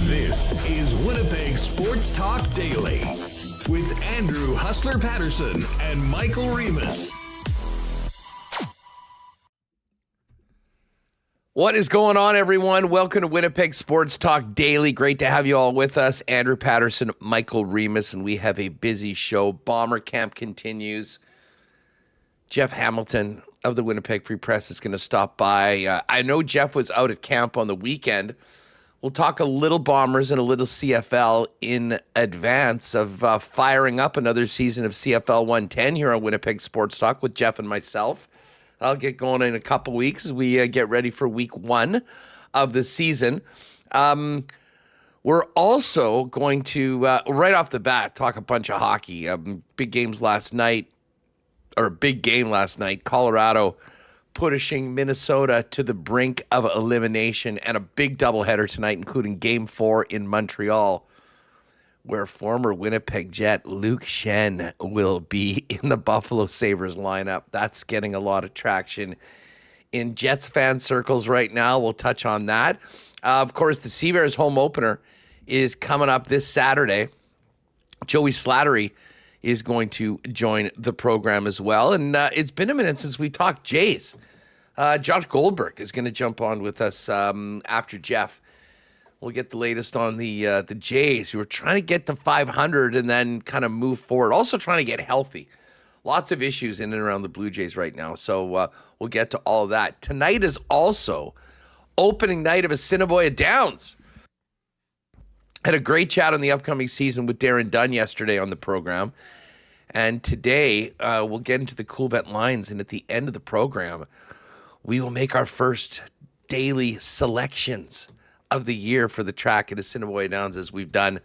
This is Winnipeg Sports Talk Daily with Andrew Hustler Paterson and Michael Remis. What is going on, everyone? Welcome to Winnipeg Sports Talk Daily. Great to have you all with us. Andrew Paterson, Michael Remis, and we have a busy show. Bomber camp continues. Jeff Hamilton of the Winnipeg Free Press is going to stop by. I know Jeff was out at camp on the weekend. We'll talk a little Bombers and a little CFL in advance of firing up another season of CFL 110 here on Winnipeg Sports Talk with Jeff and myself. I'll get going in a couple weeks as we get ready for week one of the season. We're also going to, right off the bat, talk a bunch of hockey. Big game last night. Colorado pushing Minnesota to the brink of elimination, and a big doubleheader tonight, including Game 4 in Montreal, where former Winnipeg Jet Luke Schenn will be in the Buffalo Sabres lineup. That's getting a lot of traction in Jets fan circles right now. We'll touch on that. Of course, the Sea Bears home opener is coming up this Saturday. Joey Slattery is going to join the program as well. And it's been a minute since we talked Jays. Josh Goldberg is going to jump on with us after Jeff. We'll get the latest on the Jays, who are trying to get to 500 and then kind of move forward. Also trying to get healthy. Lots of issues in and around the Blue Jays right now. So we'll get to all of that. Tonight is also opening night of Assiniboia Downs. Had a great chat on the upcoming season with Darren Dunn yesterday on the program. And today, we'll get into the Cool Bet lines. And at the end of the program, we will make our first daily selections of the year for the track at Assiniboia Downs, as we've done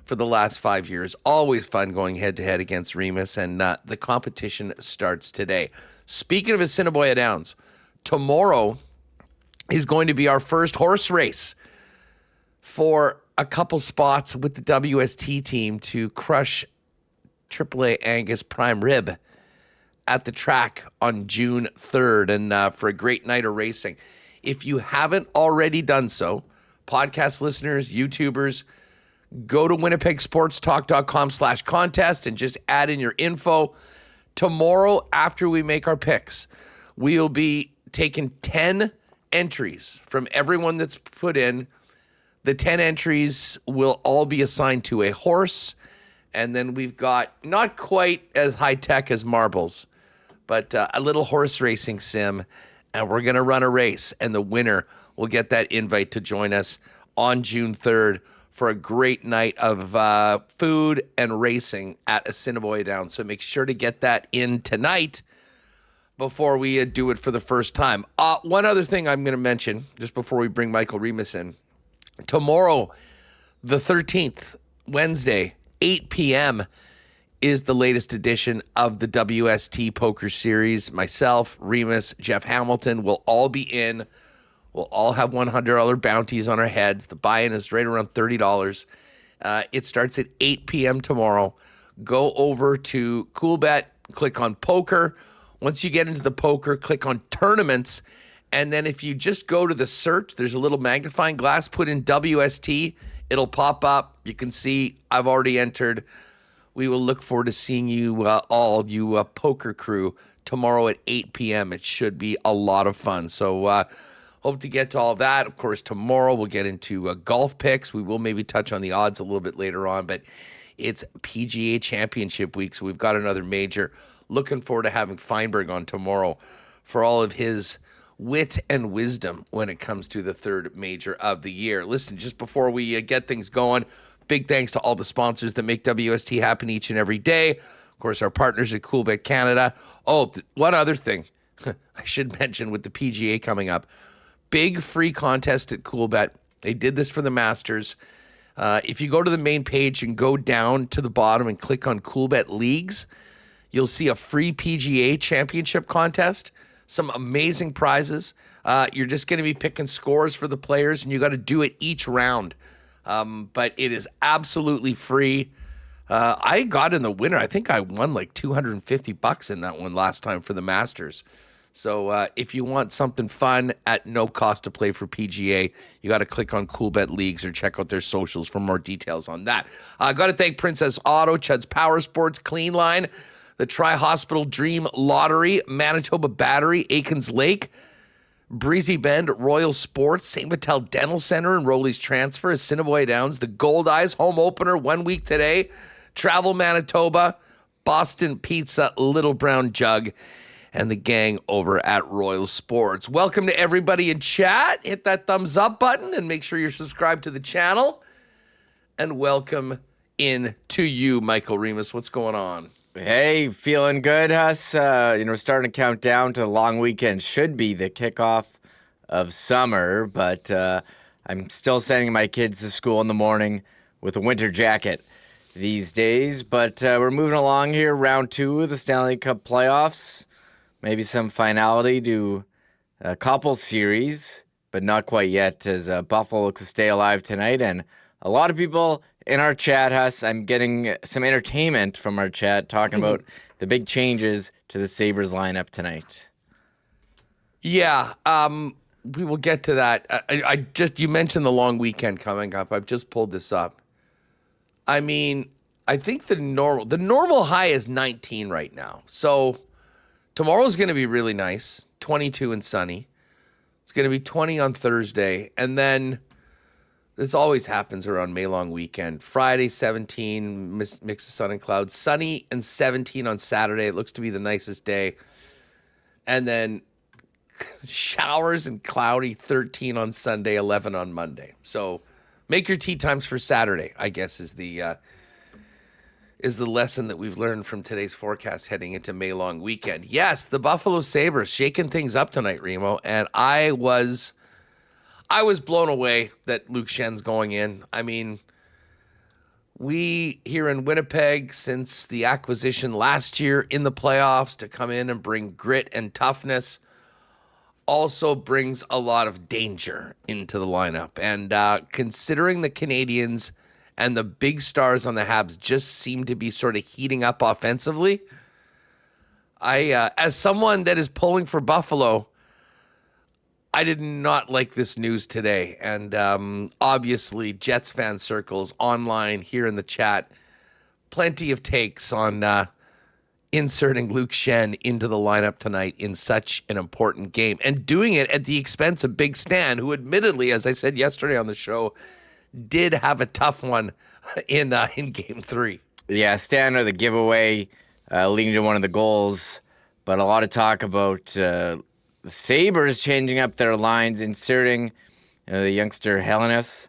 for the last 5 years. Always fun going head-to-head against Remis. And the competition starts today. Speaking of Assiniboia Downs, tomorrow is going to be our first horse race for a couple spots with the WST team to crush AAA Angus Prime Rib at the track on June 3rd, and for a great night of racing. If you haven't already done so, podcast listeners, YouTubers, go to winnipegsportstalk.com/contest and just add in your info. Tomorrow, after we make our picks, we'll be taking 10 entries from everyone that's put in. The 10 entries will all be assigned to a horse, and then we've got not quite as high-tech as marbles, but a little horse racing sim, and we're going to run a race, and the winner will get that invite to join us on June 3rd for a great night of food and racing at Assiniboia Downs. So make sure to get that in tonight before we do it for the first time. One other thing I'm going to mention just before we bring Michael Remis in. Tomorrow, the 13th, Wednesday, 8 p.m., is the latest edition of the WST Poker Series. Myself, Remis, Jeff Hamilton will all be in. We'll all have $100 bounties on our heads. The buy-in is right around $30. It starts at 8 p.m. tomorrow. Go over to CoolBet, click on Poker. Once you get into the poker, click on Tournaments. And then if you just go to the search, there's a little magnifying glass, put in WST, it'll pop up. You can see I've already entered. We will look forward to seeing you all, you poker crew, tomorrow at 8 p.m. It should be a lot of fun. So hope to get to all that. Of course, tomorrow we'll get into golf picks. We will maybe touch on the odds a little bit later on, but it's PGA Championship week, so we've got another major. Looking forward to having Feinberg on tomorrow for all of his wit and wisdom when it comes to the third major of the year. Listen, just before we get things going, big thanks to all the sponsors that make WST happen each and every day. Of Of course, our partners at Coolbet Canada. Oh, one other thing I should mention with the PGA coming up. Big free contest at Coolbet. They did this for the Masters. If you go to the main page and go down to the bottom and click on Coolbet Leagues, you'll see a free PGA championship contest. Some amazing prizes. You're just going to be picking scores for the players, and you got to do it each round. But it is absolutely free. I got in the winner. I think I won like $250 in that one last time for the Masters. So if you want something fun at no cost to play for PGA, you got to click on Coolbet Leagues or check out their socials for more details on that. I got to thank Princess Auto, Chud's Power Sports, Clean Line, the Tri-Hospital Dream Lottery, Manitoba Battery, Aikens Lake, Breezy Bend, Royal Sports, St. Vital Dental Center, and Rowley's Transfer, Assiniboia Downs, the Gold Eyes home opener 1 week today, Travel Manitoba, Boston Pizza, Little Brown Jug, and the gang over at Royal Sports. Welcome to everybody in chat. Hit that thumbs up button and make sure you're subscribed to the channel. And welcome in to you, Michael Remis. What's going on? Hey, feeling good, Huss? Starting to count down to the long weekend. Should be the kickoff of summer, but I'm still sending my kids to school in the morning with a winter jacket these days. But we're moving along here, round 2 of the Stanley Cup playoffs. Maybe some finality to a couple series, but not quite yet, as Buffalo looks to stay alive tonight. And a lot of people in our chat, Huss, I'm getting some entertainment from our chat talking about the big changes to the Sabres lineup tonight. Yeah, we will get to that. You mentioned the long weekend coming up. I've just pulled this up. I mean, I think the normal high is 19 right now. So tomorrow's going to be really nice, 22 and sunny. It's going to be 20 on Thursday. And then this always happens around May long weekend. Friday, 17, mix of sun and clouds. Sunny and 17 on Saturday. It looks to be the nicest day. And then showers and cloudy, 13 on Sunday, 11 on Monday. So make your tea times for Saturday, I guess, is the lesson that we've learned from today's forecast heading into May long weekend. Yes, the Buffalo Sabres shaking things up tonight, Remo, and I was blown away that Luke Schenn's going in. I mean, we here in Winnipeg, since the acquisition last year in the playoffs to come in and bring grit and toughness, also brings a lot of danger into the lineup. And considering the Canadians and the big stars on the Habs just seem to be sort of heating up offensively, as someone that is pulling for Buffalo, I did not like this news today. And obviously, Jets fan circles online here in the chat, plenty of takes on inserting Luke Schenn into the lineup tonight in such an important game, and doing it at the expense of Big Stan, who admittedly, as I said yesterday on the show, did have a tough one in Game 3. Yeah, Stan or the giveaway leading to one of the goals, but a lot of talk about the Sabres changing up their lines, inserting the youngster Helenius,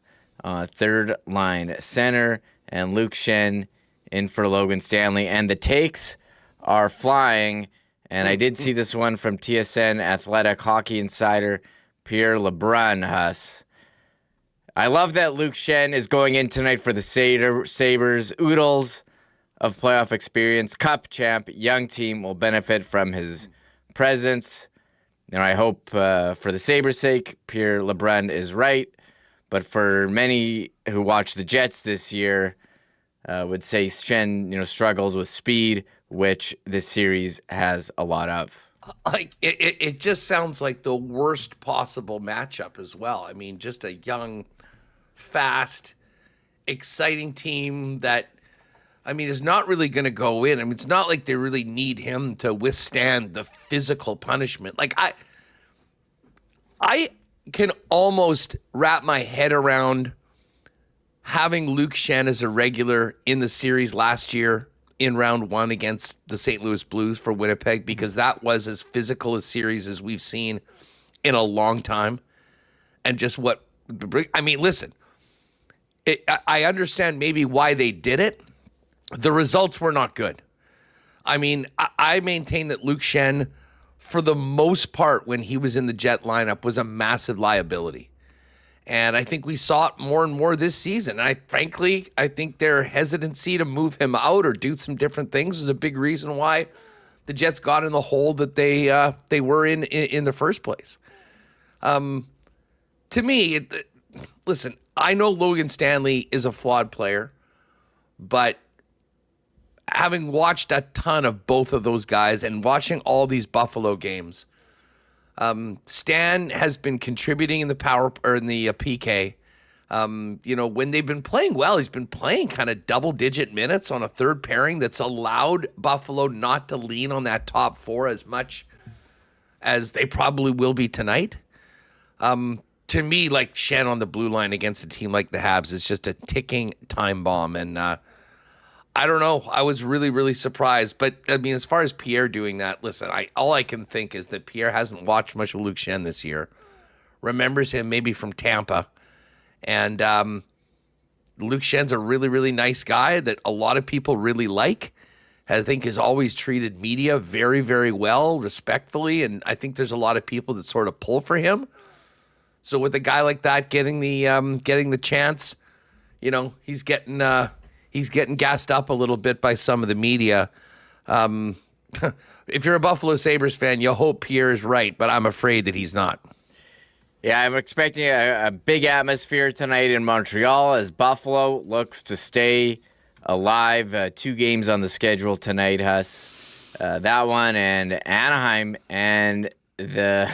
third line center, and Luke Schenn in for Logan Stanley. And the takes are flying, and I did see this one from TSN Athletic Hockey Insider Pierre Lebrun, Huss. I love that Luke Schenn is going in tonight for the Sabres. Oodles of playoff experience, cup champ, young team will benefit from his presence. And I hope for the Sabres' sake, Pierre Lebrun is right. But for many who watch the Jets this year, would say Schenn, struggles with speed, which this series has a lot of. Like it just sounds like the worst possible matchup as well. I mean, just a young, fast, exciting team that, I mean, is not really going to go in. I mean, it's not like they really need him to withstand the physical punishment. Like I can almost wrap my head around having Luke Schenn as a regular in the series last year in round 1 against the St. Louis Blues for Winnipeg, because that was as physical a series as we've seen in a long time. And just listen, I understand maybe why they did it. The results were not good. I mean, I maintain that Luke Schenn, for the most part, when he was in the Jet lineup, was a massive liability. And I think we saw it more and more this season. I think their hesitancy to move him out or do some different things was a big reason why the Jets got in the hole that they were in the first place. To me, listen, I know Logan Stanley is a flawed player, but having watched a ton of both of those guys and watching all these Buffalo games, Stan has been contributing in the power or in the PK. When they've been playing well, he's been playing kind of double-digit minutes on a third pairing that's allowed Buffalo not to lean on that top four as much as they probably will be tonight. To me, like Schenn on the blue line against a team like the Habs is just a ticking time bomb. And I don't know. I was really, really surprised. But, I mean, as far as Pierre doing that, listen, all I can think is that Pierre hasn't watched much of Luke Schenn this year. Remembers him maybe from Tampa. And Luke Schenn's a really, really nice guy that a lot of people really like. I think has always treated media very, very well, respectfully. And I think there's a lot of people that sort of pull for him. So with a guy like that getting the chance, he's getting gassed up a little bit by some of the media. If you're a Buffalo Sabres fan, you hope Pierre is right, but I'm afraid that he's not. Yeah, I'm expecting a big atmosphere tonight in Montreal as Buffalo looks to stay alive. 2 games on the schedule tonight, Huss. That one and Anaheim and the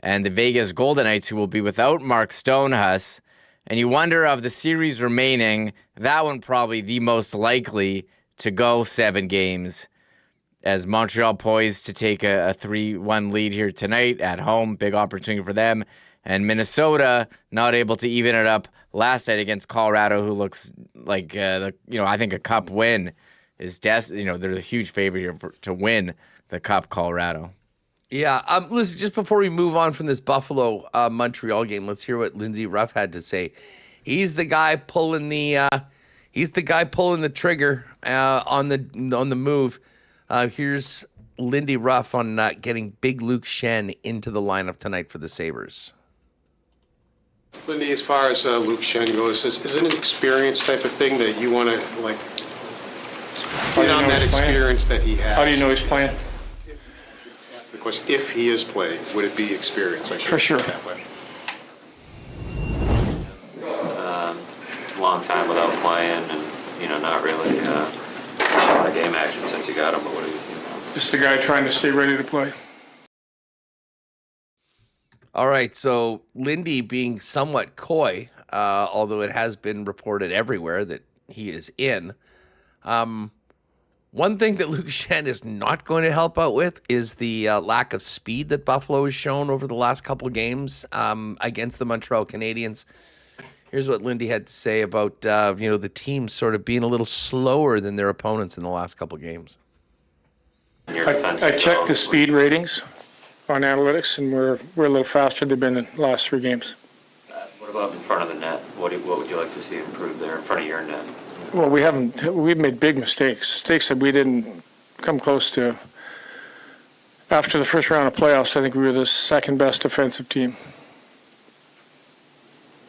Vegas Golden Knights, who will be without Mark Stonehuss. And you wonder, of the series remaining, that one probably the most likely to go 7 games, as Montreal poised to take a 3-1 lead here tonight at home. Big opportunity for them. And Minnesota not able to even it up last night against Colorado, who looks like, I think a cup win is they're a huge favorite here to win the cup, Colorado. Yeah, listen, just before we move on from this Buffalo-Montreal game, let's hear what Lindsey Ruff had to say. He's the guy pulling the trigger on the move. Here's Lindy Ruff on getting big Luke Schenn into the lineup tonight for the Sabres. Lindy, as far as Luke Schenn goes, is it an experience type of thing that you want to get on that experience that he has? How do you know he's playing? The question, if he is playing, would it be experience? For sure. That way. Long time without playing, and not really a lot of game action since you got him. But what do you think? Just a guy trying to stay ready to play. All right, so Lindy being somewhat coy, although it has been reported everywhere that he is in. One thing that Luke Schenn is not going to help out with is the lack of speed that Buffalo has shown over the last couple of games against the Montreal Canadiens. Here's what Lindy had to say about the team sort of being a little slower than their opponents in the last couple of games. I checked the speed ratings on analytics, and we're a little faster than they've been in the last 3 games. What about in front of the net? What would you like to see improve there in front of your net? Well, we've made big mistakes that we didn't come close to. After the first round of playoffs, I think we were the second best defensive team.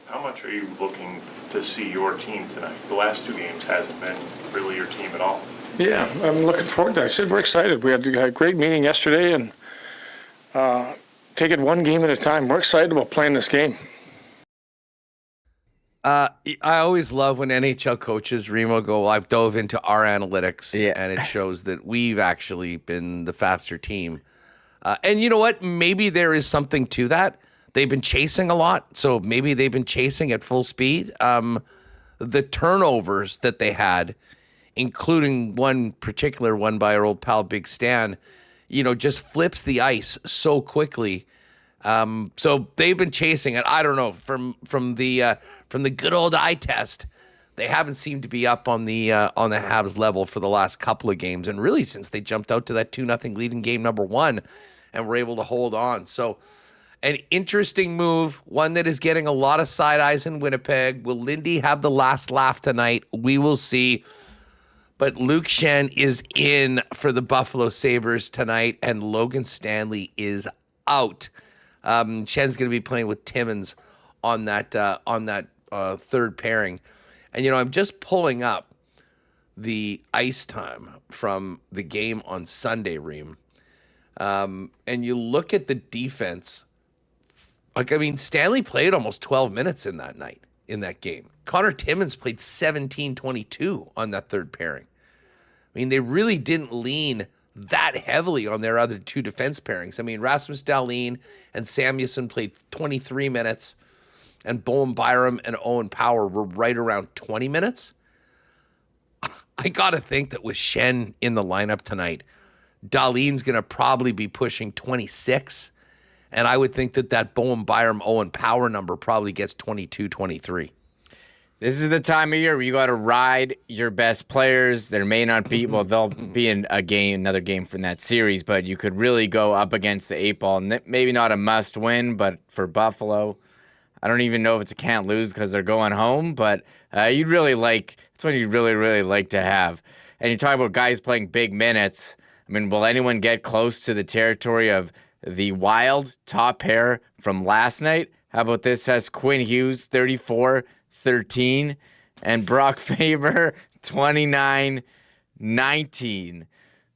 How much are you looking to see your team tonight? The last 2 games hasn't been really your team at all. Yeah, I'm looking forward to it. I said we're excited. We had a great meeting yesterday, and take it one game at a time. We're excited about playing this game. I always love when NHL coaches, Remo, go, well, I've dove into our analytics, and it shows that we've actually been the faster team. And you know what? Maybe there is something to that. They've been chasing a lot, so maybe they've been chasing at full speed. The turnovers that they had, including one particular one by our old pal Big Stan, just flips the ice so quickly. So they've been chasing it. I don't know, from the good old eye test, they haven't seemed to be up on the Habs level for the last couple of games, and really since they jumped out to that 2-0 lead in game number 1 and were able to hold on. So an interesting move, one that is getting a lot of side eyes in Winnipeg. Will Lindy have the last laugh tonight? We will see. But Luke Schenn is in for the Buffalo Sabres tonight, and Logan Stanley is out. Schen's going to be playing with Timmins on that third pairing. And, I'm just pulling up the ice time from the game on Sunday, Reem. And you look at the defense. Stanley played almost 12 minutes in that game. Connor Timmins played 17-22 on that third pairing. They really didn't lean that heavily on their other two defense pairings. Rasmus Dahlin and Samuelsson played 23 minutes, and Bowen Byram and Owen Power were right around 20 minutes. I got to think that with Schenn in the lineup tonight, Dahlin's going to probably be pushing 26, and I would think that Bowen Byram Owen Power number probably gets 22, 23. This is the time of year where you got to ride your best players. There may not be, well, they'll be in another game from that series, but you could really go up against the 8-ball. Maybe not a must win, but for Buffalo, I don't even know if it's a can't lose because they're going home, but it's what you'd really, really like to have. And you talk about guys playing big minutes. Will anyone get close to the territory of the Wild top pair from last night? How about this? Has Quinn Hughes 34-13 and Brock Faber 29-19.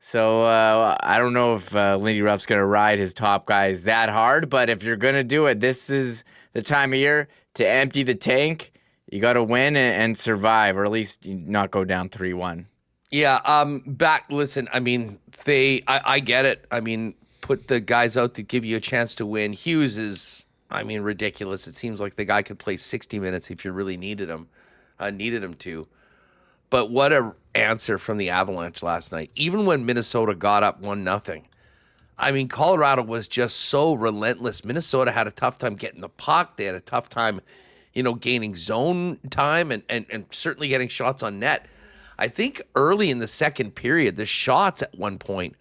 So I don't know if Lindy Ruff's going to ride his top guys that hard, but if you're going to do it, this is the time of year to empty the tank. You got to win and survive, or at least not go down 3-1. Yeah, listen, I get it. Put the guys out that give you a chance to win. Hughes is, ridiculous. It seems like the guy could play 60 minutes if you really needed him to. But what a answer from the Avalanche last night. Even when Minnesota got up 1-0. Colorado was just so relentless. Minnesota had a tough time getting the puck. They had a tough time, gaining zone time and certainly getting shots on net. I think early in the second period, the shots at one point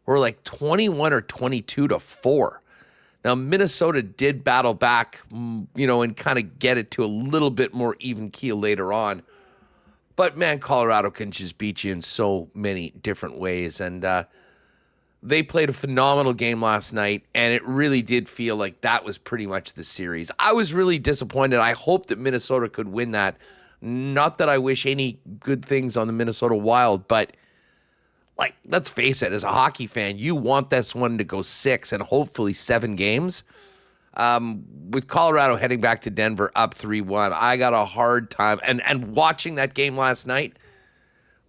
were like 21 or 22-4. Now, Minnesota did battle back, and kind of get it to a little bit more even keel later on. But, man, Colorado can just beat you in so many different ways. And they played a phenomenal game last night, and it really did feel like that was pretty much the series. I was really disappointed. I hope that Minnesota could win that. Not that I wish any good things on the Minnesota Wild, but, let's face it, as a hockey fan, you want this one to go 6 and hopefully 7 games. With Colorado heading back to Denver up 3-1, I got a hard time. And watching that game last night,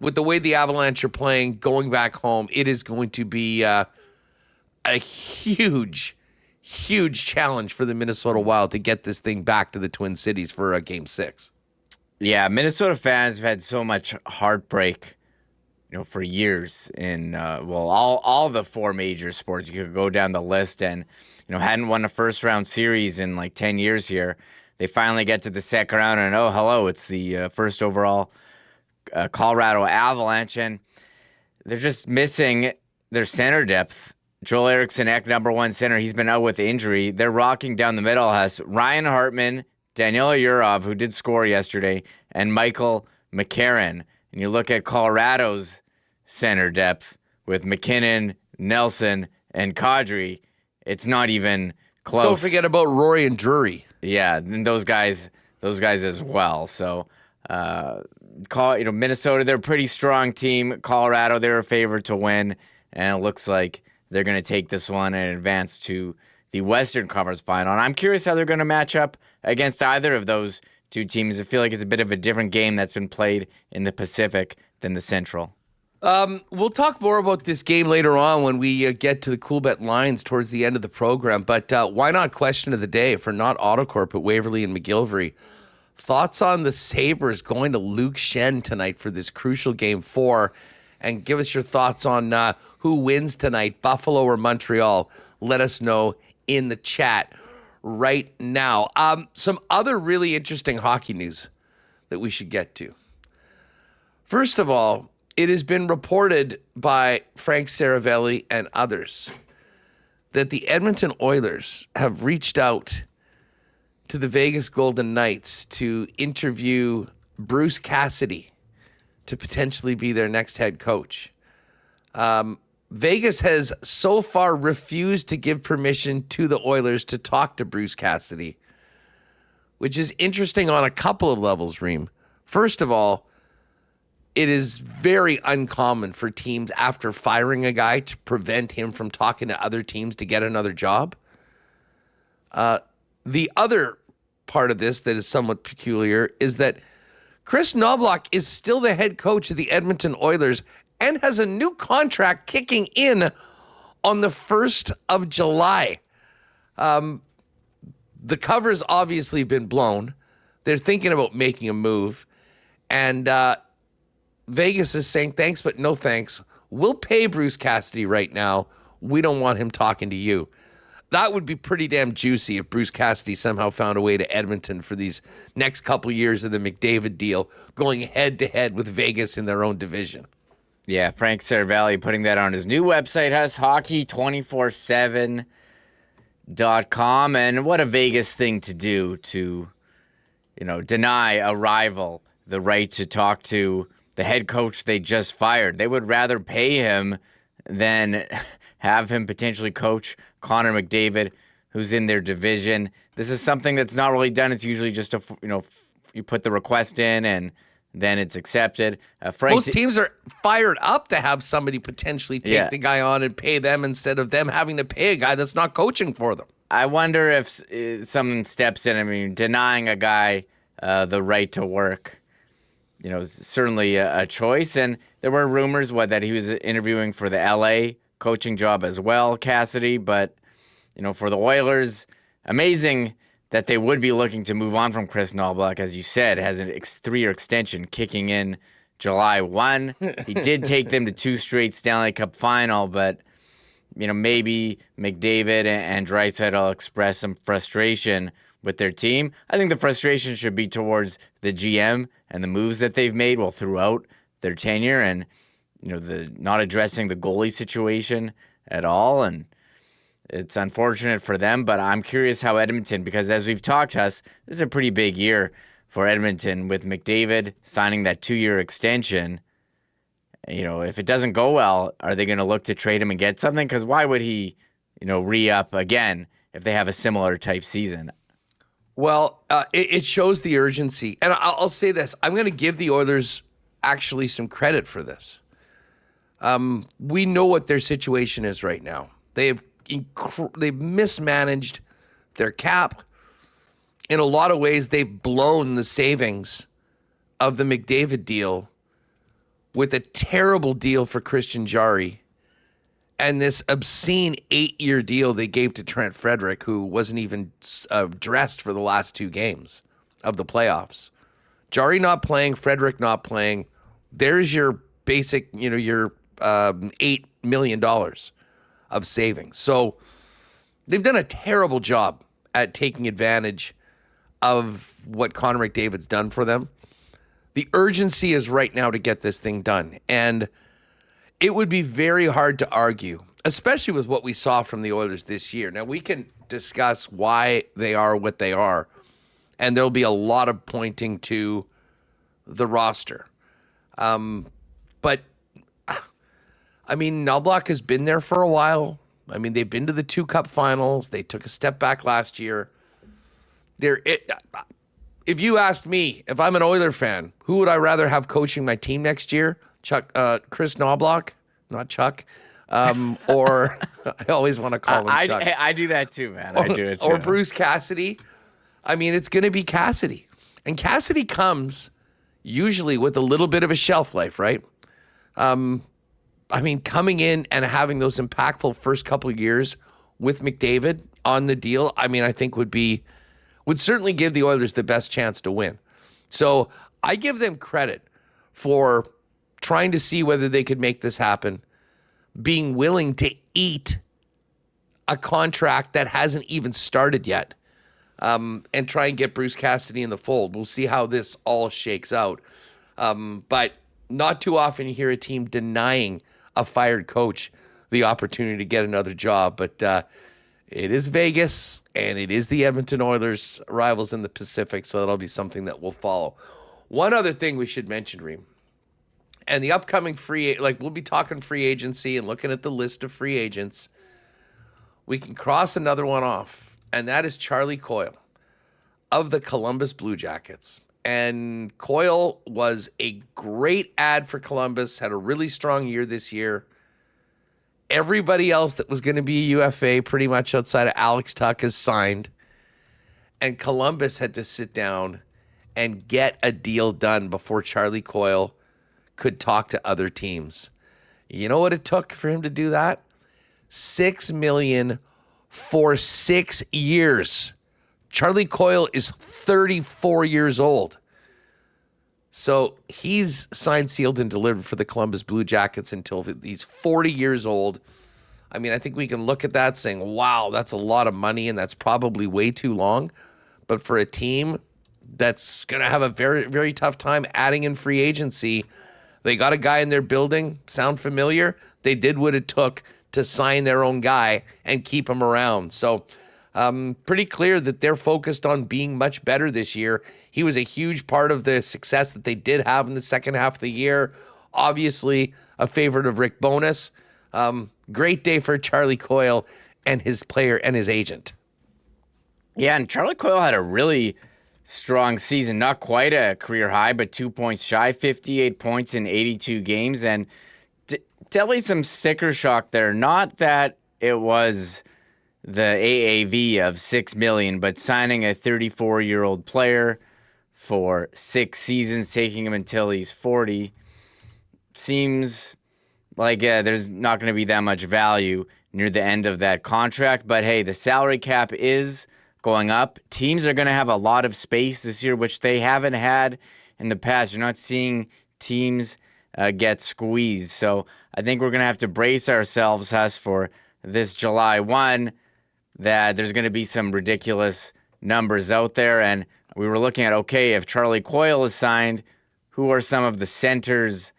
with the way the Avalanche are playing, going back home, it is going to be a huge, huge challenge for the Minnesota Wild to get this thing back to the Twin Cities for Game 6. Yeah, Minnesota fans have had so much heartbreak, for years in, all the 4 major sports. You could go down the list and, hadn't won a first-round series in 10 years here. They finally get to the second round and, oh, hello, it's the first overall Colorado Avalanche, and they're just missing their center depth. Joel Eriksson, number 1 center, he's been out with injury. They're rocking down the middle. Has Ryan Hartman, Daniel Yurov, who did score yesterday, and Michael McCarron. And you look at Colorado's center depth with McKinnon, Nelson, and Kadri, it's not even close. Don't forget about Rory and Drury. Yeah, and those guys as well. So, Minnesota, they're a pretty strong team. Colorado, they're a favorite to win, and it looks like they're going to take this one and advance to the Western Conference Final. And I'm curious how they're going to match up against either of those two teams. I feel like it's a bit of a different game that's been played in the Pacific than the Central. We'll talk more about this game later on when we get to the Coolbet lines towards the end of the program. But why not question of the day for Not Autocorp at Waverly and McGillivray? Thoughts on the Sabres going to Luke Schenn tonight for this crucial Game 4? And give us your thoughts on who wins tonight, Buffalo or Montreal. Let us know in the chat right now. Some other really interesting hockey news that we should get to. First of all, it has been reported by Frank Saravelli and others that the Edmonton Oilers have reached out to the Vegas Golden Knights to interview Bruce Cassidy to potentially be their next head coach. Vegas has so far refused to give permission to the Oilers to talk to Bruce Cassidy, which is interesting on a couple of levels, Reem. First of all, it is very uncommon for teams after firing a guy to prevent him from talking to other teams to get another job. The other part of this that is somewhat peculiar is that Chris Knobloch is still the head coach of the Edmonton Oilers and has a new contract kicking in on the 1st of July. The cover's obviously been blown. They're thinking about making a move. And Vegas is saying, thanks, but no thanks. We'll pay Bruce Cassidy right now. We don't want him talking to you. That would be pretty damn juicy if Bruce Cassidy somehow found a way to Edmonton for these next couple years of the McDavid deal, going head-to-head with Vegas in their own division. Yeah, Frank Cervelli putting that on his new website, HussHockey247.com. And what a Vegas thing to do to, deny a rival the right to talk to the head coach they just fired. They would rather pay him than have him potentially coach Connor McDavid, who's in their division. This is something that's not really done. It's usually just you put the request in and then it's accepted. Most teams are fired up to have somebody potentially take the guy on and pay them instead of them having to pay a guy that's not coaching for them. I wonder if someone steps in. I mean, denying a guy the right to work, is certainly a choice. And there were rumors that he was interviewing for the LA coaching job as well, Cassidy. But, for the Oilers, amazing that they would be looking to move on from Chris Knobloch, as you said, has a 3-year extension kicking in July 1. He did take them to 2 straight Stanley Cup final, but, maybe McDavid and Draisaitl express some frustration with their team. I think the frustration should be towards the GM and the moves that they've made throughout their tenure and, the not addressing the goalie situation at all. And it's unfortunate for them, but I'm curious how Edmonton, because as we've talked, Huss, this is a pretty big year for Edmonton with McDavid signing that 2-year extension. If it doesn't go well, are they going to look to trade him and get something? Because why would he, re-up again if they have a similar type season? Well, it shows the urgency. And I'll say this. I'm going to give the Oilers actually some credit for this. We know what their situation is right now. They've mismanaged their cap. In a lot of ways, they've blown the savings of the McDavid deal with a terrible deal for Christian Jarry and this obscene 8-year deal they gave to Trent Frederick, who wasn't even dressed for the last 2 games of the playoffs. Jarry not playing, Frederick not playing. There's your basic, your $8 million of savings. So they've done a terrible job at taking advantage of what Connor McDavid's done for them. The urgency is right now to get this thing done. And it would be very hard to argue, especially with what we saw from the Oilers this year. Now, we can discuss why they are what they are, and there'll be a lot of pointing to the roster. But, Knobloch has been there for a while. They've been to the 2 Cup finals. They took a step back last year. If you asked me, if I'm an Oiler fan, who would I rather have coaching my team next year? Chris Knobloch, not Chuck, or I always want to call him Chuck. I do that too, man. I do it too. Or Bruce Cassidy. It's going to be Cassidy. And Cassidy comes usually with a little bit of a shelf life, right? Coming in and having those impactful first couple of years with McDavid on the deal, I think would certainly give the Oilers the best chance to win. So I give them credit for trying to see whether they could make this happen, being willing to eat a contract that hasn't even started yet, and try and get Bruce Cassidy in the fold. We'll see how this all shakes out. But not too often you hear a team denying a fired coach the opportunity to get another job. But it is Vegas, and it is the Edmonton Oilers, rivals in the Pacific, so that'll be something that we'll follow. One other thing we should mention, Reem. And the upcoming we'll be talking free agency and looking at the list of free agents. We can cross another one off, and that is Charlie Coyle of the Columbus Blue Jackets. And Coyle was a great ad for Columbus, had a really strong year this year. Everybody else that was going to be a UFA, pretty much outside of Alex Tuck, is signed. And Columbus had to sit down and get a deal done before Charlie Coyle could talk to other teams. You know what it took for him to do that? $6 million for 6 years. Charlie Coyle is 34 years old. So he's signed, sealed, and delivered for the Columbus Blue Jackets until he's 40 years old. I mean, I think we can look at that saying, wow, that's a lot of money, and that's probably way too long. But for a team that's going to have a very, very tough time adding in free agency, they got a guy in their building. Sound familiar? They did what it took to sign their own guy and keep him around. So pretty clear that they're focused on being much better this year. He was a huge part of the success that they did have in the second half of the year. Obviously, a favorite of Rick Bowness. Great day for Charlie Coyle and his player and his agent. Yeah, and Charlie Coyle had a really strong season. Not quite a career high, but 2 points shy, 58 points in 82 games. And definitely some sticker shock there. Not that it was the AAV of $6 million, but signing a 34-year-old player for 6 seasons, taking him until he's 40, seems like there's not going to be that much value near the end of that contract. But hey, the salary cap is going up. Teams are going to have a lot of space this year, which they haven't had in the past. You're not seeing teams get squeezed. So I think we're going to have to brace ourselves, Huss, for this July 1, that there's going to be some ridiculous numbers out there. And we were looking at, okay, if Charlie Coyle is signed, who are some of the centers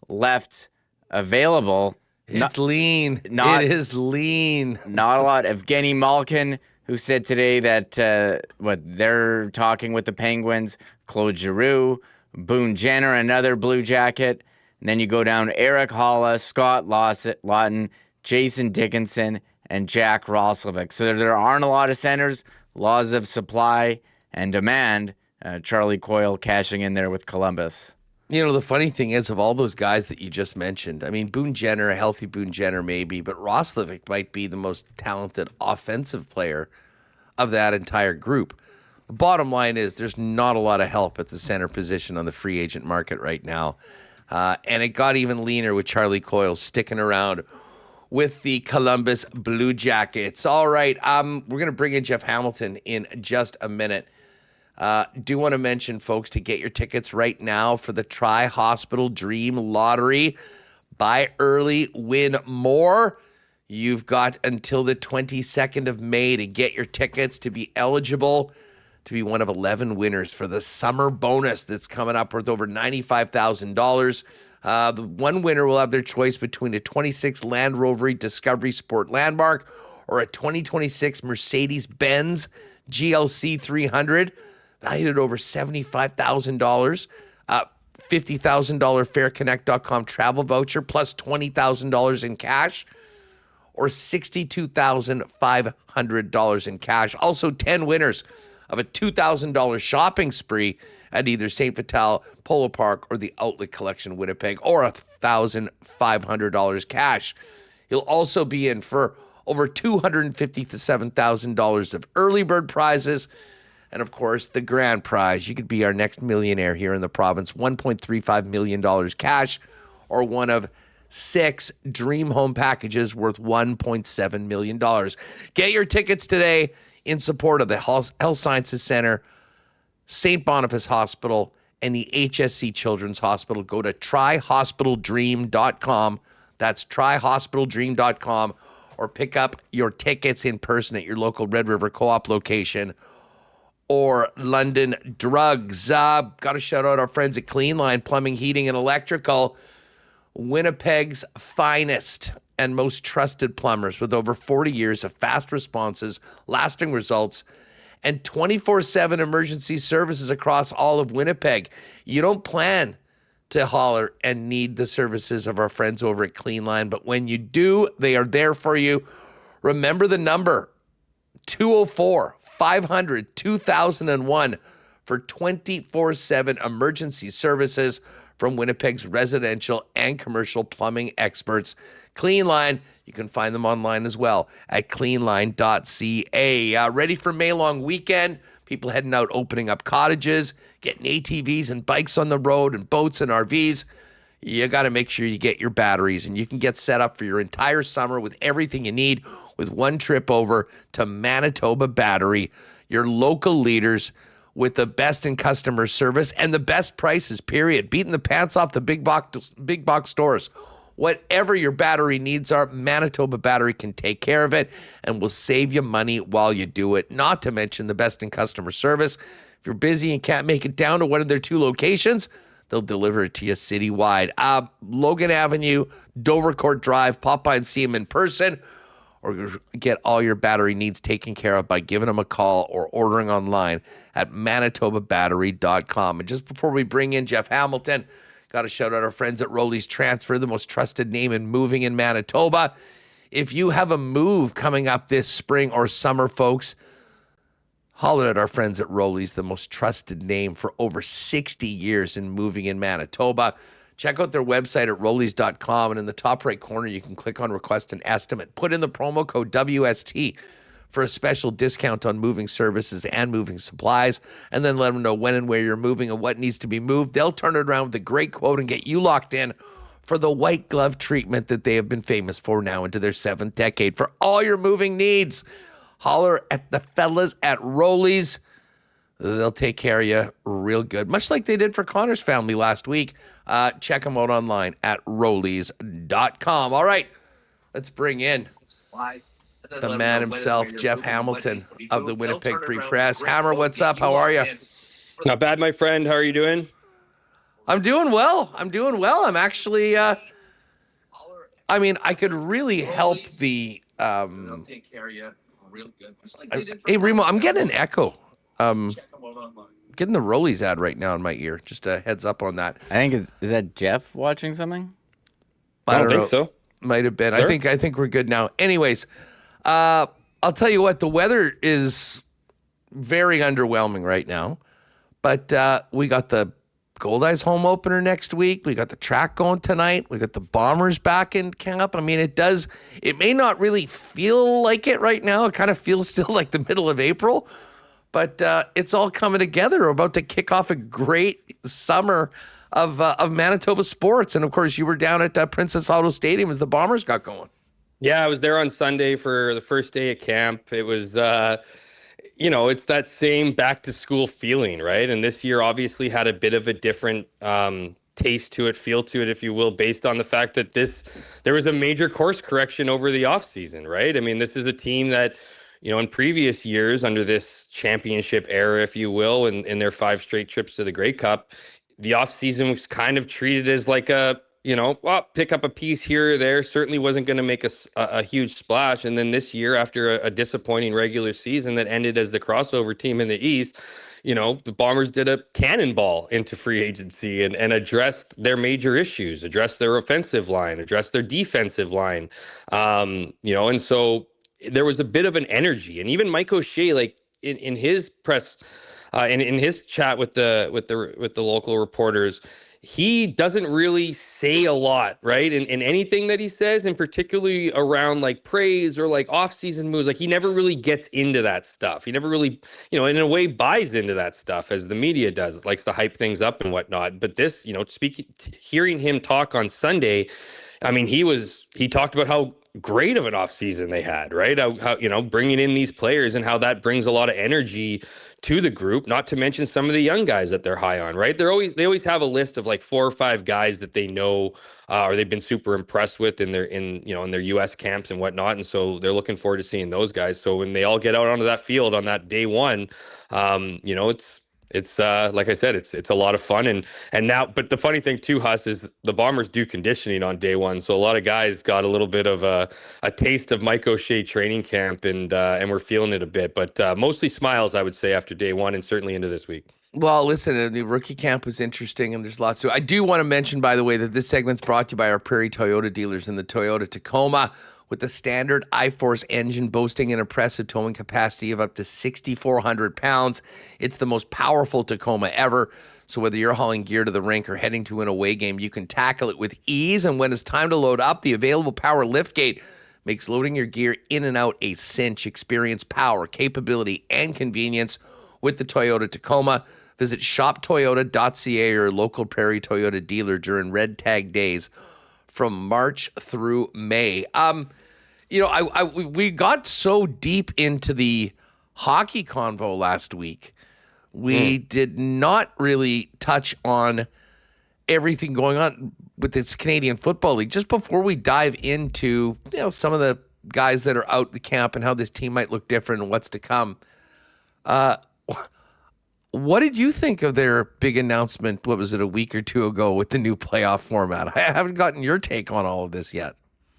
left available? It's lean. It is lean. Not a lot. Evgeny Malkin, who said today that they're talking with the Penguins, Claude Giroux, Boone Jenner, another Blue Jacket. And then you go down Eric Holla, Scott Lawton, Jason Dickinson, and Jack Roslovic. So there aren't a lot of centers. Laws of supply and demand. Charlie Coyle cashing in there with Columbus. You know, the funny thing is, of all those guys that you just mentioned, I mean, Boone Jenner, a healthy Boone Jenner maybe, but Roslovic might be the most talented offensive player of that entire group. The bottom line is there's not a lot of help at the center position on the free agent market right now. And it got even leaner with Charlie Coyle sticking around with the Columbus Blue Jackets. All right, we're going to bring in Jeff Hamilton in just a minute. Do want to mention, folks, to get your tickets right now for the Tri-Hospital Dream Lottery. Buy early, win more. You've got until the 22nd of May to get your tickets to be eligible to be one of 11 winners for the summer bonus that's coming up worth over $95,000. The one winner will have their choice between a 26 Land Rover Discovery Sport Landmark or a 2026 Mercedes-Benz GLC 300, valued at over $75,000. $50,000 FairConnect.com travel voucher plus $20,000 in cash, or $62,500 in cash. Also, 10 winners of a $2,000 shopping spree at either St. Vital, Polo Park, or the Outlet Collection Winnipeg, or $1,500 cash. You'll also be in for over $257,000 to $7,000 of early bird prizes. And, of course, the grand prize. You could be our next millionaire here in the province, $1.35 million cash, or one of 6 dream home packages worth $1.7 million. Get your tickets today in support of the Health Sciences Center, St. Boniface Hospital, and the HSC Children's Hospital. Go to tryhospitaldream.com. That's tryhospitaldream.com, or pick up your tickets in person at your local Red River Co-op location or London Drugs. Got to shout out our friends at Clean Line Plumbing, Heating, and Electrical, Winnipeg's finest and most trusted plumbers with over 40 years of fast responses, lasting results, and 24/7 emergency services across all of Winnipeg. You don't plan to holler and need the services of our friends over at Clean Line. But when you do, they are there for you. Remember the number, 204-500-2001 for 24/7 emergency services from Winnipeg's residential and commercial plumbing experts. Clean Line, you can find them online as well at cleanline.ca. Ready for May long weekend? People heading out, opening up cottages, getting ATVs and bikes on the road and boats and RVs. You got to make sure you get your batteries, and you can get set up for your entire summer with everything you need with one trip over to Manitoba Battery, your local leaders with the best in customer service and the best prices, period. Beating the pants off the big box stores. Whatever your battery needs are, Manitoba Battery can take care of it and will save you money while you do it. Not to mention the best in customer service. If you're busy and can't make it down to one of their 2 locations, they'll deliver it to you citywide. Logan Avenue, Dovercourt Drive, pop by and see them in person, or get all your battery needs taken care of by giving them a call or ordering online at manitobabattery.com. And just before we bring in Jeff Hamilton, got to shout out our friends at Rolly's Transfer, the most trusted name in moving in Manitoba. If you have a move coming up this spring or summer, folks, holler at our friends at Rolly's, the most trusted name for over 60 years in moving in Manitoba. Check out their website at rollys.com, and in the top right corner, you can click on Request an Estimate. Put in the promo code WST for a special discount on moving services and moving supplies, and then let them know when and where you're moving and what needs to be moved. They'll turn it around with a great quote and get you locked in for the white glove treatment that they have been famous for now into their 7th decade. For all your moving needs, holler at the fellas at Rolly's. They'll take care of you real good, much like they did for Connor's family last week. Check them out online at rollys.com. All right, let's bring in the man himself, Jeff Hamilton of the Winnipeg Free Press. Hammer, what's up? How are you? Not bad, my friend. How are you doing? I'm doing well. I'm actually, I could really help the, hey, Remo, I'm getting an echo. Getting the Rollies ad right now in my ear. Just a heads up on that. I think is that Jeff watching something? I don't think so. Might have been. Sure. I think we're good now. Anyways, I'll tell you what, the weather is very underwhelming right now. But we got the Gold Eyes home opener next week. We got the track going tonight. We got the Bombers back in camp. I mean, it may not really feel like it right now. It kind of feels still like the middle of April. But it's all coming together. We're about to kick off a great summer of Manitoba sports. And, of course, you were down at Princess Auto Stadium as the Bombers got going. Yeah, I was there on Sunday for the first day of camp. It was, it's that same back-to-school feeling, right? And this year obviously had a bit of a different taste to it, feel to it, if you will, based on the fact that there was a major course correction over the offseason, right? I mean, this is a team that, in previous years under this championship era, if you will, in their 5 straight trips to the Grey Cup, the offseason was kind of treated as like pick up a piece here or there. Certainly wasn't going to make a huge splash. And then this year, after a disappointing regular season that ended as the crossover team in the East, the Bombers did a cannonball into free agency and addressed their major issues, addressed their offensive line, addressed their defensive line, and so there was a bit of an energy. And even Mike O'Shea, like in his press, in his chat with the local reporters, he doesn't really say a lot, right? In anything that he says, and particularly around like praise or like off-season moves, like he never really gets into that stuff. He never really, in a way buys into that stuff as the media does. It likes to hype things up and whatnot. But this, hearing him talk on Sunday, I mean, he talked about how great of an offseason they had, right? How bringing in these players and how that brings a lot of energy to the group, not to mention some of the young guys that they're high on, right? They always have a list of like 4 or 5 guys that they know or they've been super impressed with in their US camps and whatnot. And so they're looking forward to seeing those guys. So when they all get out onto that field on that day one, it's like I said, it's a lot of fun. And now, but the funny thing too, Huss, is the Bombers do conditioning on day one. So a lot of guys got a little bit of a taste of Mike O'Shea training camp and we're feeling it a bit, but mostly smiles, I would say, after day one and certainly into this week. Well, listen, the rookie camp was interesting, and there's lots to. I do want to mention, by the way, that this segment's brought to you by our Prairie Toyota dealers in the Toyota Tacoma, with the standard iForce engine boasting an impressive towing capacity of up to 6,400 pounds. It's the most powerful Tacoma ever. So whether you're hauling gear to the rink or heading to an away game, you can tackle it with ease. And when it's time to load up, the available power liftgate makes loading your gear in and out a cinch. Experience power, capability, and convenience with the Toyota Tacoma. Visit shoptoyota.ca or your local Prairie Toyota dealer during Red Tag Days from March through May. We got so deep into the hockey convo last week. We did not really touch on everything going on with this Canadian Football League. Just before we dive into, some of the guys that are out the camp and how this team might look different and what's to come. What did you think of their big announcement? What was it, a week or two ago with the new playoff format? I haven't gotten your take on all of this yet.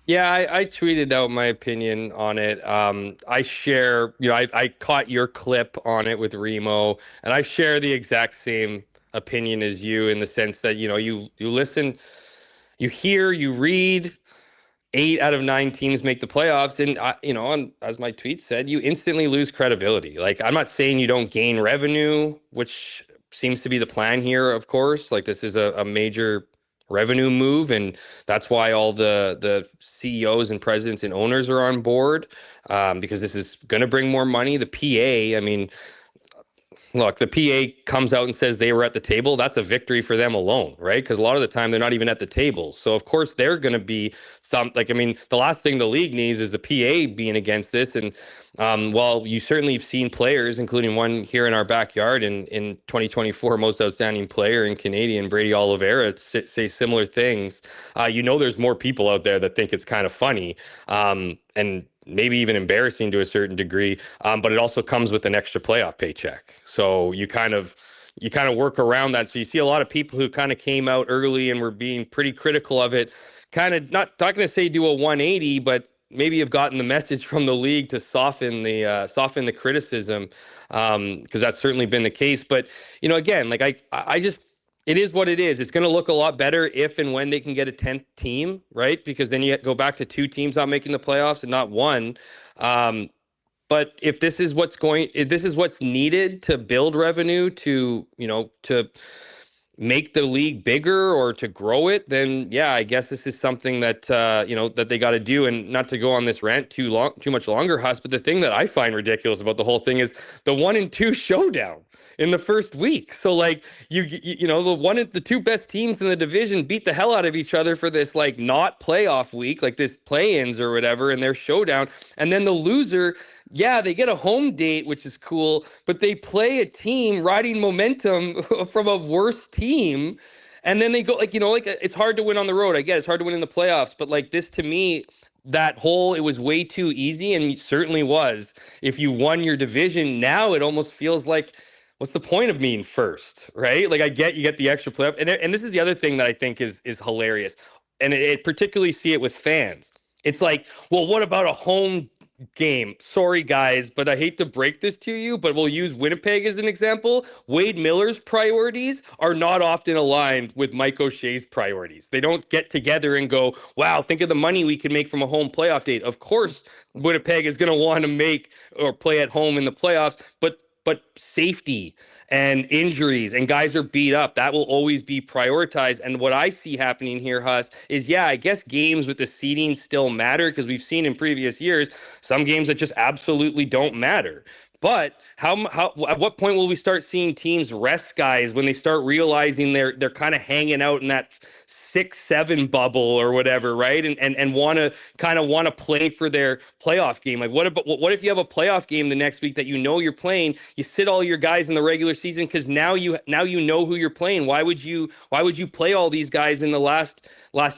Yeah, I tweeted out my opinion on it. I share, I caught your clip on it with Remo, and I share the exact same opinion as you in the sense that, you listen, you hear, you read, 8 out of 9 teams make the playoffs. And, as my tweet said, you instantly lose credibility. Like, I'm not saying you don't gain revenue, which seems to be the plan here, of course. Like, this is a major revenue move, and that's why all the CEOs and presidents and owners are on board, because this is going to bring more money. The PA, I mean, look, the PA comes out and says they were at the table. That's a victory for them alone, right? Because a lot of the time they're not even at the table. So, of course, they're going to be the last thing the league needs is the PA being against this. And while you certainly have seen players, including one here in our backyard in 2024 most outstanding player in Canadian, Brady Oliveira, say similar things, there's more people out there that think it's kind of funny. And maybe even embarrassing to a certain degree, but it also comes with an extra playoff paycheck. So you kind of work around that. So you see a lot of people who kind of came out early and were being pretty critical of it, kind of not going to say do a 180, but maybe have gotten the message from the league to soften the criticism, because that's certainly been the case. But again, like I just. It is what it is. It's going to look a lot better if and when they can get a 10th team, right? Because then you go back to 2 teams not making the playoffs and not 1. But if this is what's needed to build revenue, to make the league bigger or to grow it, then yeah, I guess this is something that that they got to do. And not to go on this rant too much longer, Huss, but the thing that I find ridiculous about the whole thing is the 1 and 2 showdown in the first week. So like the 2 best teams in the division beat the hell out of each other for this like not playoff week, like this play-ins or whatever, in their showdown. And then the loser, yeah, they get a home date, which is cool, but they play a team riding momentum from a worse team. And then they go it's hard to win on the road. I get it's hard to win in the playoffs, but like this, to me, it was way too easy, and it certainly was. If you won your division, now it almost feels like, what's the point of being first, right? Like, you get the extra playoff. And this is the other thing that I think is hilarious. And it particularly see it with fans. It's like, well, what about a home game? Sorry, guys, but I hate to break this to you, but we'll use Winnipeg as an example. Wade Miller's priorities are not often aligned with Mike O'Shea's priorities. They don't get together and go, wow, think of the money we could make from a home playoff date. Of course, Winnipeg is going to want to make or play at home in the playoffs, but safety and injuries and guys are beat up, that will always be prioritized. And what I see happening here, Huss, is I guess games with the seeding still matter, because we've seen in previous years some games that just absolutely don't matter. But at what point will we start seeing teams rest guys when they start realizing they're kind of hanging out in that 6-7 bubble or whatever, right? And want to play for their playoff game. Like, what if you have a playoff game the next week that you're playing? You sit all your guys in the regular season because now you know who you're playing. Why would you play all these guys in the last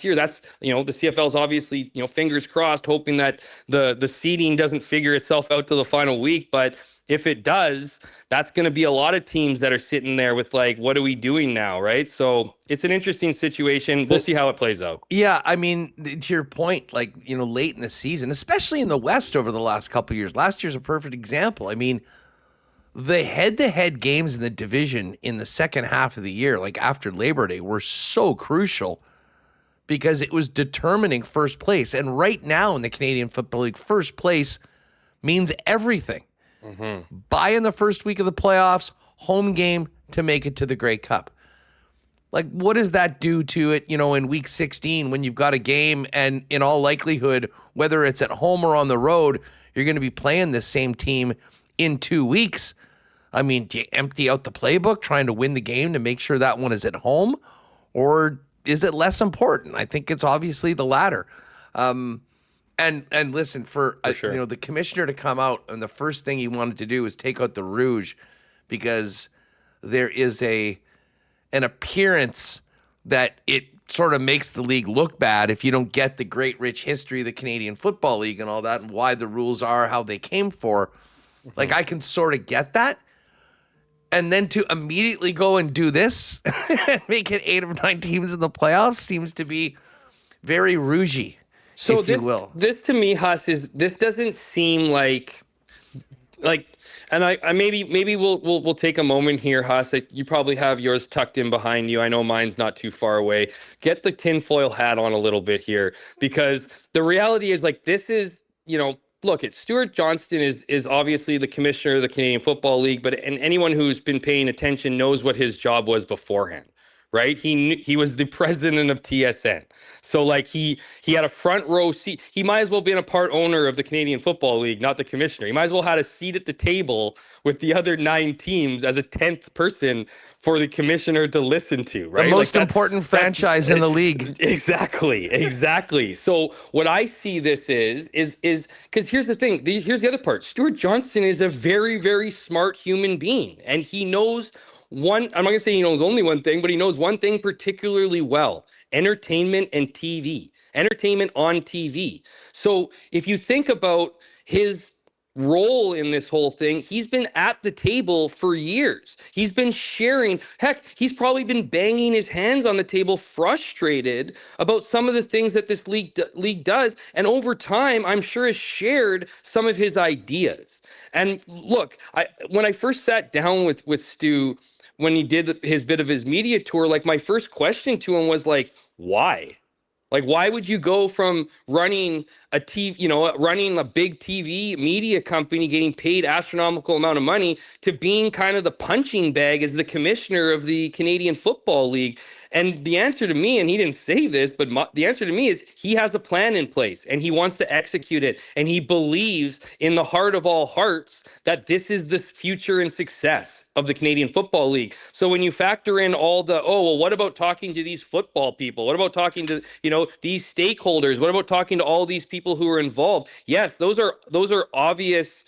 year? That's the CFL's obviously fingers crossed, hoping that the seeding doesn't figure itself out to the final week, but if it does, that's going to be a lot of teams that are sitting there with like, what are we doing now, right? So it's an interesting situation. We'll see how it plays out. Yeah, I mean, to your point, like, late in the season, especially in the West over the last couple of years. Last year's a perfect example. I mean, the head-to-head games in the division in the second half of the year, like after Labor Day, were so crucial because it was determining first place. And right now in the Canadian Football League, first place means everything. Bye in the first week of the playoffs, home game to make it to the Grey Cup. Like, what does that do to it, in week 16 when you've got a game and in all likelihood, whether it's at home or on the road, you're going to be playing this same team in 2 weeks? I mean, do you empty out the playbook trying to win the game to make sure that one is at home? Or is it less important? I think it's obviously the latter. And listen, for sure. The commissioner to come out and the first thing he wanted to do was take out the rouge because there is an appearance that it sort of makes the league look bad if you don't get the great rich history of the Canadian Football League and all that and why the rules are how they came for. Like, I can sort of get that. And then to immediately go and do this and make it 8 of 9 teams in the playoffs seems to be very rougey. So if you will. This to me, Huss, this doesn't seem like, and I maybe we'll take a moment here, Huss. You probably have yours tucked in behind you. I know mine's not too far away. Get the tinfoil hat on a little bit here, because the reality is, like, this is, look, Stuart Johnston is obviously the commissioner of the Canadian Football League, and anyone who's been paying attention knows what his job was beforehand, right? He was the president of TSN. So, like, he had a front row seat. He might as well been a part owner of the Canadian Football League, not the commissioner. He might as well had a seat at the table with the other 9 teams as a 10th person for the commissioner to listen to, right? The most important franchise in the league. Exactly. So what I see this is because here's the thing. Here's the other part. Stuart Johnston is a very, very smart human being, and he knows I'm not going to say he knows only one thing, but he knows one thing particularly well: entertainment and TV, entertainment on TV. So if you think about his role in this whole thing, he's been at the table for years. He's been sharing. Heck, he's probably been banging his hands on the table, frustrated about some of the things that this league does. And over time, I'm sure has shared some of his ideas. And look, when I first sat down with Stu, when he did his bit of his media tour, like, my first question to him was, like, why? Like, why would you go from running a big TV media company, getting paid astronomical amount of money, to being kind of the punching bag as the commissioner of the Canadian Football League? And the answer to me, and he didn't say this, but the answer to me is he has a plan in place and he wants to execute it. And he believes in the heart of all hearts that this is the future and success of the Canadian Football League. So when you factor in all the, what about talking to these football people? What about talking to, these stakeholders? What about talking to all these people who are involved? Yes, those are obvious,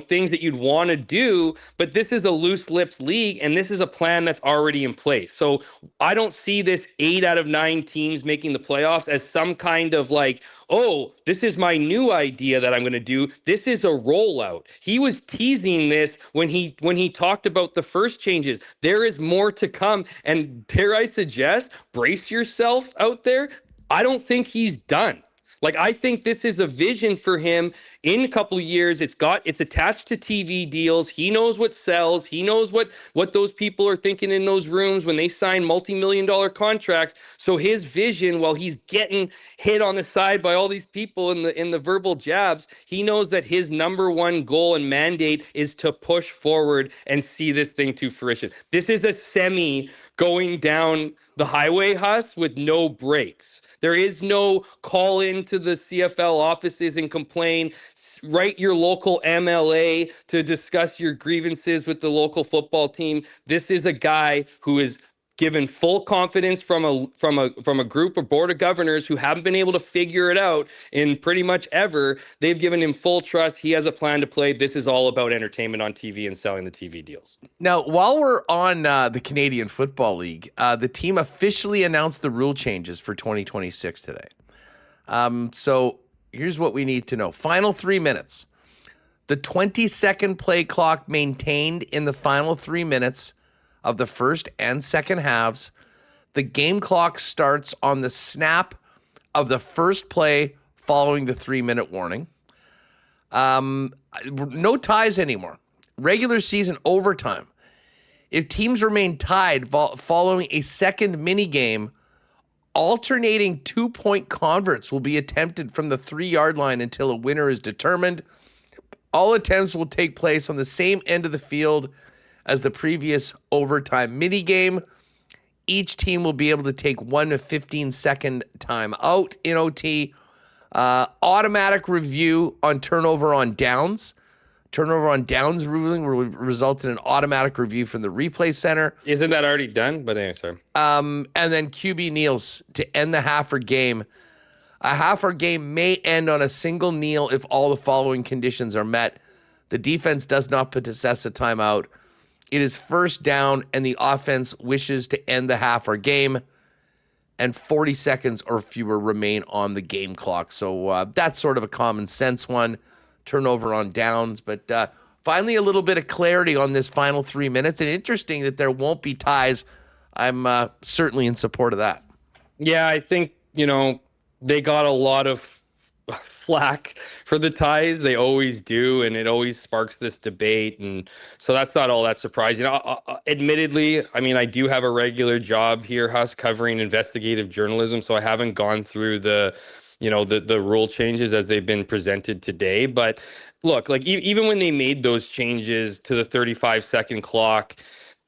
things that you'd want to do, but this is a loose lips league, and this is a plan that's already in place. So I don't see this 8 out of 9 teams making the playoffs as some kind of like, this is my new idea that I'm going to do. This is a rollout. He was teasing this when he talked about the first changes. There is more to come, and dare I suggest, brace yourself out there. I don't think he's done. Like, I think this is a vision for him in a couple of years. It's attached to TV deals. He knows what sells. He knows what those people are thinking in those rooms when they sign multi-million-dollar contracts. So his vision, while he's getting hit on the side by all these people in the verbal jabs, he knows that his number one goal and mandate is to push forward and see this thing to fruition. This is a semi going down the highway, Huss, with no brakes. There is no call into the CFL offices and complain. Write your local MLA to discuss your grievances with the local football team. This is a guy who is given full confidence from a group of board of governors who haven't been able to figure it out in pretty much ever. They've given him full trust. He has a plan to play. This is all about entertainment on TV and selling the TV deals. Now, while we're on the Canadian Football League, the team officially announced the rule changes for 2026 today. So here's what we need to know. Final 3 minutes. The 20-second play clock maintained in the final 3 minutes of the first and second halves. The game clock starts on the snap of the first play following the 3-minute warning. No ties anymore. regular season overtime. If teams remain tied following a second mini game, alternating 2-point converts will be attempted from the 3-yard line until a winner is determined. All attempts will take place on the same end of the field as the previous overtime mini game. Each team will be able to take 1 to 15-second time out in OT. Automatic review on turnover on downs. Turnover on downs ruling will result in an automatic review from the replay center. Isn't that already done? But anyway, sorry. And then QB kneels to end the half or game. A half or game may end on a single kneel if all the following conditions are met. The defense does not possess a timeout. It is first down and the offense wishes to end the half or game, and 40 seconds or fewer remain on the game clock. So that's sort of a common sense one. Turnover on downs, but finally a little bit of clarity on this final 3 minutes. And interesting that there won't be ties. I'm certainly in support of that. Yeah, I think, they got a lot of flack for the ties. They always do, and it always sparks this debate. And so that's not all that surprising. Admittedly, I do have a regular job here, Huss, covering investigative journalism, so I haven't gone through the rule changes as they've been presented today. But look, even when they made those changes to the 35-second clock,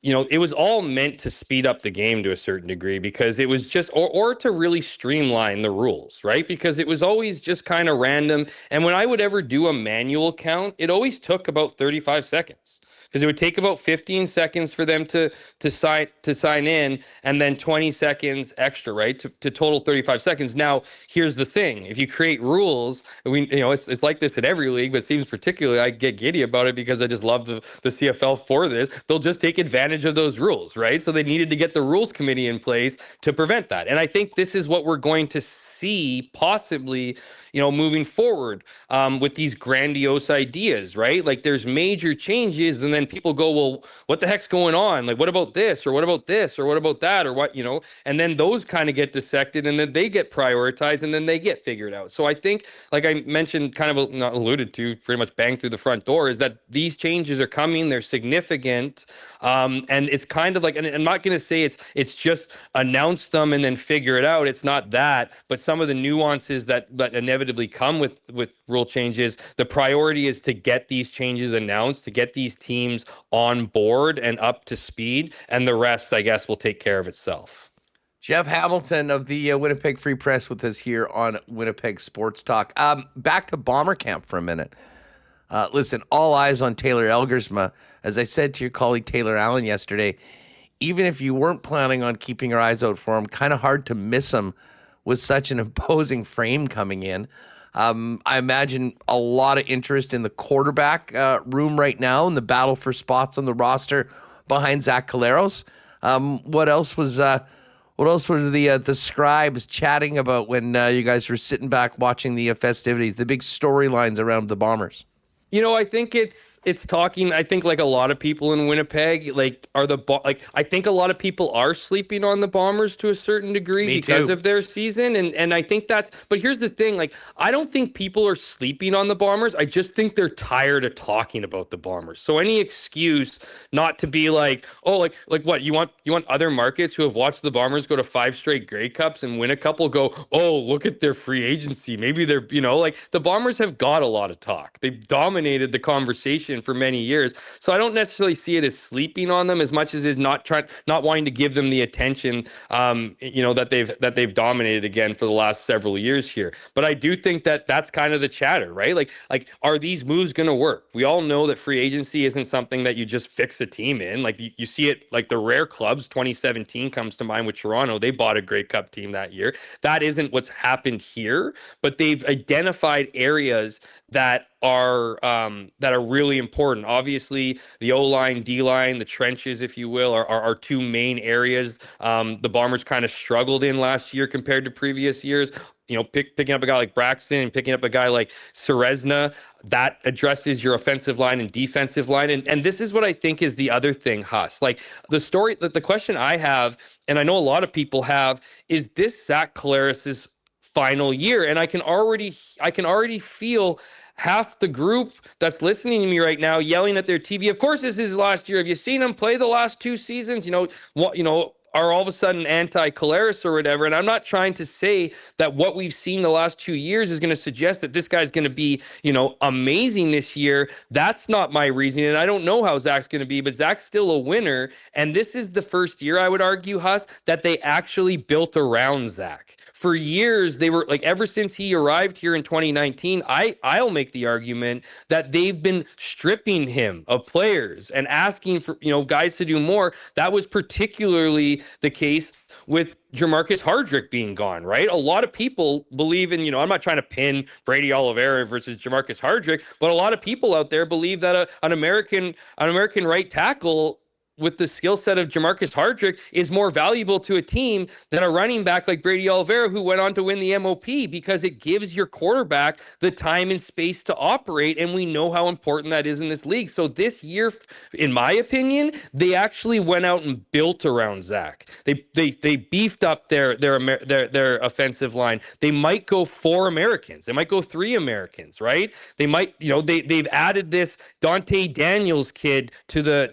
it was all meant to speed up the game to a certain degree, because it was just, or to really streamline the rules, right? Because it was always just kind of random. And when I would ever do a manual count, it always took about 35 seconds. Because it would take about 15 seconds for them to sign in, and then 20 seconds extra, right? To total 35 seconds. Now, here's the thing: if you create rules, it's like this at every league, but it seems particularly I get giddy about it because I just love the CFL for this. They'll just take advantage of those rules, right? So they needed to get the rules committee in place to prevent that. And I think this is what we're going to see possibly, moving forward with these grandiose ideas, right? Like there's major changes, and then people go, well, what the heck's going on? Like, what about this, or what about this, or what about that, or what, and then those kind of get dissected, and then they get prioritized, and then they get figured out. So I think, like I mentioned, kind of not alluded to, pretty much bang through the front door, is that these changes are coming, they're significant, and it's kind of like, and I'm not going to say it's just announce them and then figure it out. It's not that, but some of the nuances that inevitably come with rule changes, the priority is to get these changes announced, to get these teams on board and up to speed, and the rest, I guess, will take care of itself. Jeff Hamilton of the Winnipeg Free Press with us here on Winnipeg Sports Talk. Back to Bomber Camp for a minute. Listen, all eyes on Taylor Elgersma. As I said to your colleague Taylor Allen yesterday, even if you weren't planning on keeping your eyes out for him, kind of hard to miss him with such an imposing frame coming in. I imagine a lot of interest in the quarterback room right now, in the battle for spots on the roster behind Zach Collaros. What else were the scribes chatting about when you guys were sitting back watching the festivities, the big storylines around the Bombers? I think it's talking. I think like a lot of people in Winnipeg, I think a lot of people are sleeping on the Bombers to a certain degree because of their season, and I think that's. But here's the thing: I don't think people are sleeping on the Bombers. I just think they're tired of talking about the Bombers. So any excuse not to be like, oh, like what you want other markets who have watched the Bombers go to 5 straight Grey Cups and win a couple go, oh, look at their free agency. Maybe they're the Bombers have got a lot of talk. They've dominated the conversation for many years. So I don't necessarily see it as sleeping on them as much as is not wanting to give them the attention that they've dominated again for the last several years here. But I do think that's kind of the chatter, right? Like are these moves going to work? We all know that free agency isn't something that you just fix a team in. Like you see it, like the rare clubs, 2017 comes to mind with Toronto. They bought a Grey Cup team that year. That isn't what's happened here, but they've identified areas that are really important. Obviously, the O-line, D-line, the trenches, if you will, are two main areas the Bombers kind of struggled in last year compared to previous years. Picking up a guy like Braxton and picking up a guy like Serezna, that addresses your offensive line and defensive line. And this is what I think is the other thing, Huss. Like the question I have, and I know a lot of people have, is this Zach Collaros' final year? And I can already feel half the group that's listening to me right now yelling at their TV, of course this is his last year. Have you seen him play the last 2 seasons? Are all of a sudden anti-Collaros or whatever. And I'm not trying to say that what we've seen the last 2 years is going to suggest that this guy's going to be, amazing this year. That's not my reasoning. And I don't know how Zach's going to be, but Zach's still a winner. And this is the first year, I would argue, Huss, that they actually built around Zach. For years, they were like, ever since he arrived here in 2019, I'll make the argument that they've been stripping him of players and asking for, guys to do more. That was particularly the case with Jamarcus Hardrick being gone, right? A lot of people believe in, I'm not trying to pin Brady Oliveira versus Jamarcus Hardrick, but a lot of people out there believe that an American right tackle with the skill set of Jamarcus Hardrick is more valuable to a team than a running back like Brady Oliveira, who went on to win the MOP, because it gives your quarterback the time and space to operate. And we know how important that is in this league. So this year, in my opinion, they actually went out and built around Zach. They beefed up their offensive line. They might go 4 Americans. They might go 3 Americans, right? They might, they've added this Dante Daniels kid to the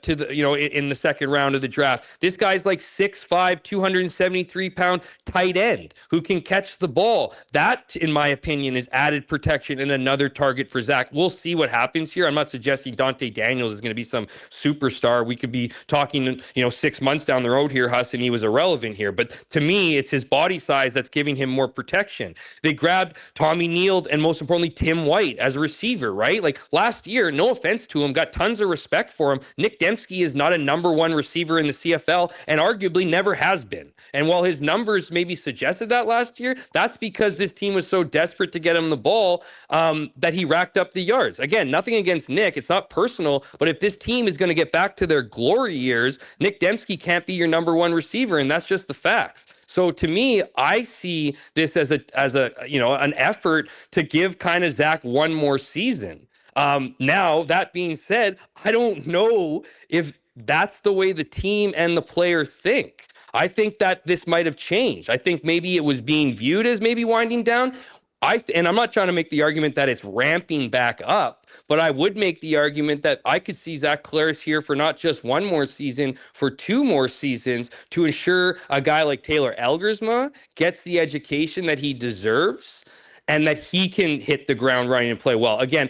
in the second round of the draft. This guy's like 6'5", 273-pound tight end who can catch the ball. That, in my opinion, is added protection and another target for Zach. We'll see what happens here. I'm not suggesting Dante Daniels is going to be some superstar. We could be talking, 6 months down the road here, Huss, and he was irrelevant here. But to me, it's his body size that's giving him more protection. They grabbed Tommy Neal and, most importantly, Tim White as a receiver, right? Like last year, no offense to him, got tons of respect for him. Nick Dembski is not a number 1 receiver in the CFL and arguably never has been. And while his numbers maybe suggested that last year, that's because this team was so desperate to get him the ball that he racked up the yards. Again, nothing against Nick. It's not personal, but if this team is going to get back to their glory years, Nick Dembski can't be your number 1 receiver, and that's just the facts. So to me, I see this as an effort to give kind of Zach one more season. Now, that being said, I don't know if that's the way the team and the player think. I think that this might have changed. I think maybe it was being viewed as maybe winding down. And I'm not trying to make the argument that it's ramping back up, but I would make the argument that I could see Zach Collaros here for not just 1 more season, for 2 more seasons, to ensure a guy like Taylor Elgersma gets the education that he deserves and that he can hit the ground running and play well. Again,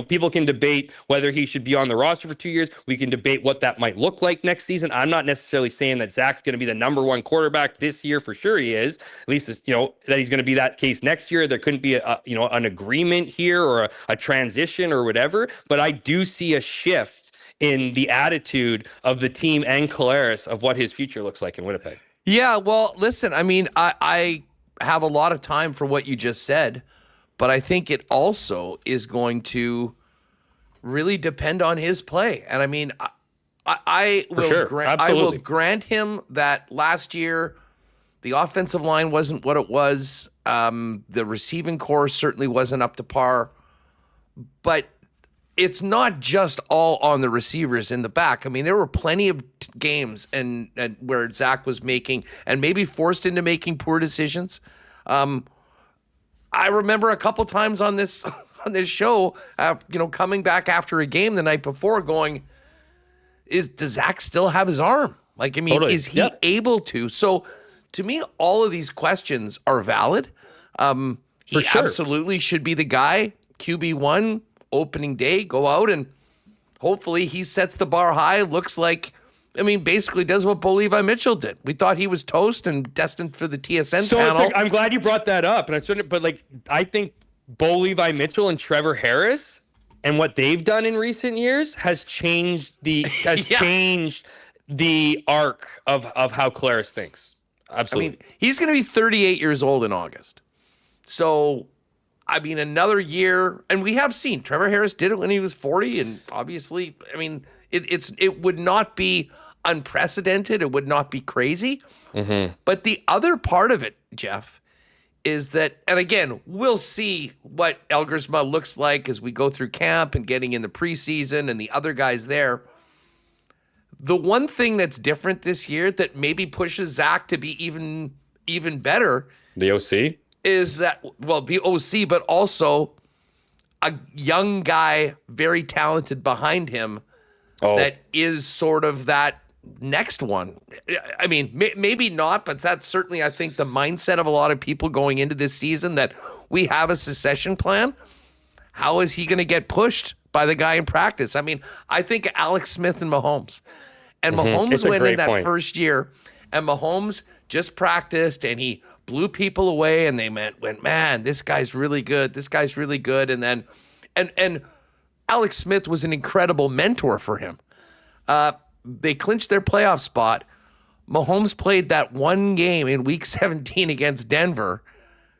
people can debate whether he should be on the roster for 2 years. We can debate what that might look like next season. I'm not necessarily saying that Zach's going to be the number 1 quarterback this year. For sure he is. At least, that he's going to be that case next year. There couldn't be an agreement here or a transition or whatever. But I do see a shift in the attitude of the team and Collaros of what his future looks like in Winnipeg. Yeah, well, listen, I mean, I have a lot of time for what you just said, but I think it also is going to really depend on his play. And I mean, I will grant him that last year the offensive line wasn't what it was. The receiving core certainly wasn't up to par, but it's not just all on the receivers in the back. I mean, there were plenty of games and where Zach was making and maybe forced into making poor decisions. I remember a couple times on this show, coming back after a game the night before, going, does Zach still have his arm? Like, I mean, totally. Is he able to? So, to me, all of these questions are valid. He absolutely should be the guy, QB1. Opening day, go out and hopefully he sets the bar high. Looks like, basically does what Bo Levi Mitchell did. We thought he was toast and destined for the TSN panel. I'm glad you brought that up. And I think Bo Levi Mitchell and Trevor Harris and what they've done in recent years has changed changed the arc of how Collaros thinks. Absolutely. He's going to be 38 years old in August. So, another year, and we have seen Trevor Harris did it when he was 40, and obviously, it would not be unprecedented. It would not be crazy. Mm-hmm. But the other part of it, Jeff, is that, and again, we'll see what Elgersma looks like as we go through camp and getting in the preseason and the other guys there. The one thing that's different this year that maybe pushes Zach to be even better. The OC? Is that, well, the OC, but also a young guy, very talented behind him that is sort of that next one. I mean, maybe not, but that's certainly, I think, the mindset of a lot of people going into this season, that we have a succession plan. How is he going to get pushed by the guy in practice? I mean, I think Alex Smith and Mahomes. And Mahomes went in that first year, and Mahomes just practiced, and he blew people away, and they went, man, this guy's really good. This guy's really good. And then, and Alex Smith was an incredible mentor for him. They clinched their playoff spot. Mahomes played that one game in week 17 against Denver.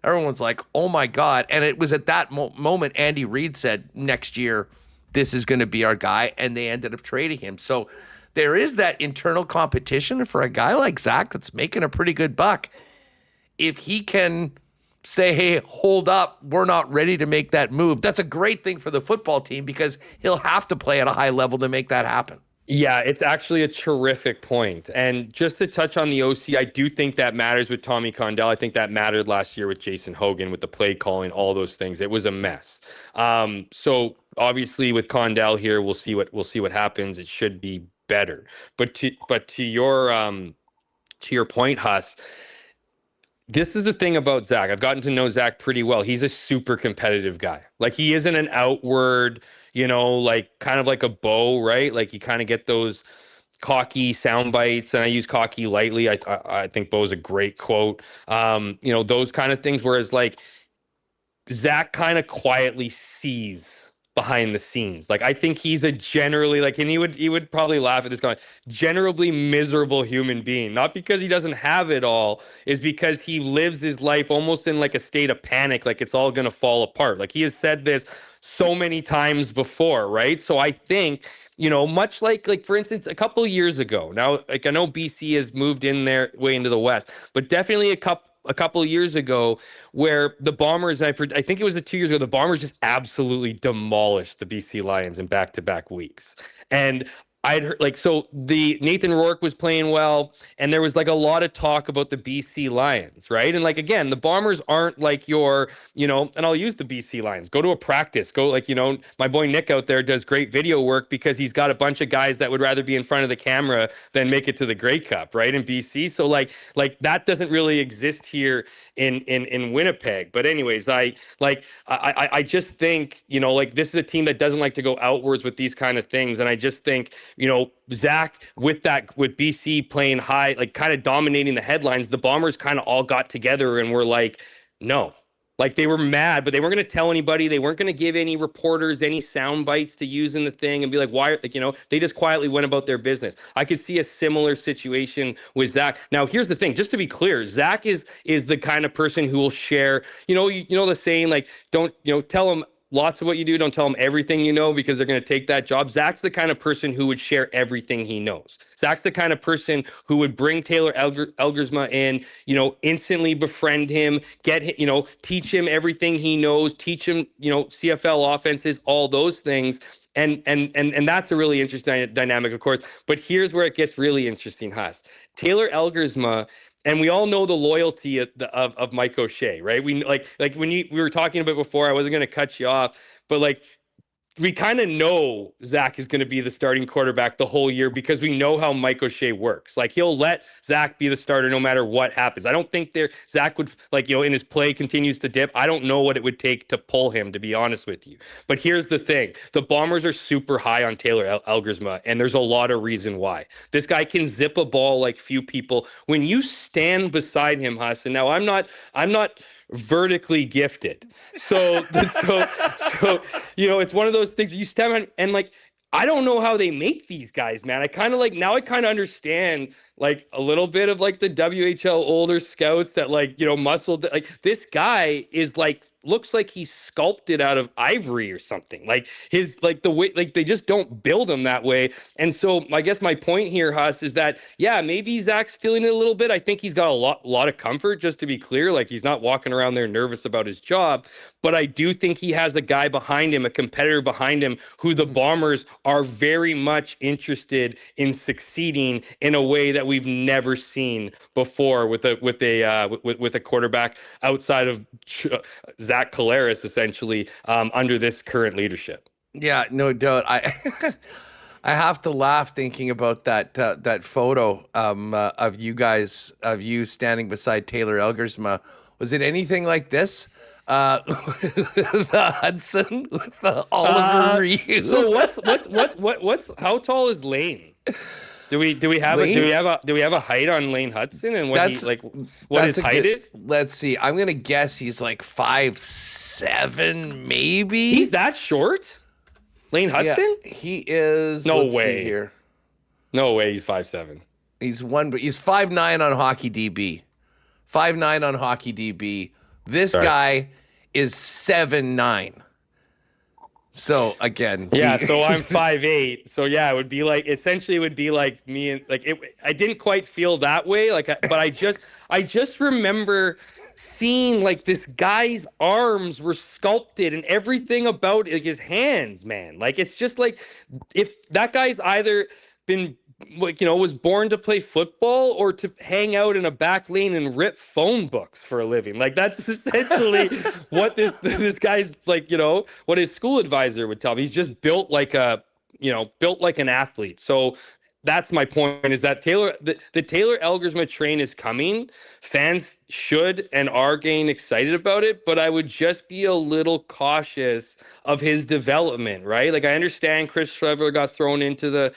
Everyone's like, oh my God. And it was at that moment Andy Reid said, next year, this is going to be our guy. And they ended up trading him. So there is that internal competition for a guy like Zach that's making a pretty good buck. If he can say, hey, hold up, we're not ready to make that move, that's a great thing for the football team, because he'll have to play at a high level to make that happen. Yeah, it's actually a terrific point. And just to touch on the OC, I do think that matters with Tommy Condell. I think that mattered last year with Jason Hogan, with the play calling, all those things. It was a mess. So obviously with Condell here, we'll see what happens. It should be better. But to your point, Huss, this is the thing about Zach. I've gotten to know Zach pretty well. He's a super competitive guy. Like, he isn't an outward, like kind of like a Bo, right? Like, you kind of get those cocky sound bites, and I use cocky lightly. I think Bo's a great quote. Those kind of things. Whereas like Zach kind of quietly sees behind the scenes. Like, I think he's a generally, like, and he would probably laugh at this guy, generally miserable human being. Not because he doesn't have it all, is because he lives his life almost in like a state of panic, like it's all going to fall apart. Like, he has said this so many times before, right? So I think, much like for instance, a couple years ago, now, like, I know BC has moved in their way into the West, but definitely a couple of years ago, where the Bombers, I think it was 2 years ago, the Bombers just absolutely demolished the BC Lions in back-to-back weeks. And I'd heard, so the Nathan Rourke was playing well, and there was like a lot of talk about the BC Lions, right? And like, again, the Bombers aren't like your, and I'll use the BC Lions. Go to a practice. Go, my boy Nick out there does great video work, because he's got a bunch of guys that would rather be in front of the camera than make it to the Grey Cup, right? In BC. So like that doesn't really exist here in Winnipeg. But anyways, I just think, this is a team that doesn't like to go outwards with these kind of things. And I just think, Zach, with BC playing high, like kind of dominating the headlines, the Bombers kind of all got together and were like, no. Like, they were mad, but they weren't going to tell anybody. They weren't going to give any reporters any sound bites to use in the thing and be like, why? Like, they just quietly went about their business. I could see a similar situation with Zach. Now, here's the thing, just to be clear, Zach is the kind of person who will share, the saying, like, don't, tell him lots of what you do, don't tell them everything you know, because they're going to take that job. Zach's the kind of person who would share everything he knows. Zach's the kind of person who would bring Taylor Elgersma in, instantly befriend him, teach him everything he knows, teach him, CFL offenses, all those things. And that's a really interesting dynamic, of course. But here's where it gets really interesting, Huss. Taylor Elgersma, and we all know the loyalty of Mike O'Shea, right? We like when we were talking about before, I wasn't going to cut you off, but like, we kind of know Zach is going to be the starting quarterback the whole year, because we know how Mike O'Shea works. Like, he'll let Zach be the starter no matter what happens. I don't think Zach would, in his play continues to dip. I don't know what it would take to pull him, to be honest with you. But here's the thing. The Bombers are super high on Taylor Elgersma, and there's a lot of reason why. This guy can zip a ball like few people. When you stand beside him, Huss, and now I'm not vertically gifted. So it's one of those things you step on, and like, I don't know how they make these guys, man. I kind of understand like a little bit of like the WHL older scouts that muscled, like, this guy is like, looks like he's sculpted out of ivory or something. Like, his, like, the way, like, they just don't build him that way. And so I guess my point here, Huss, is that, yeah, maybe Zach's feeling it a little bit. I think he's got a lot of comfort, just to be clear. Like, he's not walking around there nervous about his job. But I do think he has a guy behind him, a competitor behind him, who the Bombers are very much interested in succeeding in a way that we've never seen before with a quarterback outside of Zach Collaros, essentially, under this current leadership. Yeah, no doubt. I I have to laugh thinking about that photo of you guys, of you standing beside Taylor Elgersma. Was it anything like this? The Hudson with the Oliver Reed. So what's how tall is Lane? Do we have a height on Lane Hudson and what his height is? Let's see. I'm gonna guess he's like 5'7", maybe. He's that short? Lane Hudson? Yeah, he is. No let's way. See here. No way. He's 5'7". He's 5'9" on Hockey DB. 5'9" on Hockey DB. This guy is 7'9". So again, yeah. So I'm 5'8". So yeah, it would be like me and like it. I didn't quite feel that way, but I just remember seeing like this guy's arms were sculpted and everything about like his hands, man. Like it's just like if that guy's either been was born to play football or to hang out in a back lane and rip phone books for a living. Like that's essentially what this guy's like, what his school advisor would tell me. He's just built like an athlete. So that's my point, is that the Taylor Elgersma train is coming. Fans should and are getting excited about it, but I would just be a little cautious of his development, right? Like I understand Chris Trevor got thrown into the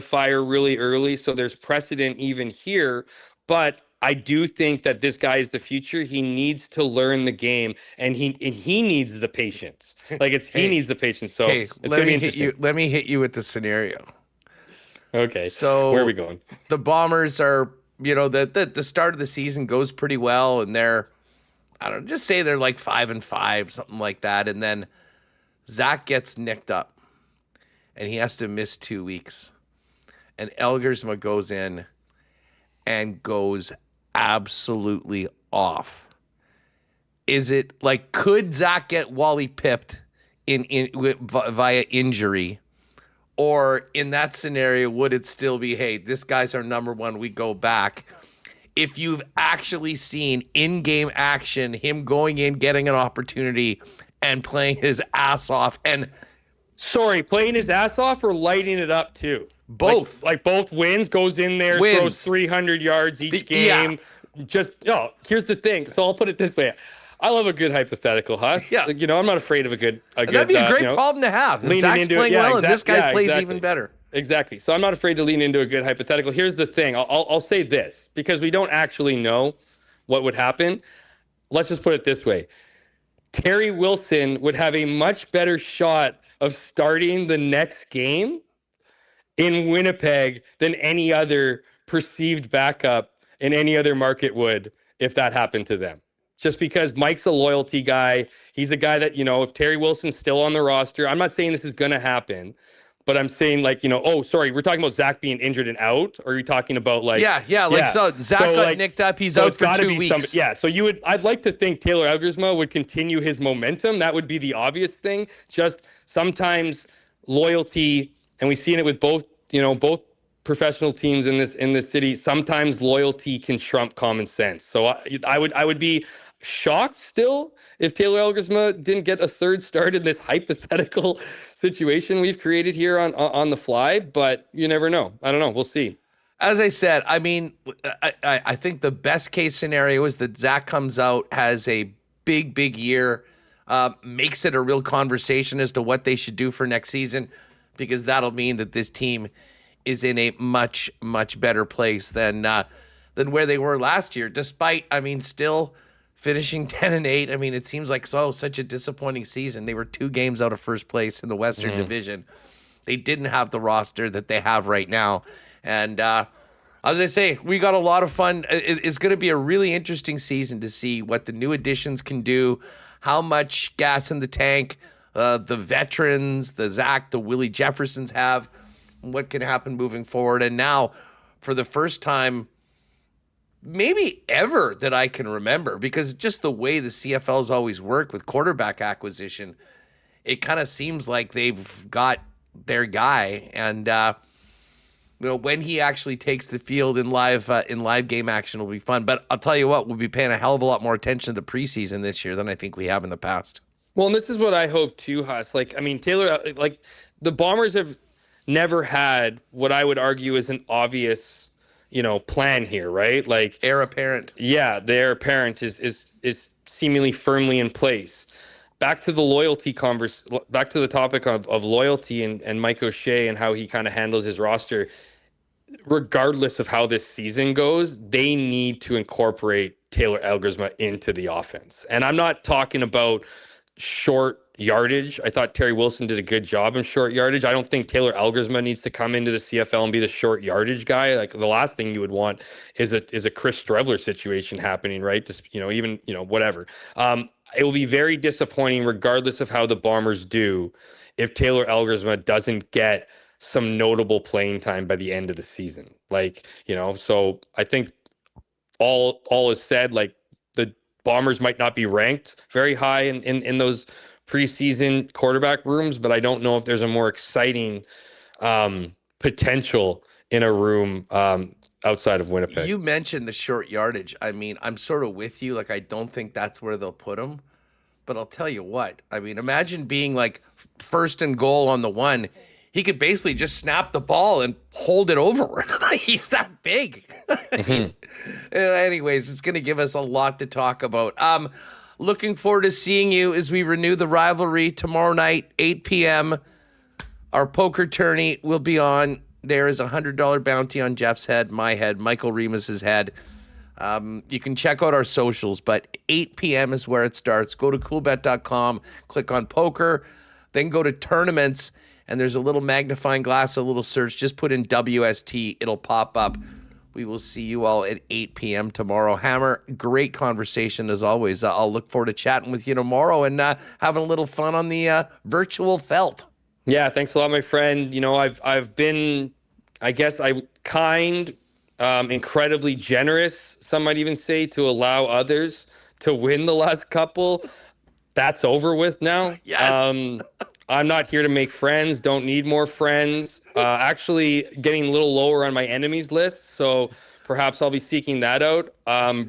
fire really early, so there's precedent even here, but I do think that this guy is the future. He needs to learn the game, and he needs the patience. Like he needs the patience. So it's let me hit you with the scenario. Okay. So where are we going? The Bombers are, the start of the season goes pretty well, and they're, I don't know, just say they're like 5-5, something like that, and then Zach gets nicked up, and he has to miss 2 weeks, and Elgersma goes in and goes absolutely off. Is it like, could Zach get Wally pipped via injury? Or in that scenario, would it still be, hey, this guy's our number one, we go back? If you've actually seen in-game action, him going in, getting an opportunity, and playing his ass off. And sorry, playing his ass off or lighting it up too? Both. Like both wins, goes in there, throws 300 yards each game. Yeah. Here's the thing. So I'll put it this way. I love a good hypothetical, Huss. Yeah. I'm not afraid of a good. That'd be a great problem to have. Zach's playing well, and this guy plays even better. Exactly. So I'm not afraid to lean into a good hypothetical. Here's the thing. I'll say this, because we don't actually know what would happen. Let's just put it this way. Terry Wilson would have a much better shot of starting the next game in Winnipeg than any other perceived backup in any other market would if that happened to them. Just because Mike's a loyalty guy. He's a guy that, if Terry Wilson's still on the roster, I'm not saying this is going to happen, but I'm saying we're talking about Zach being injured and out, or are you talking about so Zach got nicked up, he's out for 2 weeks. So I'd like to think Taylor Elgersma would continue his momentum. That would be the obvious thing. Just sometimes loyalty, and we've seen it with both professional teams in this city, sometimes loyalty can trump common sense. So I would be shocked still if Taylor Elgersma didn't get a third start in this hypothetical situation we've created here on the fly, but you never know. I don't know. We'll see. As I said, I mean, I think the best case scenario is that Zach comes out, has a big year, makes it a real conversation as to what they should do for next season, because that'll mean that this team is in a much better place than where they were last year, despite, still finishing 10-8. It seems like such a disappointing season. They were 2 games out of first place in the Western Division. They didn't have the roster that they have right now. And as I say, we got a lot of fun. It's going to be a really interesting season to see what the new additions can do, how much gas in the tank the veterans, the Zach, the Willie Jeffersons have, what can happen moving forward. And now, for the first time, maybe ever that I can remember, because just the way the CFL's always worked with quarterback acquisition, it kind of seems like they've got their guy. And when he actually takes the field in live game action will be fun. But I'll tell you what, we'll be paying a hell of a lot more attention to the preseason this year than I think we have in the past. Well, and this is what I hope too, Huss. Like, I mean, Taylor, like the Bombers have never had what I would argue is an obvious, plan here, right? Like Heir apparent. Yeah, the heir apparent is seemingly firmly in place. Back to the topic of loyalty and Mike O'Shea and how he kind of handles his roster. Regardless of how this season goes, they need to incorporate Taylor Elgersma into the offense. And I'm not talking about short yardage. I thought Terry Wilson did a good job in short yardage. I don't think Taylor Elgersma needs to come into the CFL and be the short yardage guy. Like the last thing you would want is a Chris Streveler situation happening, right? Just, whatever. It will be very disappointing regardless of how the Bombers do if Taylor Elgersma doesn't get some notable playing time by the end of the season. So I think all is said. Like the Bombers might not be ranked very high in those preseason quarterback rooms, but I don't know if there's a more exciting potential in a room outside of Winnipeg. You mentioned the short yardage. I mean, I'm sort of with you. Like, I don't think that's where they'll put him. But I'll tell you what. I mean, imagine being like first and goal on the one. He could basically just snap the ball and hold it over. He's that big. Mm-hmm. Anyways, it's going to give us a lot to talk about. Looking forward to seeing you as we renew the rivalry tomorrow night, 8 p.m. Our poker tourney will be on. There is a $100 bounty on Jeff's head, my head, Michael Remis's head. You can check out our socials, but 8 p.m. is where it starts. Go to coolbet.com, click on poker, then go to tournaments, and there's a little magnifying glass, a little search. Just put in WST. It'll pop up. We will see you all at 8 p.m. tomorrow. Hammer, great conversation as always. I'll look forward to chatting with you tomorrow and having a little fun on the virtual felt. Yeah, thanks a lot, my friend. I've been, incredibly generous, some might even say, to allow others to win the last couple. That's over with now. Yes. I'm not here to make friends, don't need more friends. Actually getting a little lower on my enemies list, so perhaps I'll be seeking that out.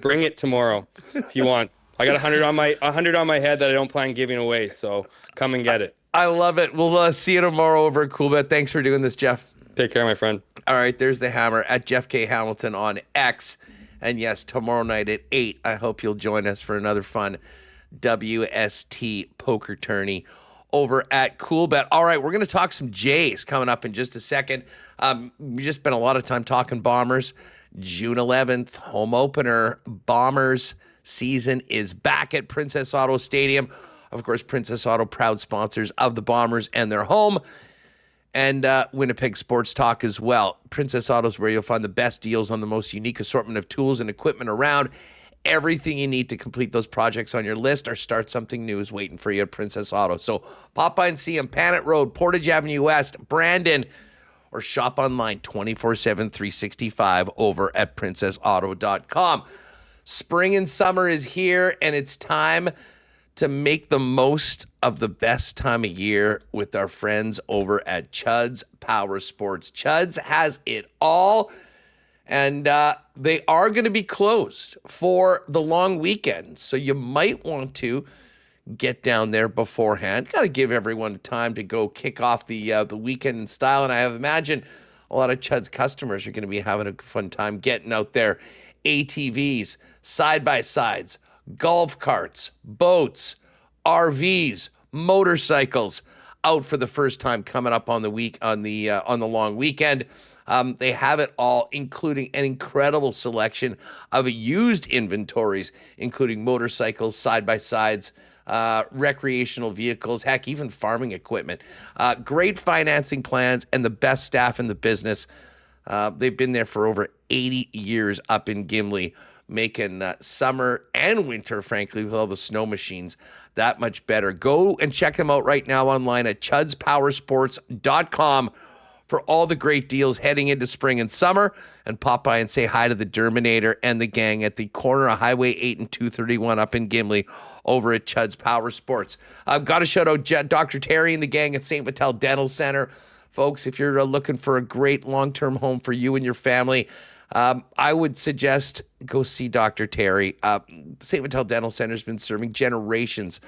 Bring it tomorrow if you want. I got 100 on my head that I don't plan giving away, so come and get it. I love it. We'll see you tomorrow over at Coolbet. Thanks for doing this, Jeff. Take care, my friend. All right, there's the Hammer at Jeff K. Hamilton on X. And yes, tomorrow night at 8, I hope you'll join us for another fun WST poker tourney over at Coolbet. All right, we're going to talk some Jays coming up in just a second. We just spent a lot of time talking Bombers. June 11th, home opener. Bombers season is back at Princess Auto Stadium. Of course, Princess Auto, proud sponsors of the Bombers and their home. And Winnipeg Sports Talk as well. Princess Auto is where you'll find the best deals on the most unique assortment of tools and equipment around. Everything you need to complete those projects on your list or start something new is waiting for you at Princess Auto. So pop by and see them. Panet Road, Portage Avenue West, Brandon, or shop online 24/7, 365 over at princessauto.com. Spring and summer is here, and it's time to make the most of the best time of year with our friends over at Chud's Power Sports. Chud's has it all, and they are going to be closed for the long weekend, so you might want to get down there beforehand. Got to give everyone time to go kick off the weekend in style, and I imagine a lot of Chud's customers are going to be having a fun time getting out there. ATVs, side-by-sides, golf carts, boats, RVs, motorcycles out for the first time coming up on the long weekend. They have it all, including an incredible selection of used inventories, including motorcycles, side-by-sides, recreational vehicles, heck, even farming equipment. Great financing plans and the best staff in the business. They've been there for over 80 years up in Gimli, making summer and winter, frankly, with all the snow machines, that much better. Go and check them out right now online at chudspowersports.com for all the great deals heading into spring and summer. And pop by and say hi to the Derminator and the gang at the corner of Highway 8 and 231 up in Gimli over at Chud's Power Sports. I've got to shout out Dr. Terry and the gang at St. Vital Dental Center Folks, if you're looking for a great long-term home for you and your family, I would suggest go see Dr. Terry. St. Vital Dental Center has been serving generations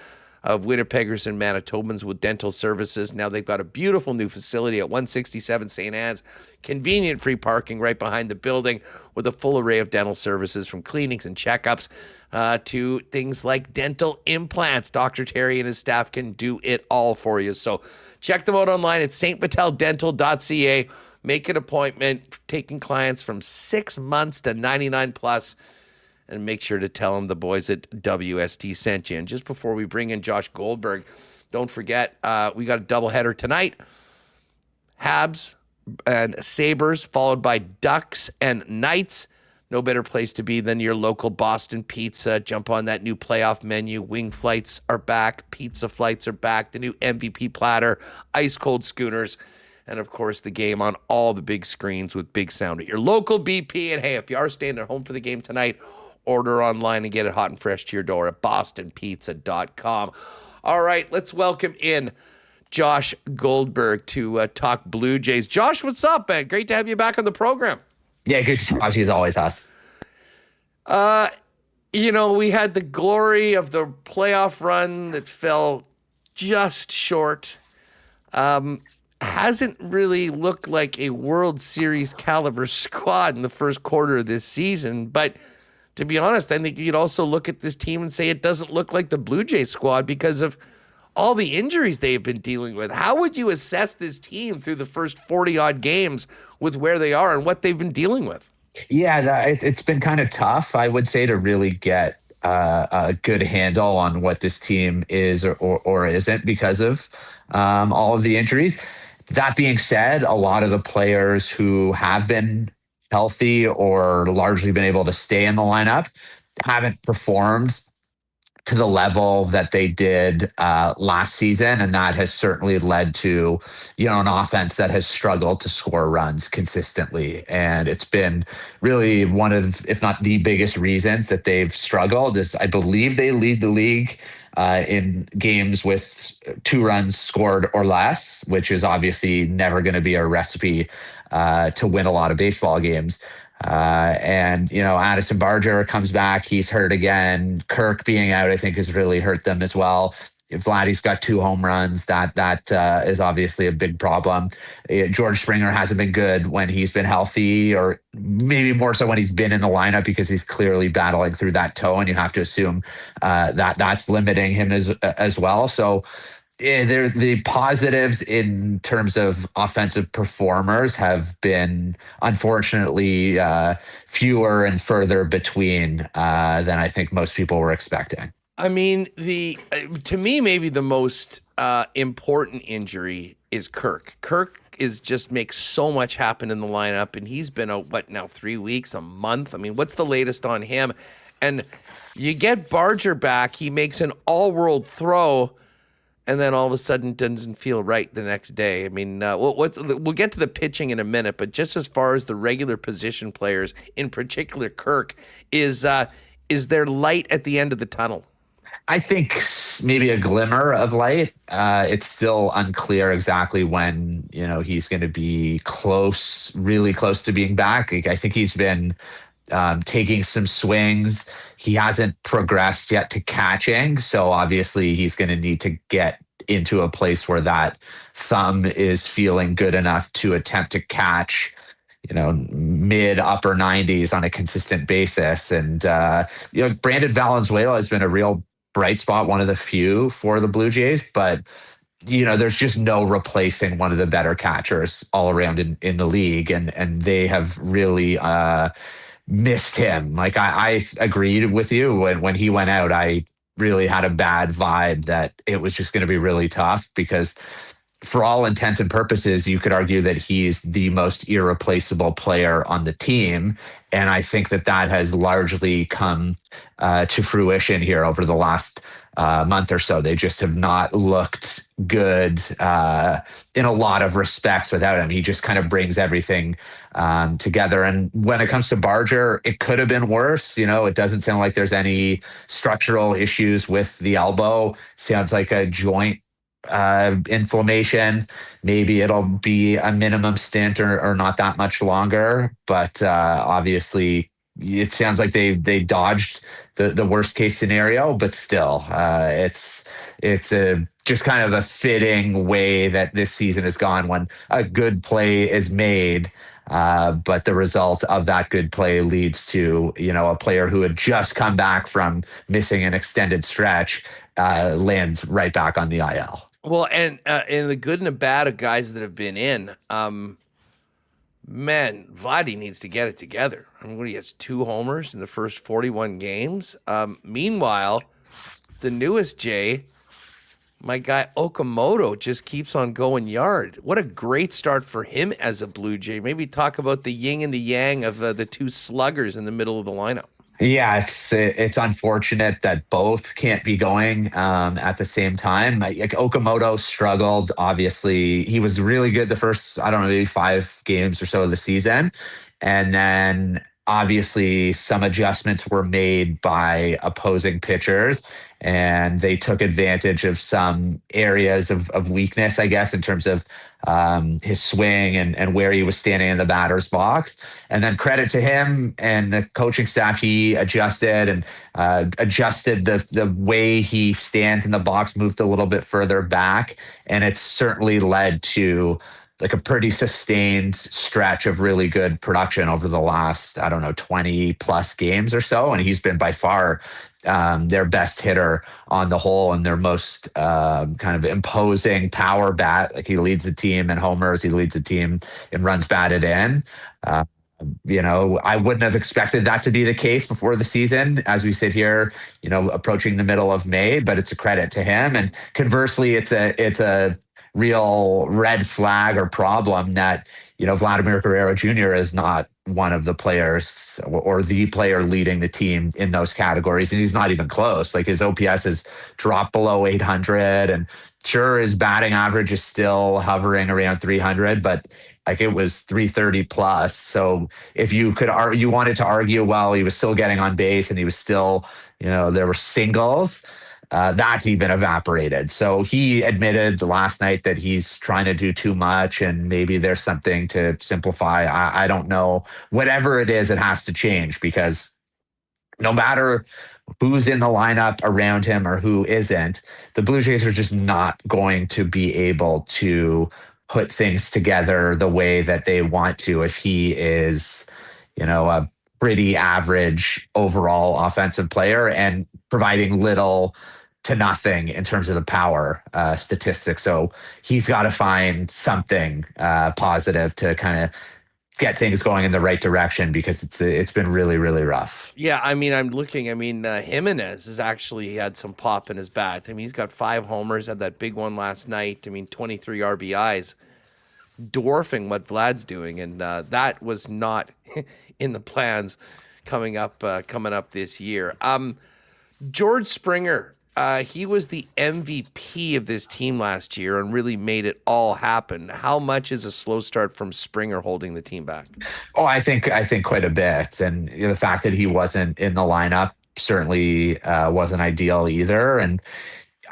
of Winnipeggers and Manitobans with dental services. Now they've got a beautiful new facility at 167 St. Anne's, convenient free parking right behind the building with a full array of dental services from cleanings and checkups to things like dental implants. Dr. Terry and his staff can do it all for you. So check them out online at stviteldental.ca. Make an appointment, taking clients from 6 months to 99 plus. And make sure to tell them the boys at WST sent you. And just before we bring in Josh Goldberg, don't forget, we got a doubleheader tonight. Habs and Sabres, followed by Ducks and Knights. No better place to be than your local Boston Pizza. Jump on that new playoff menu. Wing flights are back. Pizza flights are back. The new MVP platter. Ice cold schooners. And, of course, the game on all the big screens with big sound at your local BP. And, hey, if you are staying at home for the game tonight, order online and get it hot and fresh to your door at bostonpizza.com. All right, let's welcome in Josh Goldberg to talk Blue Jays. Josh, what's up, man? Great to have you back on the program. Yeah, good to talk to you as always, Huss. We had the glory of the playoff run that fell just short. Hasn't really looked like a World Series caliber squad in the first quarter of this season, but to be honest, I think you'd also look at this team and say it doesn't look like the Blue Jays squad because of all the injuries they've been dealing with. How would you assess this team through the first 40-odd games with where they are and what they've been dealing with? Yeah, it's been kind of tough, I would say, to really get a good handle on what this team is or isn't because of all of the injuries. That being said, a lot of the players who have been healthy or largely been able to stay in the lineup haven't performed to the level that they did last season, and that has certainly led to an offense that has struggled to score runs consistently. And it's been really one of, if not the biggest reasons that they've struggled. Is I believe they lead the league in games with 2 runs scored or less, which is obviously never going to be a recipe to win a lot of baseball games. And Addison Barger comes back. He's hurt again. Kirk being out, I think, has really hurt them as well. Vladdy's got 2 home runs. That is obviously a big problem. George Springer hasn't been good when he's been healthy, or maybe more so when he's been in the lineup, because he's clearly battling through that toe, and you have to assume that's limiting him as well. So the positives in terms of offensive performers have been, unfortunately, fewer and further between than I think most people were expecting. I mean, to me, maybe the most important injury is Kirk. Kirk makes so much happen in the lineup, and he's been 3 weeks, a month? I mean, what's the latest on him? And you get Barger back, he makes an all-world throw, and then all of a sudden doesn't feel right the next day. I mean, we'll get to the pitching in a minute, but just as far as the regular position players, in particular Kirk, is there light at the end of the tunnel? I think maybe a glimmer of light. It's still unclear exactly when he's going to be really close to being back. I think he's been taking some swings. He hasn't progressed yet to catching, so obviously he's going to need to get into a place where that thumb is feeling good enough to attempt to catch mid upper 90s on a consistent basis. And Brandon Valenzuela has been a real bright spot, one of the few for the Blue Jays, but there's just no replacing one of the better catchers all around in the league, and they have really missed him. Like I agreed with you when he went out. I really had a bad vibe that it was just going to be really tough, because for all intents and purposes, you could argue that he's the most irreplaceable player on the team. And I think that has largely come to fruition here over the last month or so. They just have not looked good in a lot of respects without him. He just kind of brings everything together. And when it comes to Barger, it could have been worse. It doesn't sound like there's any structural issues with the elbow. Sounds like a joint inflammation. Maybe it'll be a minimum stint or not that much longer. But obviously, it sounds like they dodged the worst case scenario. But still, it's a just kind of a fitting way that this season has gone when a good play is made. But the result of that good play leads to, a player who had just come back from missing an extended stretch lands right back on the IL. Well, and the good and the bad of guys that have been in, man, Vladdy needs to get it together. I mean, he has 2 homers in the first 41 games. Meanwhile, the newest Jay, my guy Okamoto, just keeps on going yard. What a great start for him as a Blue Jay. Maybe talk about the yin and the yang of the 2 sluggers in the middle of the lineup. Yeah, it's unfortunate that both can't be going at the same time. Like Okamoto struggled. Obviously, he was really good the first, I don't know, maybe 5 games or so of the season. And then obviously some adjustments were made by opposing pitchers, and they took advantage of some areas of weakness, I guess, in terms of his swing and where he was standing in the batter's box. And then credit to him and the coaching staff, he adjusted and adjusted the way he stands in the box, moved a little bit further back. And it's certainly led to like a pretty sustained stretch of really good production over the last, 20 plus games or so. And he's been by far their best hitter on the whole and their most kind of imposing power bat. Like he leads the team in homers, he leads the team in runs batted in. I wouldn't have expected that to be the case before the season as we sit here, approaching the middle of May, but it's a credit to him. And conversely, it's a real red flag or problem that, Vladimir Guerrero Jr. is not one of the players or the player leading the team in those categories. And he's not even close. Like his OPS has dropped below 800, and sure, his batting average is still hovering around 300, but like it was 330 plus. So if you wanted to argue, well, he was still getting on base and he was still, there were singles. That's even evaporated. So he admitted last night that he's trying to do too much and maybe there's something to simplify. I don't know. Whatever it is, it has to change because no matter who's in the lineup around him or who isn't, the Blue Jays are just not going to be able to put things together the way that they want to if he is, a pretty average overall offensive player and providing little to nothing in terms of the power statistics. So he's got to find something positive to kind of get things going in the right direction because it's been really, really rough. Yeah, I'm looking. Jimenez has actually had some pop in his bat. He's got 5 homers, had that big one last night. 23 RBIs, dwarfing what Vlad's doing, and that was not in the plans coming up this year. George Springer, he was the MVP of this team last year and really made it all happen. How much is a slow start from Springer holding the team back? Oh, I think quite a bit. And the fact that he wasn't in the lineup certainly wasn't ideal either. And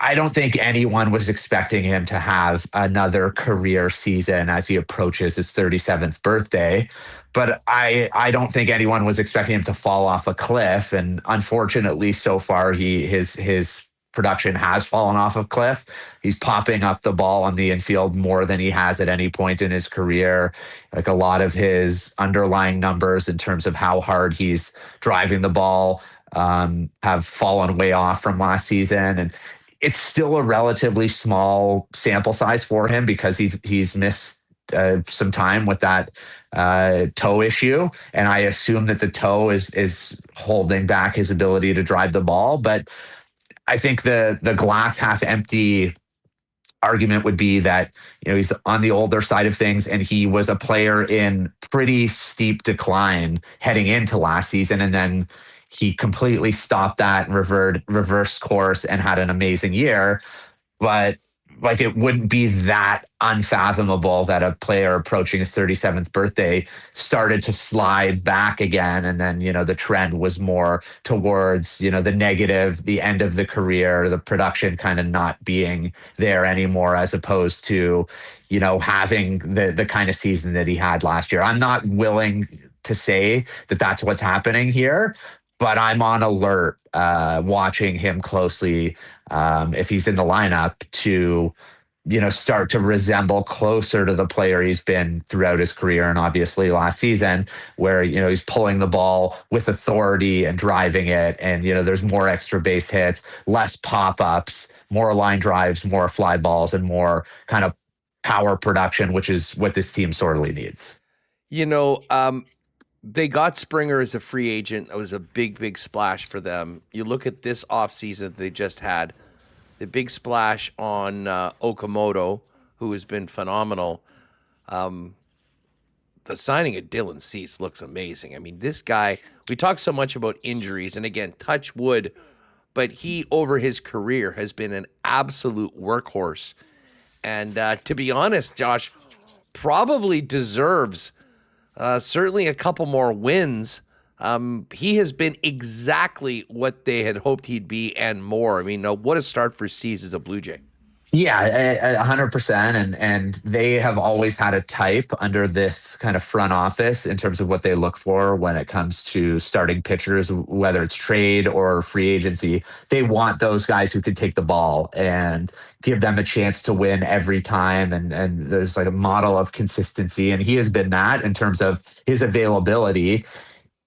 I don't think anyone was expecting him to have another career season as he approaches his 37th birthday. But I don't think anyone was expecting him to fall off a cliff. And unfortunately, so far, his production has fallen off a cliff. He's popping up the ball on the infield more than he has at any point in his career. Like a lot of his underlying numbers in terms of how hard he's driving the ball have fallen way off from last season. And it's still a relatively small sample size for him because he's missed some time with that toe issue. And I assume that the toe is holding back his ability to drive the ball. But I think the glass half empty argument would be that, he's on the older side of things and he was a player in pretty steep decline heading into last season. And then he completely stopped that and reversed course and had an amazing year. But like it wouldn't be that unfathomable that a player approaching his 37th birthday started to slide back again. And then, the trend was more towards, the negative, the end of the career, the production kind of not being there anymore, as opposed to, having the kind of season that he had last year. I'm not willing to say that that's what's happening here, but I'm on alert, watching him closely, if he's in the lineup, to start to resemble closer to the player he's been throughout his career, and obviously last season, where he's pulling the ball with authority and driving it, and there's more extra base hits, less pop-ups, more line drives, more fly balls, and more kind of power production, which is what this team sorely needs. They got Springer as a free agent. That was a big, big splash for them. You look at this offseason they just had, the big splash on Okamoto, who has been phenomenal. The signing of Dylan Cease looks amazing. I mean, this guy, we talk so much about injuries, and again, touch wood, but he, over his career, has been an absolute workhorse. And to be honest, Josh, probably deserves certainly a couple more wins. He has been exactly what they had hoped he'd be and more. I mean, what a start for Cease as a Blue Jay. Yeah, 100%. And they have always had a type under this kind of front office in terms of what they look for when it comes to starting pitchers, whether it's trade or free agency. They want those guys who can take the ball and give them a chance to win every time. And there's like a model of consistency. And he has been that in terms of his availability.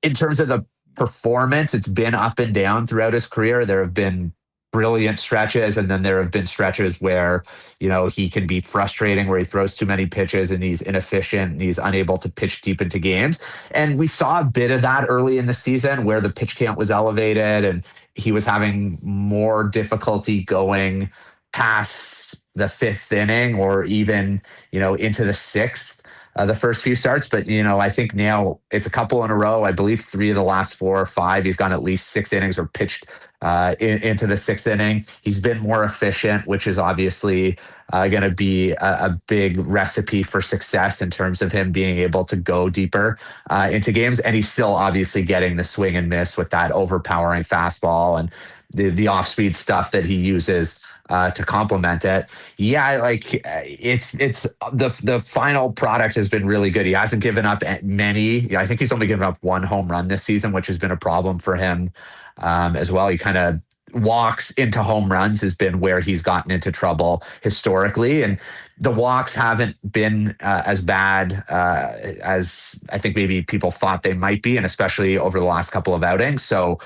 In terms of the performance, it's been up and down throughout his career. There have been brilliant stretches, and then there have been stretches where he can be frustrating, where he throws too many pitches and he's inefficient and he's unable to pitch deep into games. And we saw a bit of that early in the season, where the pitch count was elevated and he was having more difficulty going past the fifth inning, or even into the sixth, the first few starts. But I think now it's a couple in a row. I believe 3 of the last 4 or 5 he's gone at least 6 innings or pitched into the 6th inning. He's been more efficient, which is obviously going to be a big recipe for success in terms of him being able to go deeper into games. And he's still obviously getting the swing and miss with that overpowering fastball and the off-speed stuff that he uses to complement it. Yeah, like it's the final product has been really good. He hasn't given up many. I think he's only given up 1 home run this season, which has been a problem for him as well. He kind of walks into home runs has been where he's gotten into trouble historically. And the walks haven't been as bad as I think maybe people thought they might be, and especially over the last couple of outings. So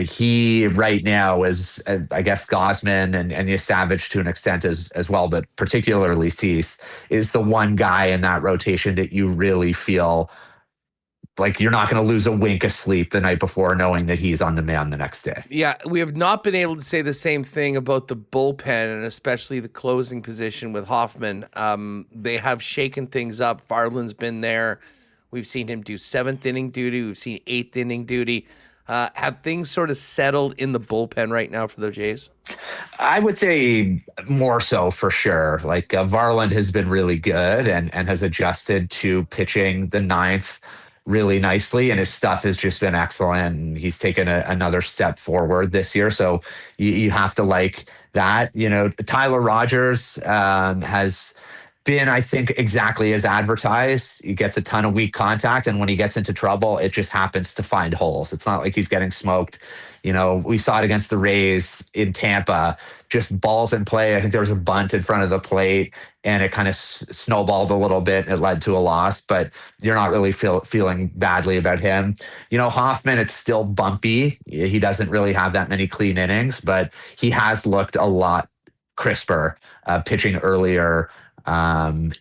he right now is, I guess, Gosman and Savage to an extent as well, but particularly Cease is the one guy in that rotation that you really feel like you're not going to lose a wink of sleep the night before knowing that he's on the mound the next day. Yeah, we have not been able to say the same thing about the bullpen, and especially the closing position with Hoffman. They have shaken things up. Varland's been there. We've seen him do 7th inning duty. We've seen 8th inning duty. Have things sort of settled in the bullpen right now for the Jays? I would say more so for sure. Like Varland has been really good and has adjusted to pitching the 9th really nicely, and his stuff has just been excellent. And he's taken another step forward this year. So you have to like that. Tyler Rogers has been, I think, exactly as advertised. He gets a ton of weak contact, and when he gets into trouble, it just happens to find holes. It's not like he's getting smoked. We saw it against the Rays in Tampa, just balls in play. I think there was a bunt in front of the plate, and it kind of snowballed a little bit. It led to a loss, but you're not really feeling badly about him. Hoffman, it's still bumpy. He doesn't really have that many clean innings, but he has looked a lot crisper, pitching earlier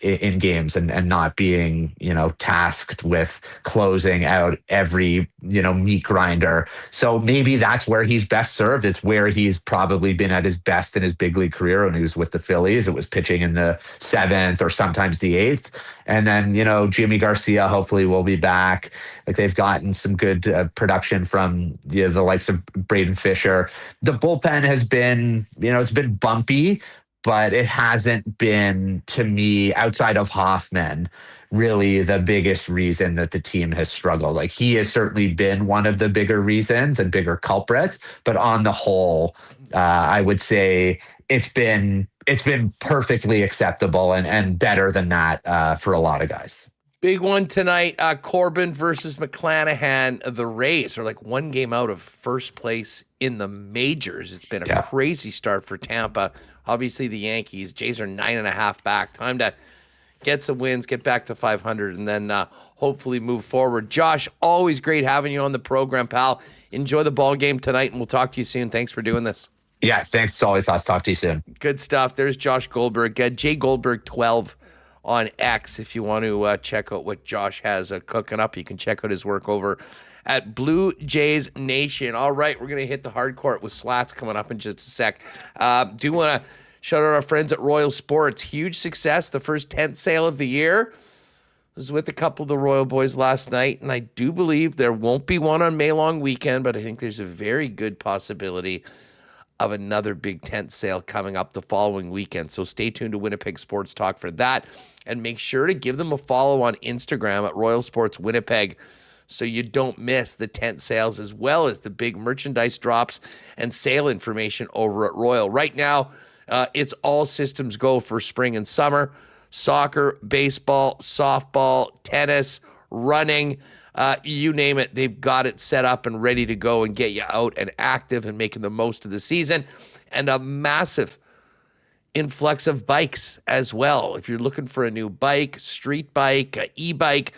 in games and not being, tasked with closing out every, meat grinder. So maybe that's where he's best served. It's where he's probably been at his best in his big league career when he was with the Phillies. It was pitching in the 7th or sometimes the 8th. And then, Jimmy Garcia hopefully will be back. Like they've gotten some good production from the likes of Braden Fisher. The bullpen has been, it's been bumpy, but it hasn't been, to me, outside of Hoffman, really the biggest reason that the team has struggled. Like, he has certainly been one of the bigger reasons and bigger culprits, but on the whole, I would say it's been perfectly acceptable and better than that for a lot of guys. Big one tonight, Corbin versus McClanahan. The Rays are like one game out of first place in the majors. It's been a crazy start for Tampa. Obviously, the Yankees, Jays are 9.5 back. Time to get some wins, get back to 500, and then hopefully move forward. Josh, always great having you on the program, pal. Enjoy the ball game tonight, and we'll talk to you soon. Thanks for doing this. Yeah, thanks. It's always nice to talk to you soon. Good stuff. There's Josh Goldberg, J Goldberg 12 on X. If you want to check out what Josh has cooking up, you can check out his work over at Blue Jays Nation. All right, we're going to hit the hard court with Slats coming up in just a sec. Do want to shout out our friends at Royal Sports. Huge success, the first tent sale of the year. I was with a couple of the Royal boys last night, and I do believe there won't be one on May long weekend, but I think there's a very good possibility of another big tent sale coming up the following weekend. So stay tuned to Winnipeg Sports Talk for that. And make sure to give them a follow on Instagram at Royal Sports Winnipeg so you don't miss the tent sales as well as the big merchandise drops and sale information over at Royal. Right now, it's all systems go for spring and summer. Soccer, baseball, softball, tennis, running, you name it, they've got it set up and ready to go and get you out and active and making the most of the season. And a massive influx of bikes as well. If you're looking for a new bike, street bike, e-bike,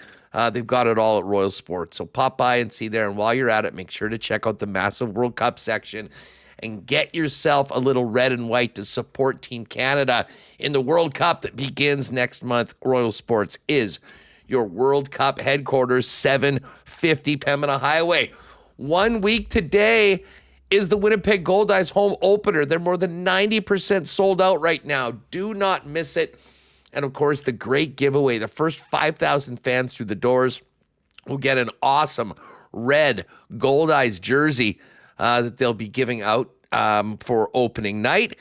they've got it all at Royal Sports. So pop by and see there. And while you're at it, make sure to check out the massive World Cup section and get yourself a little red and white to support Team Canada in the World Cup that begins next month. Royal Sports is your World Cup headquarters, 750 Pembina Highway. 1 week today is the Winnipeg Goldeyes home opener. They're more than 90% sold out right now. Do not miss it. And, of course, the great giveaway. The first 5,000 fans through the doors will get an awesome red Goldeyes jersey that they'll be giving out for opening night.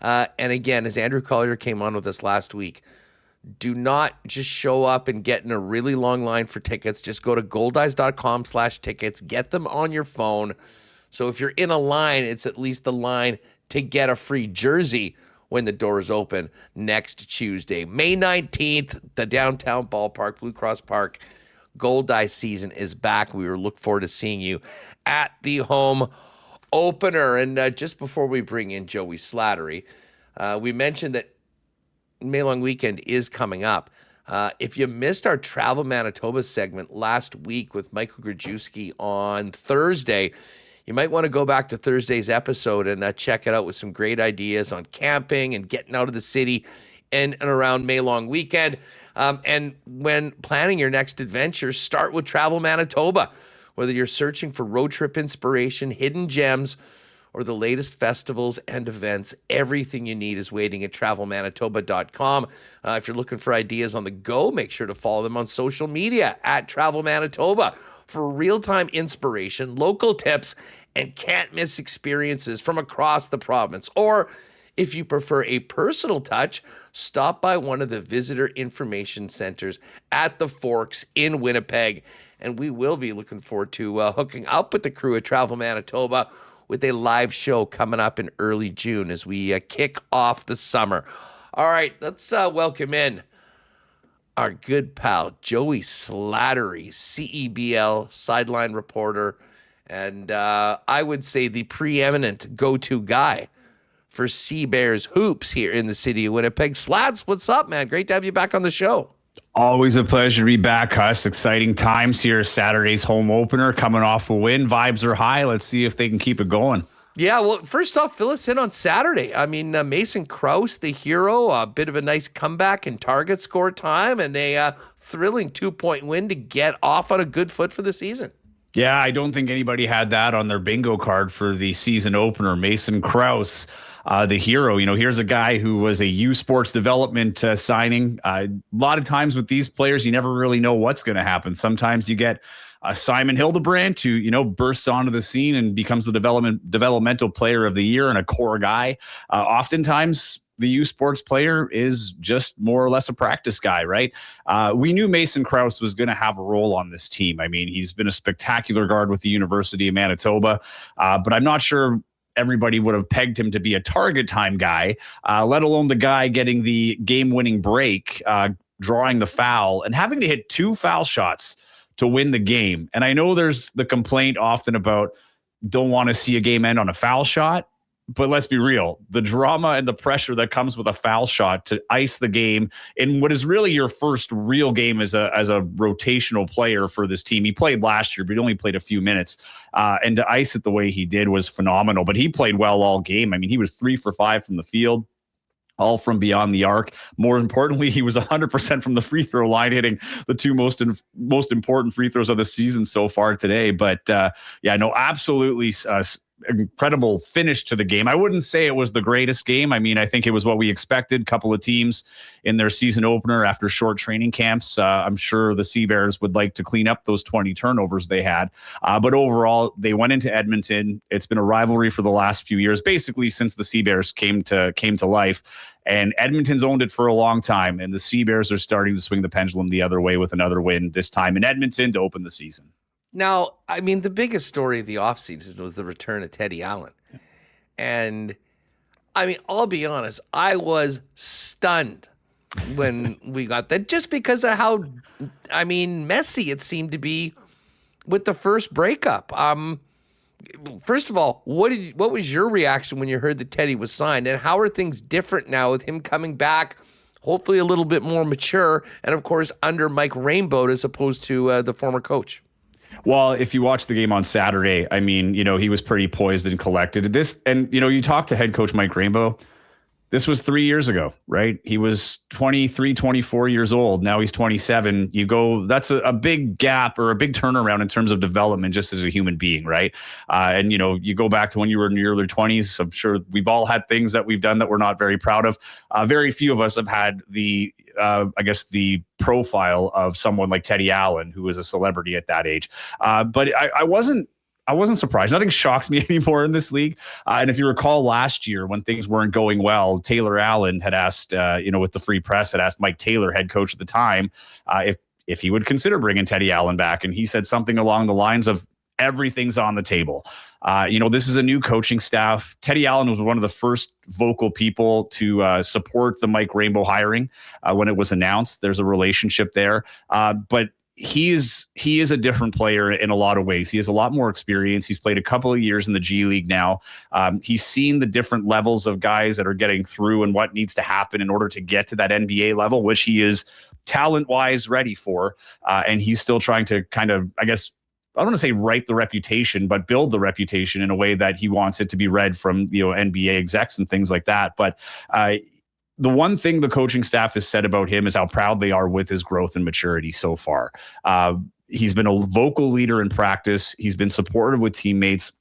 And, again, as Andrew Collier came on with us last week, do not just show up and get in a really long line for tickets. Just go to goldeyes.com/tickets. Get them on your phone. So if you're in a line, it's at least the line to get a free jersey when the doors open next Tuesday. May 19th, the downtown ballpark, Blue Cross Park, Goldeyes season is back. We look forward to seeing you at the home opener. And just before we bring in Joey Slattery, we mentioned that May long weekend is coming up. If you missed our Travel Manitoba segment last week with Michael Grajewski on Thursday, you might want to go back to Thursday's episode and check it out with some great ideas on camping and getting out of the city in and around May long weekend. And when planning your next adventure, start with Travel Manitoba. Whether you're searching for road trip inspiration, hidden gems, or the latest festivals and events, everything you need is waiting at travelmanitoba.com. If you're looking for ideas on the go, make sure to follow them on social media at Travel Manitoba for real-time inspiration, local tips, and can't-miss experiences from across the province. Or if you prefer a personal touch, stop by one of the visitor information centers at the Forks in Winnipeg. And we will be looking forward to hooking up with the crew at Travel Manitoba with a live show coming up in early June as we kick off the summer. All right, let's welcome in our good pal, Joey Slattery, CEBL sideline reporter, and I would say the preeminent go-to guy for Sea Bears hoops here in the city of Winnipeg. Slats, what's up, man? Great to have you back on the show. Always a pleasure to be back, Huss. Exciting times here. Saturday's home opener, coming off a win. Vibes are high. Let's see if they can keep it going. Yeah, well, first off, fill us in on Saturday. I mean, Mason Krause, the hero, a bit of a nice comeback in target score time, and a thrilling 2-point win to get off on a good foot for the season. Yeah, I don't think anybody had that on their bingo card for the season opener. Mason Krause, the hero. You know, here's a guy who was a U Sports development signing. A lot of times with these players, you never really know what's going to happen. Sometimes you get Simon Hildebrandt, who, you know, bursts onto the scene and becomes the developmental player of the year and a core guy. Oftentimes the U Sports player is just more or less a practice guy, right? We knew Mason Krause was going to have a role on this team. I mean, he's been a spectacular guard with the University of Manitoba, but I'm not sure everybody would have pegged him to be a target time guy, let alone the guy getting the game-winning break, drawing the foul, and having to hit 2 foul shots to win the game. And I know there's the complaint often about don't want to see a game end on a foul shot. But let's be real, the drama and the pressure that comes with a foul shot to ice the game in what is really your first real game as a rotational player for this team. He played last year, but he only played a few minutes. And to ice it the way he did was phenomenal. But he played well all game. I mean, he was 3 for 5 from the field, all from beyond the arc. More importantly, he was 100% from the free throw line, hitting the 2 most important free throws of the season so far today. But absolutely incredible finish to the game. I wouldn't say it was the greatest game. I mean, I think it was what we expected. Couple of teams in their season opener after short training camps. I'm sure the Sea Bears would like to clean up those 20 turnovers they had. But overall, they went into Edmonton. It's been a rivalry for the last few years, basically since the Sea Bears came to life. And Edmonton's owned it for a long time. And the Sea Bears are starting to swing the pendulum the other way with another win, this time in Edmonton to open the season. Now, I mean, the biggest story of the offseason was the return of Teddy Allen. And, I mean, I'll be honest, I was stunned when we got that, just because of how, messy it seemed to be with the first breakup. First of all, what was your reaction when you heard that Teddy was signed? And how are things different now with him coming back, hopefully a little bit more mature, and, of course, under Mike Rainbow as opposed to the former coach? Well, if you watch the game on Saturday, I mean, he was pretty poised and collected. You talk to head coach Mike Rainbow. This was 3 years ago, right? He was 23, 24 years old. Now he's 27. That's a big gap or a big turnaround in terms of development just as a human being, right? You go back to when you were in your early 20s. I'm sure we've all had things that we've done that we're not very proud of. Very few of us have had the profile of someone like Teddy Allen, who was a celebrity at that age. But I wasn't surprised. Nothing shocks me anymore in this league. And if you recall last year when things weren't going well, Taylor Allen had asked, with the Free Press, had asked Mike Taylor, head coach at the time, if he would consider bringing Teddy Allen back. And he said something along the lines of, everything's on the table. This is a new coaching staff. Teddy Allen was one of the first vocal people to support the Mike Rainbow hiring when it was announced. There's a relationship there. But he is a different player in a lot of ways. He has a lot more experience. He's played a couple of years in the G League now. He's seen the different levels of guys that are getting through and what needs to happen in order to get to that NBA level, which he is talent-wise ready for. And he's still trying to kind of, I don't want to say write the reputation, but build the reputation in a way that he wants it to be read from NBA execs and things like that. But the one thing the coaching staff has said about him is how proud they are with his growth and maturity so far. He's been a vocal leader in practice. He's been supportive with teammates.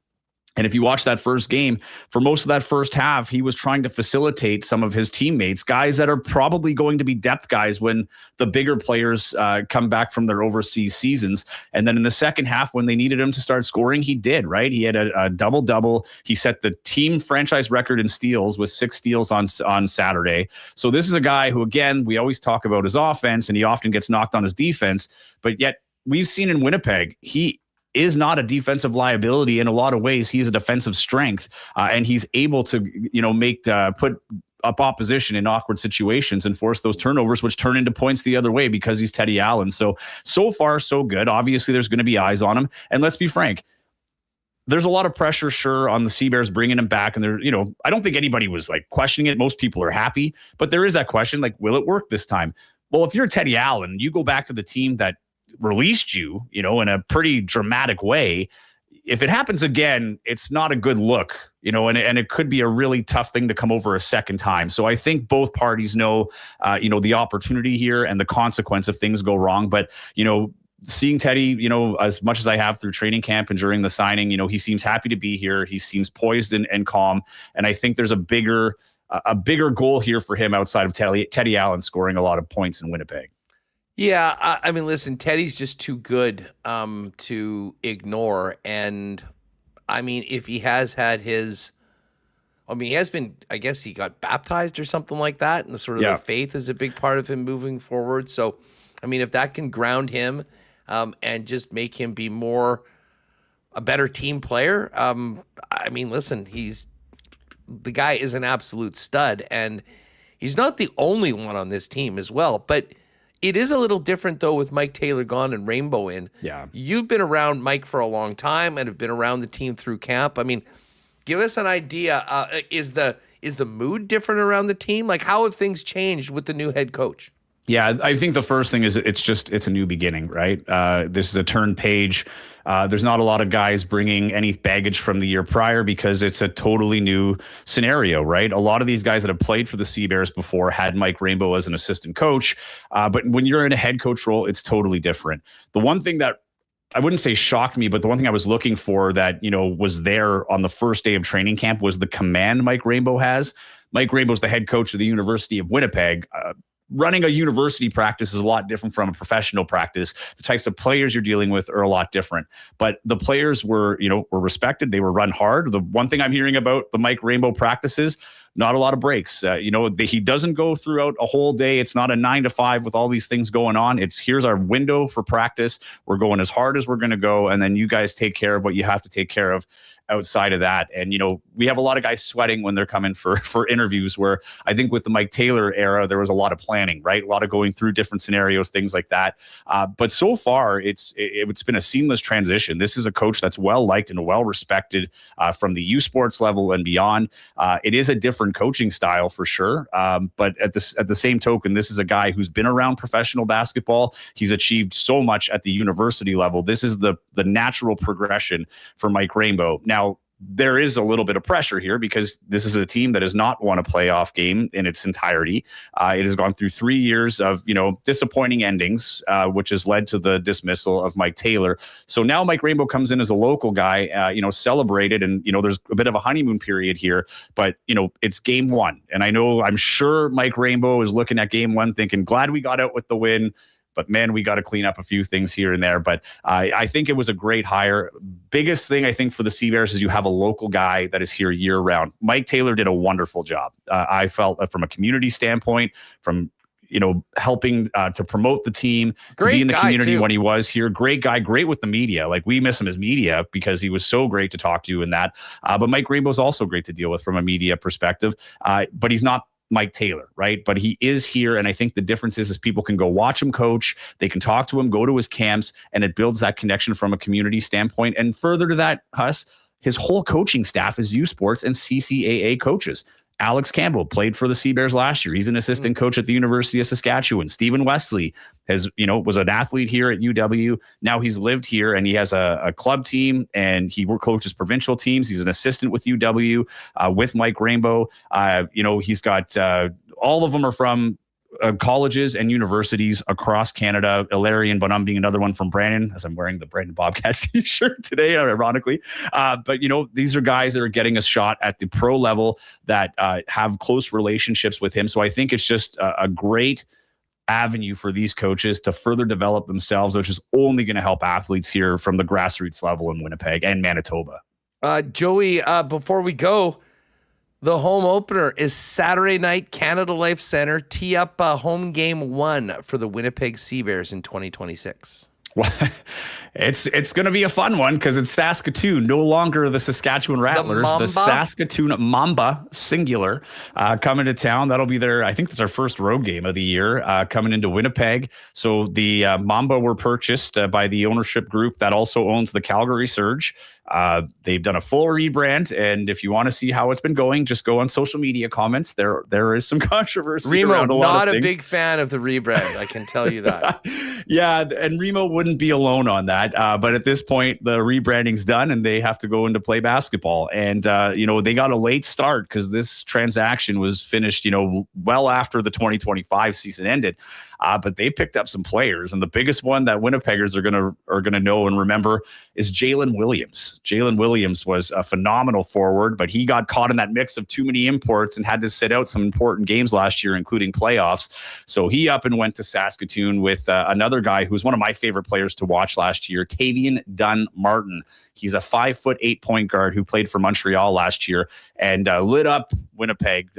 And if you watch that first game, for most of that first half, he was trying to facilitate some of his teammates, guys that are probably going to be depth guys when the bigger players come back from their overseas seasons. And then in the second half, when they needed him to start scoring, he did, right? He had a double-double. He set the team franchise record in steals with 6 steals on Saturday. So this is a guy who, again, we always talk about his offense, and he often gets knocked on his defense. But yet we've seen in Winnipeg, he is not a defensive liability. In a lot of ways, he's a defensive strength, and he's able to, put up opposition in awkward situations and force those turnovers, which turn into points the other way because he's Teddy Allen. So far, so good. Obviously, there's going to be eyes on him. And let's be frank, there's a lot of pressure, sure, on the Sea Bears bringing him back. And I don't think anybody was questioning it. Most people are happy, but there is that question, will it work this time? Well, if you're Teddy Allen, you go back to the team that released you, in a pretty dramatic way. If it happens again, it's not a good look, and it could be a really tough thing to come over a second time. So I think both parties know, the opportunity here and the consequence if things go wrong. But, seeing Teddy, as much as I have through training camp and during the signing, he seems happy to be here. He seems poised and calm. And I think there's a bigger goal here for him outside of Teddy Allen scoring a lot of points in Winnipeg. Yeah, listen, Teddy's just too good to ignore. And, if he has had his I mean, he has been, I guess he got baptized or something like that. And the sort of the faith is a big part of him moving forward. So, I mean, if that can ground him and just make him be a better team player. I mean, listen, the guy is an absolute stud, and he's not the only one on this team as well. But it is a little different, though, with Mike Taylor gone and Rainbow in. Yeah. You've been around Mike for a long time and have been around the team through camp. I mean, give us an idea. Is the mood different around the team? Like, how have things changed with the new head coach? Yeah, I think the first thing is it's a new beginning, right? This is a turn page. There's not a lot of guys bringing any baggage from the year prior because it's a totally new scenario, right? A lot of these guys that have played for the Sea Bears before had Mike Rainbow as an assistant coach. But when you're in a head coach role, it's totally different. The one thing that I wouldn't say shocked me, but the one thing I was looking for that, was there on the first day of training camp was the command Mike Rainbow has. Mike Rainbow's the head coach of the University of Winnipeg. Running a university practice is a lot different from a professional practice. The types of players you're dealing with are a lot different. But the players were respected. They were run hard. The one thing I'm hearing about the Mike Rainbow practices, not a lot of breaks. He doesn't go throughout a whole day. It's not a 9 to 5 with all these things going on. It's here's our window for practice. We're going as hard as we're going to go. And then you guys take care of what you have to take care of outside of that. And, we have a lot of guys sweating when they're coming for interviews, where I think with the Mike Taylor era, there was a lot of planning, right? A lot of going through different scenarios, things like that. But so far, it's been a seamless transition. This is a coach that's well-liked and well-respected from the U Sports level and beyond. It is a different coaching style for sure. But at the same token, this is a guy who's been around professional basketball. He's achieved so much at the university level. This is the natural progression for Mike Rainbow. Now, there is a little bit of pressure here because this is a team that has not won a playoff game in its entirety. It has gone through 3 years of, disappointing endings, which has led to the dismissal of Mike Taylor. So now Mike Rainbow comes in as a local guy, celebrated, and, there's a bit of a honeymoon period here, but, it's game one. And I'm sure Mike Rainbow is looking at game one thinking, glad we got out with the win. But man, we got to clean up a few things here and there. But I think it was a great hire. Biggest thing I think for the Sea Bears is you have a local guy that is here year round. Mike Taylor did a wonderful job. I felt that from a community standpoint, from helping to promote the team, to be in the community when he was here. Great guy, great with the media. Like, we miss him as media because he was so great to talk to in that. But Mike Rainbow's also great to deal with from a media perspective. But he's not Mike Taylor, right? But he is here, and I think the difference is people can go watch him coach, they can talk to him, go to his camps, and it builds that connection from a community standpoint. And further to that, his whole coaching staff is U Sports and CCAA coaches. Alex Campbell played for the Sea Bears last year. He's an assistant coach at the University of Saskatchewan. Stephen Wesley was an athlete here at UW. Now he's lived here and he has a club team and he coaches provincial teams. He's an assistant with UW with Mike Rainbow. He's got all of them are from colleges and universities across Canada. Ilarion Bonham being another one from Brandon, as I'm wearing the Brandon Bobcats t-shirt today, ironically. But these are guys that are getting a shot at the pro level that have close relationships with him. So I think it's just a great avenue for these coaches to further develop themselves, which is only going to help athletes here from the grassroots level in Winnipeg and Manitoba. Joey, before we go, the home opener is Saturday night, Canada Life Center. Tee up home game 1 for the Winnipeg Sea Bears in 2026. Well, it's going to be a fun one because it's Saskatoon, no longer the Saskatchewan Rattlers, the Saskatoon Mamba, singular, coming to town. That'll be I think that's our first road game of the year, coming into Winnipeg. So the Mamba were purchased by the ownership group that also owns the Calgary Surge. They've done a full rebrand, and if you want to see how it's been going, just go on social media comments. There is some controversy around a lot of things. Not a big fan of the rebrand, I can tell you that. Yeah, and Remo wouldn't be alone on that. But at this point, the rebranding's done, and they have to go into play basketball. And they got a late start because this transaction was finished, well after the 2025 season ended. But they picked up some players, and the biggest one that Winnipeggers are gonna know and remember is Jalen Williams. Jalen Williams was a phenomenal forward, but he got caught in that mix of too many imports and had to sit out some important games last year, including playoffs. So he up and went to Saskatoon with another guy who's one of my favorite players to watch last year, Tavian Dunn Martin. He's a 5'8" point guard who played for Montreal last year and lit up Winnipeg.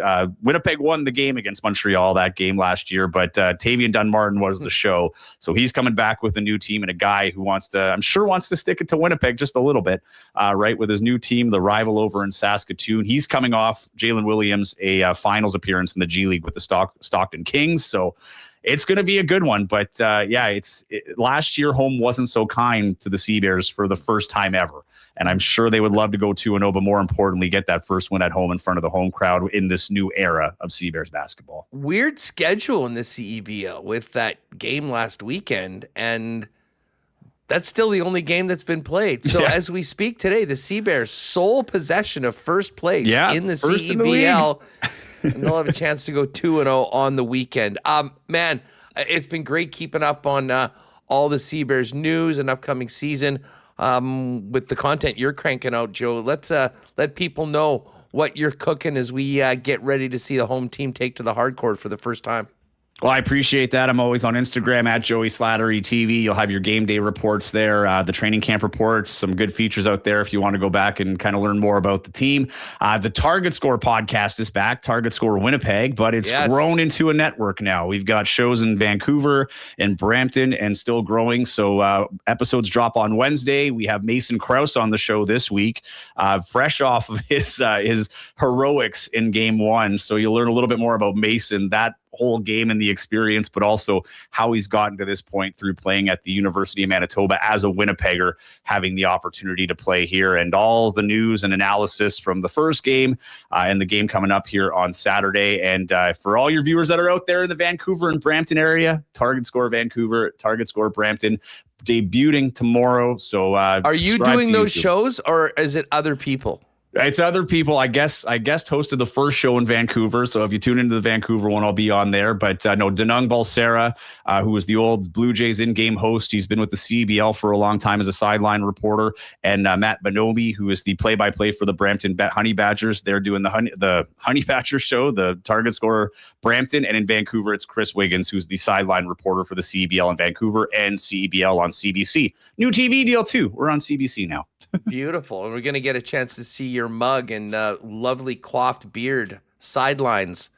Winnipeg won the game against Montreal that game last year, but Tavian Dunmartin was the show. So he's coming back with a new team and a guy who wants to stick it to Winnipeg just a little bit, right, with his new team, the rival over in Saskatoon. He's coming off Jalen Williams, a finals appearance in the G League with the Stockton Kings. So it's going to be a good one. But last year, home wasn't so kind to the Sea Bears for the first time ever. And I'm sure they would love to go 2-0, but more importantly, get that first win at home in front of the home crowd in this new era of Sea Bears basketball. Weird schedule in the CEBL with that game last weekend, and that's still the only game that's been played. So as we speak today, the Sea Bears sole possession of first place in the CEBL. And they'll have a chance to go 2-0 on the weekend. Man, it's been great keeping up on all the Sea Bears news and upcoming season with the content you're cranking out, Joe. Let's let people know what you're cooking as we get ready to see the home team take to the hardcourt for the first time. Well, I appreciate that. I'm always on Instagram at Joey Slattery TV. You'll have your game day reports there, the training camp reports, some good features out there if you want to go back and kind of learn more about the team. The Target Score podcast is back, Target Score Winnipeg, but it's grown into a network now. We've got shows in Vancouver and Brampton and still growing. So episodes drop on Wednesday. We have Mason Krause on the show this week, fresh off of his heroics in game one. So you'll learn a little bit more about Mason, that whole game and the experience, but also how he's gotten to this point through playing at the University of Manitoba as a Winnipegger, having the opportunity to play here, and all the news and analysis from the first game and the game coming up here on Saturday. And for all your viewers that are out there in the Vancouver and Brampton area, Target Score Vancouver, Target Score Brampton, debuting tomorrow. So are you doing those shows, or is it other people? It's other people. I guest hosted the first show in Vancouver. So if you tune into the Vancouver one, I'll be on there. But no, Danung Balsera, who was the old Blue Jays in-game host. He's been with the CEBL for a long time as a sideline reporter. And Matt Bonomi, who is the play-by-play for the Brampton Honey Badgers. They're doing the Honey Badger show, the Target Score Brampton. And in Vancouver, it's Chris Wiggins, who's the sideline reporter for the CEBL in Vancouver and CEBL on CBC. New TV deal, too. We're on CBC now. Beautiful. And we're going to get a chance to see your mug and lovely coiffed beard sidelines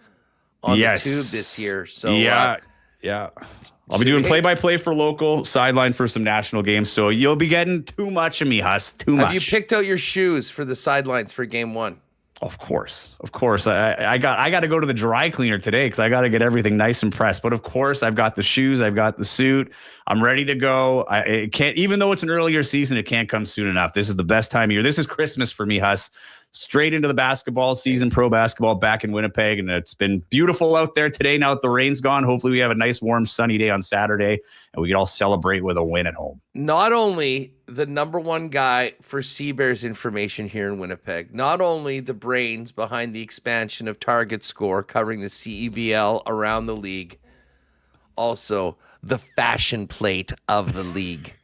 on the tube this year. So I'll be doing play-by-play for local, sideline for some national games. So you'll be getting too much of me, Huss. Too much. Have you picked out your shoes for the sidelines for game one? Of course. I got to go to the dry cleaner today because I got to get everything nice and pressed. But of course, I've got the shoes, I've got the suit. I'm ready to go. It can't, even though it's an earlier season, it can't come soon enough. This is the best time of year. This is Christmas for me, Huss. Straight into the basketball season, pro basketball back in Winnipeg, and it's been beautiful out there today. Now that the rain's gone, hopefully we have a nice, warm, sunny day on Saturday, and we can all celebrate with a win at home. Not only the number one guy for Sea Bears information here in Winnipeg, not only the brains behind the expansion of Target Score covering the CEBL around the league, also the fashion plate of the league,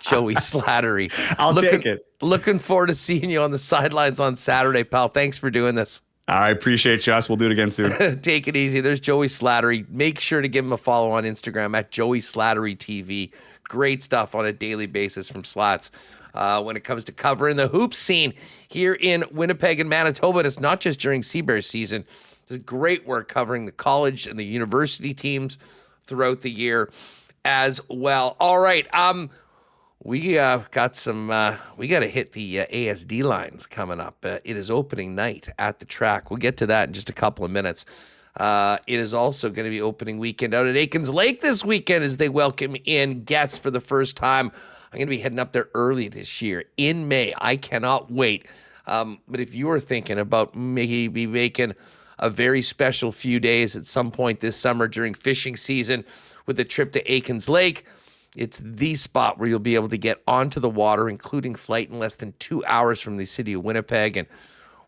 Joey Slattery. I'll take it. Looking forward to seeing you on the sidelines on Saturday, pal. Thanks for doing this. I appreciate you, Us. We'll do it again soon. Take it easy. There's Joey Slattery. Make sure to give him a follow on Instagram at Joey Slattery TV. Great stuff on a daily basis from Slats when it comes to covering the hoop scene here in Winnipeg and Manitoba. And it's not just during Sea Bears season. There's great work covering the college and the university teams throughout the year as well. All right. We got some, we got to hit the ASD lines coming up. It is opening night at the track. We'll get to that in just a couple of minutes. It is also going to be opening weekend out at Aikens Lake this weekend as they welcome in guests for the first time. I'm going to be heading up there early this year in May. I cannot wait. But if you are thinking about maybe making a very special few days at some point this summer during fishing season with a trip to Aikens Lake, it's the spot where you'll be able to get onto the water, including flight in less than 2 hours from the city of Winnipeg, and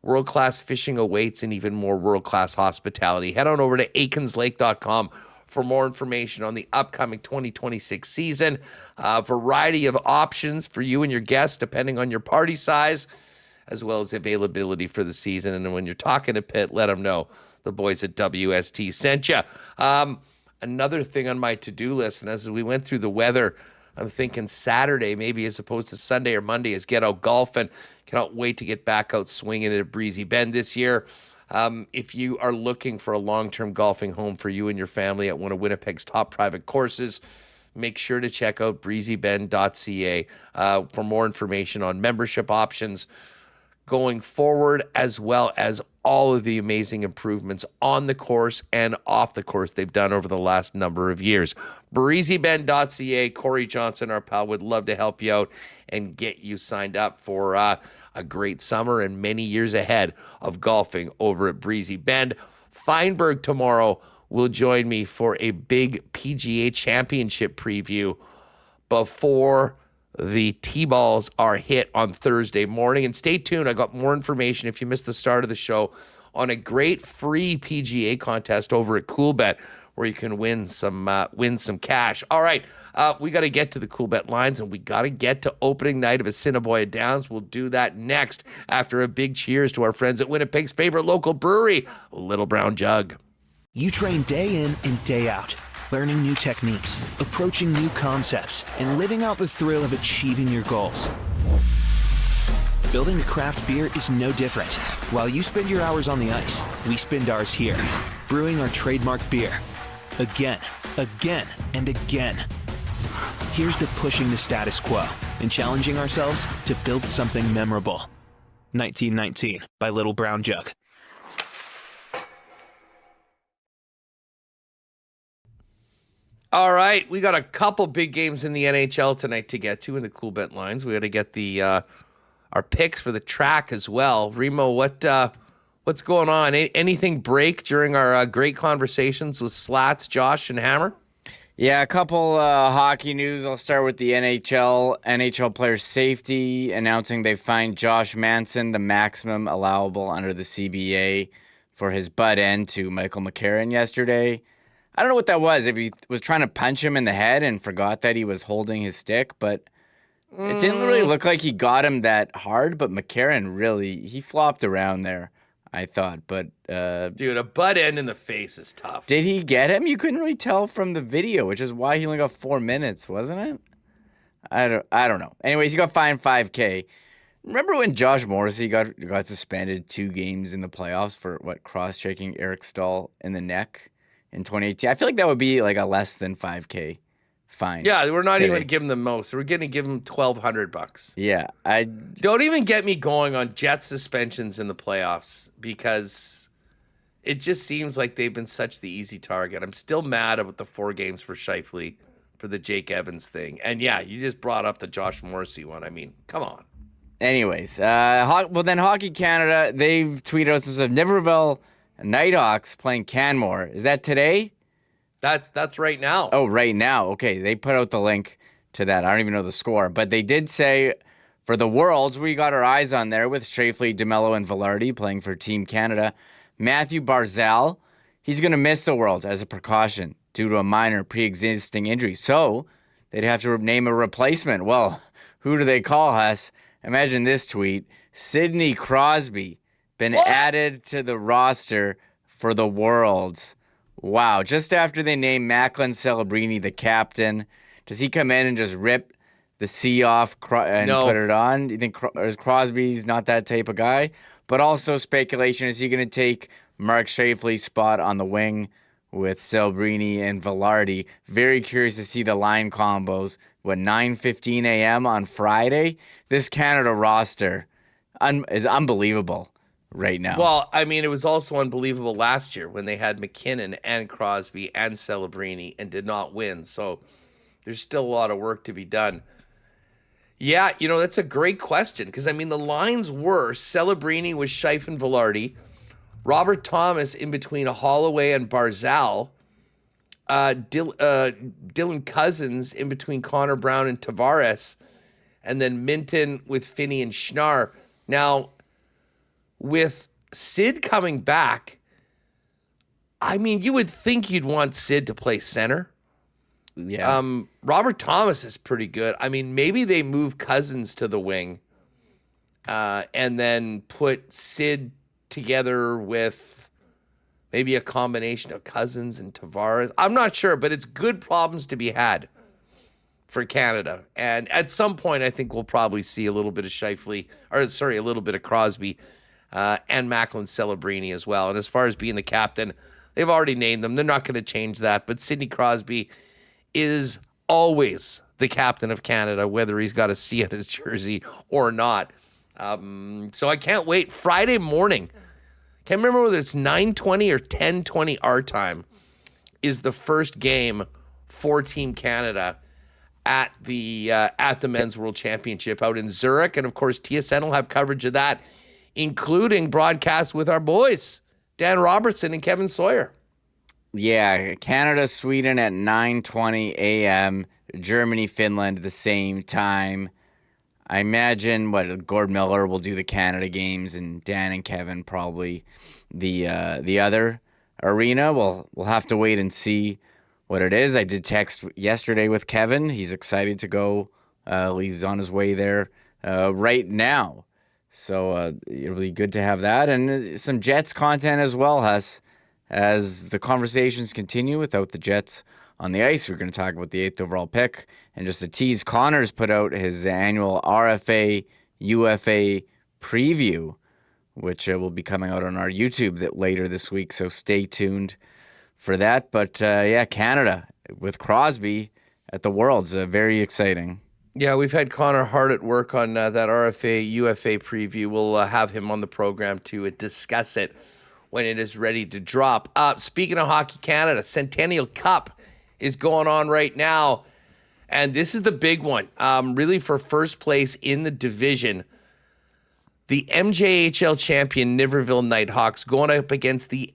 world-class fishing awaits and even more world-class hospitality. Head on over to aikenslake.com for more information on the upcoming 2026 season. A variety of options for you and your guests, depending on your party size, as well as availability for the season. And when you're talking to Pitt, let them know the boys at WST sent you. Another thing on my to-do list, and as we went through the weather I'm thinking Saturday, maybe as opposed to Sunday or Monday, is get out golfing. Cannot wait to get back out swinging at a Breezy Bend this year. If you are looking for a long-term golfing home for you and your family at one of Winnipeg's top private courses, make sure to check out breezybend.ca for more information on membership options going forward, as well as all of the amazing improvements on the course and off the course they've done over the last number of years. breezybend.ca. Corey Johnson, our pal, would love to help you out and get you signed up for a great summer and many years ahead of golfing over at Breezy Bend. Feinberg tomorrow will join me for a big PGA Championship preview before the T-balls are hit on Thursday morning. And stay tuned. I got more information if you missed the start of the show on a great free PGA contest over at CoolBet where you can win some cash. All right, we got to get to the CoolBet lines, and we got to get to opening night of Assiniboia Downs. We'll do that next after a big cheers to our friends at Winnipeg's favorite local brewery, Little Brown Jug. You train day in and day out, learning new techniques, approaching new concepts, and living out the thrill of achieving your goals. Building a craft beer is no different. While you spend your hours on the ice, we spend ours here, brewing our trademark beer. Again, and again. Here's to pushing the status quo and challenging ourselves to build something memorable. 1919 by Little Brown Jug. All right, we got a couple big games in the NHL tonight to get to in the CoolBet lines. We got to get the our picks for the track as well. Remo, what's going on? Anything break during our great conversations with Slats, Josh, and Hammer? Yeah, a couple hockey news. I'll start with the NHL. NHL player safety announcing they fined Josh Manson the maximum allowable under the CBA for his butt end to Michael McCarron yesterday. I don't know what that was, if he was trying to punch him in the head and forgot that he was holding his stick, but it didn't really look like he got him that hard, but McCarron really, he flopped around there, I thought. But dude, a butt end in the face is tough. Did he get him? You couldn't really tell from the video, which is why he only got 4 minutes, wasn't it? I don't know. Anyways, he got fined $5,000. Remember when Josh Morrissey got suspended 2 games in the playoffs for cross-checking Eric Stahl in the neck? In 2018, I feel like that would be like a less than $5,000 fine. Yeah, we're not even going to give him the most. We're going to give him $1,200. Yeah, don't even get me going on Jet suspensions in the playoffs because it just seems like they've been such the easy target. I'm still mad about the 4 games for Scheifele for the Jake Evans thing, and yeah, you just brought up the Josh Morrissey one. I mean, come on. Anyways, then Hockey Canada, they've tweeted out some Niverville Nighthawks playing Canmore. Is that today? That's right now. Oh, right now. Okay, they put out the link to that. I don't even know the score, but they did say for the Worlds, we got our eyes on there with Scheifele, DeMello, and Velarde playing for Team Canada. Matthew Barzal, he's going to miss the Worlds as a precaution due to a minor pre-existing injury. So they'd have to name a replacement. Well, who do they call us? Imagine this tweet. Sidney Crosby been added to the roster for the Worlds. Wow. Just after they named Macklin Celebrini the captain, does he come in and just rip the C off and put it on? Do you think Crosby's not that type of guy? But also speculation, is he going to take Mark Scheifele's spot on the wing with Celebrini and Velarde? Very curious to see the line combos. 9:15 a.m. on Friday? This Canada roster is unbelievable right now. Well, I mean, it was also unbelievable last year when they had McKinnon and Crosby and Celebrini and did not win. So there's still a lot of work to be done. Yeah, that's a great question because, I mean, the lines were Celebrini with Scheif and Velarde, Robert Thomas in between Holloway and Barzal, Dylan Cousins in between Connor Brown and Tavares, and then Minton with Finney and Schnarr. Now, with Sid coming back, I mean, you would think you'd want Sid to play center. Yeah. Robert Thomas is pretty good. I mean, maybe they move Cousins to the wing and then put Sid together with maybe a combination of Cousins and Tavares. I'm not sure, but it's good problems to be had for Canada. And at some point, I think we'll probably see a little bit of a little bit of Crosby and Macklin Celebrini as well. And as far as being the captain, they've already named them. They're not going to change that. But Sidney Crosby is always the captain of Canada, whether he's got a C on his jersey or not. So I can't wait. Friday morning, can't remember whether it's 9:20 or 10:20 our time, is the first game for Team Canada at the Men's World Championship out in Zurich. And, of course, TSN will have coverage of that, including broadcasts with our boys, Dan Robertson and Kevin Sawyer. Yeah, Canada, Sweden at 9:20 a.m., Germany, Finland at the same time. I imagine Gord Miller will do the Canada games, and Dan and Kevin probably the other arena. We'll have to wait and see what it is. I did text yesterday with Kevin. He's excited to go. He's on his way there right now. So it'll be good to have that, and some Jets content as well, as the conversations continue without the Jets on the ice. We're going to talk about the 8th overall pick. And just a tease, Connor's put out his annual RFA UFA preview, which will be coming out on our YouTube later this week. So stay tuned for that. But Canada with Crosby at the Worlds, very exciting. Yeah, we've had Connor hard at work on that RFA UFA preview. We'll have him on the program to discuss it when it is ready to drop. Speaking of Hockey Canada, Centennial Cup is going on right now. And this is the big one, really for first place in the division. The MJHL champion Niverville Nighthawks going up against the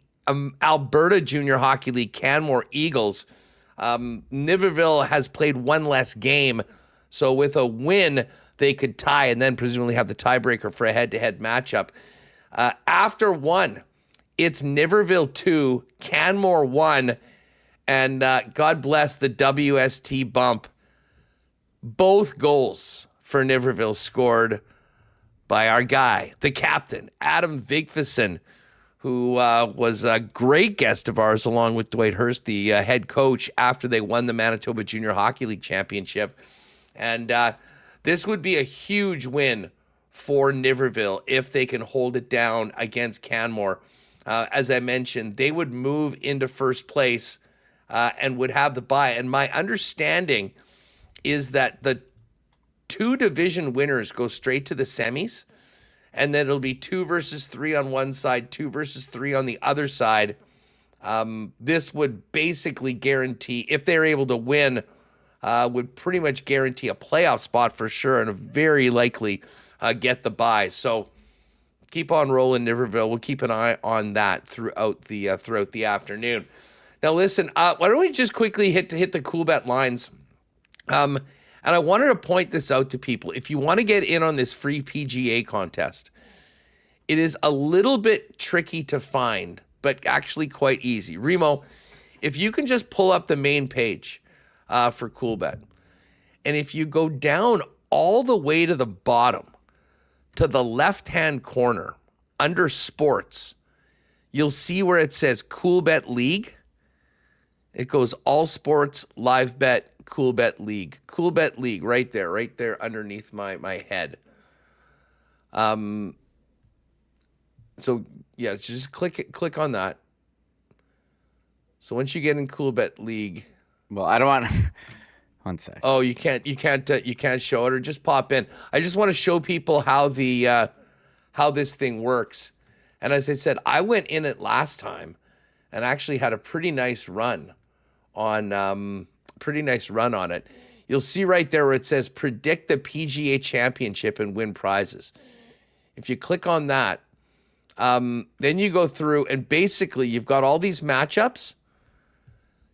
Alberta Junior Hockey League Canmore Eagles. Niverville has played one less game, so with a win, they could tie and then presumably have the tiebreaker for a head-to-head matchup. After one, it's Niverville 2, Canmore 1, and God bless the WST bump. Both goals for Niverville scored by our guy, the captain, Adam Vigfusson, who was a great guest of ours along with Dwight Hurst, the head coach, after they won the Manitoba Junior Hockey League Championship. And this would be a huge win for Niverville if they can hold it down against Canmore. As I mentioned, they would move into first place and would have the bye. And my understanding is that the 2 division winners go straight to the semis, and then it'll be 2 versus 3 on one side, 2 versus 3 on the other side. This would basically guarantee, if they're able to win, would pretty much guarantee a playoff spot for sure, and very likely get the bye. So keep on rolling, Niverville. We'll keep an eye on that throughout the afternoon. Now listen, why don't we just quickly hit the Coolbet lines? And I wanted to point this out to people. If you want to get in on this free PGA contest, it is a little bit tricky to find, but actually quite easy. Remo, if you can just pull up the main page for Coolbet, and if you go down all the way to the bottom, to the left-hand corner, under sports, you'll see where it says Coolbet League. It goes all sports, live bet, Coolbet League. Coolbet League, right there underneath my head. So yeah, just click on that. So once you get in Coolbet League, well, I don't want. One sec. Oh, you can't show it, or just pop in. I just want to show people how this thing works. And as I said, I went in it last time, and actually had a pretty nice run on it. You'll see right there where it says predict the PGA Championship and win prizes. If you click on that, then you go through, and basically you've got all these matchups.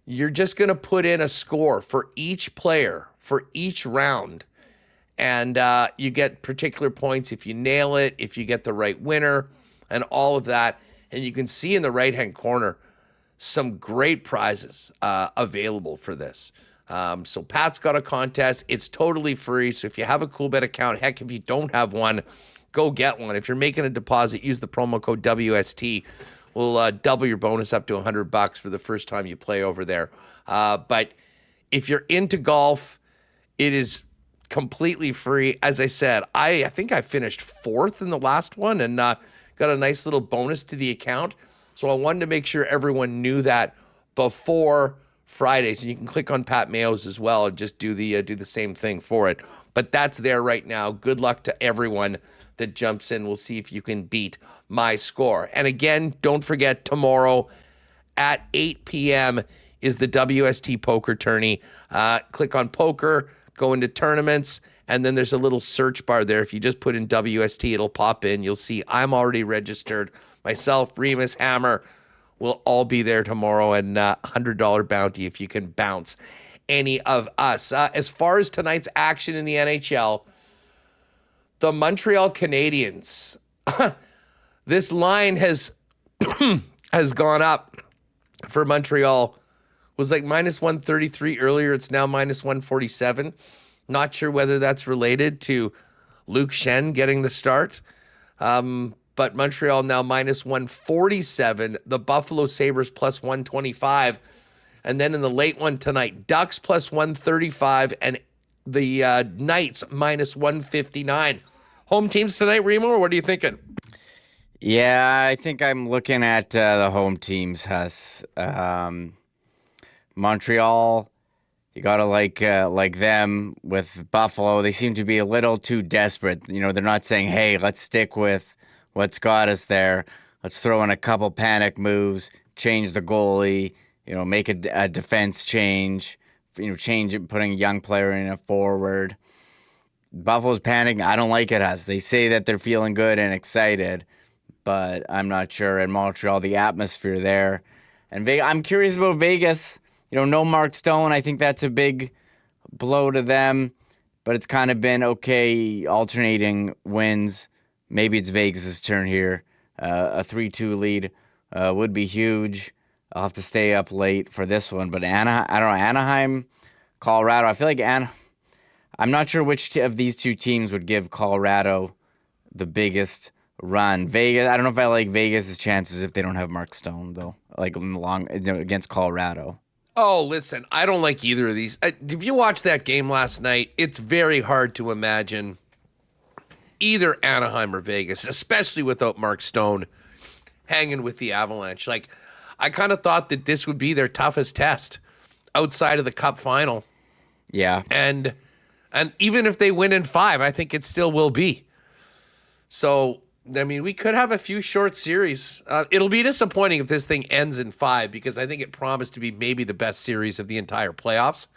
You're just going to put in a score for each player for each round, and you get particular points if you nail it, if you get the right winner, and all of that. And you can see in the right-hand corner some great prizes available for this. So Pat's got a contest. It's totally free. So if you have a Coolbet account, heck, if you don't have one, go get one. If you're making a deposit, use the promo code WST. We'll double your bonus up to $100 for the first time you play over there. But if you're into golf It is completely free. As I said, I think I finished 4th in the last one and got a nice little bonus to the account. So I wanted to make sure everyone knew that before Fridays. And you can click on Pat Mayo's as well and just do the same thing for it. But that's there right now. Good luck to everyone that jumps in. We'll see if you can beat my score. And again, don't forget, tomorrow at 8 p.m. is the WST poker tourney. Click on poker, go into tournaments, and then there's a little search bar there. If you just put in WST, it'll pop in. You'll see I'm already registered. Myself, Remis, Hammer will all be there tomorrow, and $100 bounty if you can bounce any of us. As far as tonight's action in the NHL, the Montreal Canadiens, this line has has gone up for Montreal. Was like minus 133 earlier. It's now minus 147. Not sure whether that's related to Luke Schenn getting the start. But Montreal now minus 147. The Buffalo Sabres plus 125. And then in the late one tonight, Ducks plus 135 and the Knights minus 159. Home teams tonight, Remo, or what are you thinking? Yeah, I think I'm looking at the home teams, Huss. Montreal, you gotta like them. With Buffalo, they seem to be a little too desperate. You know, they're not saying, "Hey, let's stick with what's got us there. Let's throw in a couple panic moves, change the goalie. You know, make a defense change. You know, change it, putting a young player in a forward." Buffalo's panicking. I don't like it, Huss. They say that they're feeling good and excited, but I'm not sure. In Montreal, the atmosphere there, and I'm curious about Vegas. You know, no Mark Stone. I think that's a big blow to them, but it's kind of been okay, alternating wins. Maybe it's Vegas' turn here. A 3-2 lead would be huge. I'll have to stay up late for this one, but I don't know, Anaheim, Colorado. I feel like I'm not sure which of these two teams would give Colorado the biggest run. Vegas, I don't know if I like Vegas' chances if they don't have Mark Stone, though, like in the long against Colorado. Oh, listen, I don't like either of these. If you watched that game last night, it's very hard to imagine either Anaheim or Vegas, especially without Mark Stone hanging with the Avalanche. Like, I kind of thought that this would be their toughest test outside of the Cup final. Yeah. And even if they win in 5, I think it still will be. So, I mean, we could have a few short series. It'll be disappointing if this thing ends in 5 because I think it promised to be maybe the best series of the entire playoffs.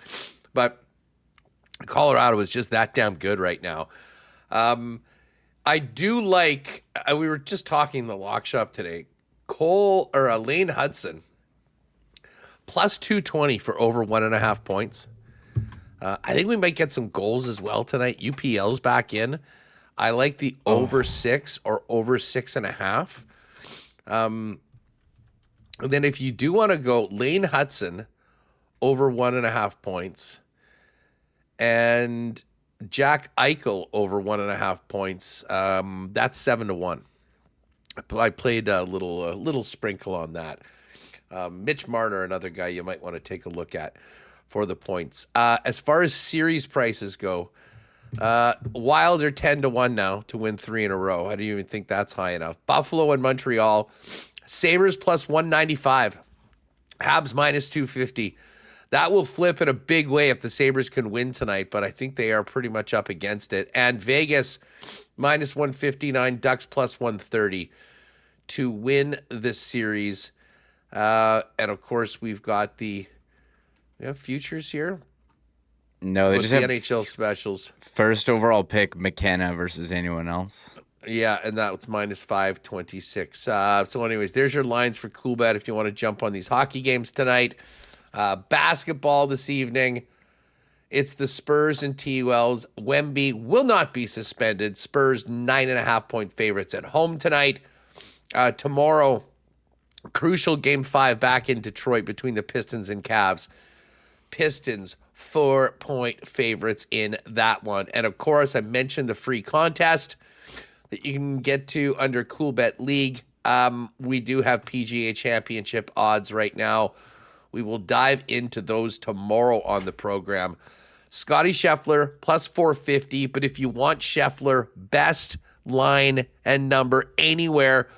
But Colorado is just that damn good right now. I do like, we were just talking in the lock shop today, Lane Hudson, plus 220 for over 1.5 points. I think we might get some goals as well tonight. UPL's back in. I like the over 6 or over 6.5. And then if you do want to go Lane Hudson over 1.5 points and Jack Eichel over 1.5 points, that's 7-1. I played a little sprinkle on that. Mitch Marner, another guy you might want to take a look at for the points. As far as series prices go, Wild are 10-1 now to win 3 in a row. I don't even think that's high enough. Buffalo and Montreal, Sabres plus 195, Habs minus 250. That will flip in a big way if the Sabres can win tonight, but I think they are pretty much up against it. And Vegas minus 159, Ducks plus 130 to win this series. And of course, we've got we have futures here. No, they What's just the have NHL specials. First overall pick, McKenna versus anyone else. Yeah, and that's minus 526. So anyways, there's your lines for Coolbet if you want to jump on these hockey games tonight. Basketball this evening. It's the Spurs and T-Wells. Wemby will not be suspended. Spurs 9.5-point favorites at home tonight. Tomorrow, crucial Game 5 back in Detroit between the Pistons and Cavs. Pistons 4-point favorites in that one. And of course, I mentioned the free contest that you can get to under Coolbet League. We do have PGA Championship odds right now. We will dive into those tomorrow on the program. Scotty Scheffler plus 450. But if you want Scheffler, best line and number anywhere,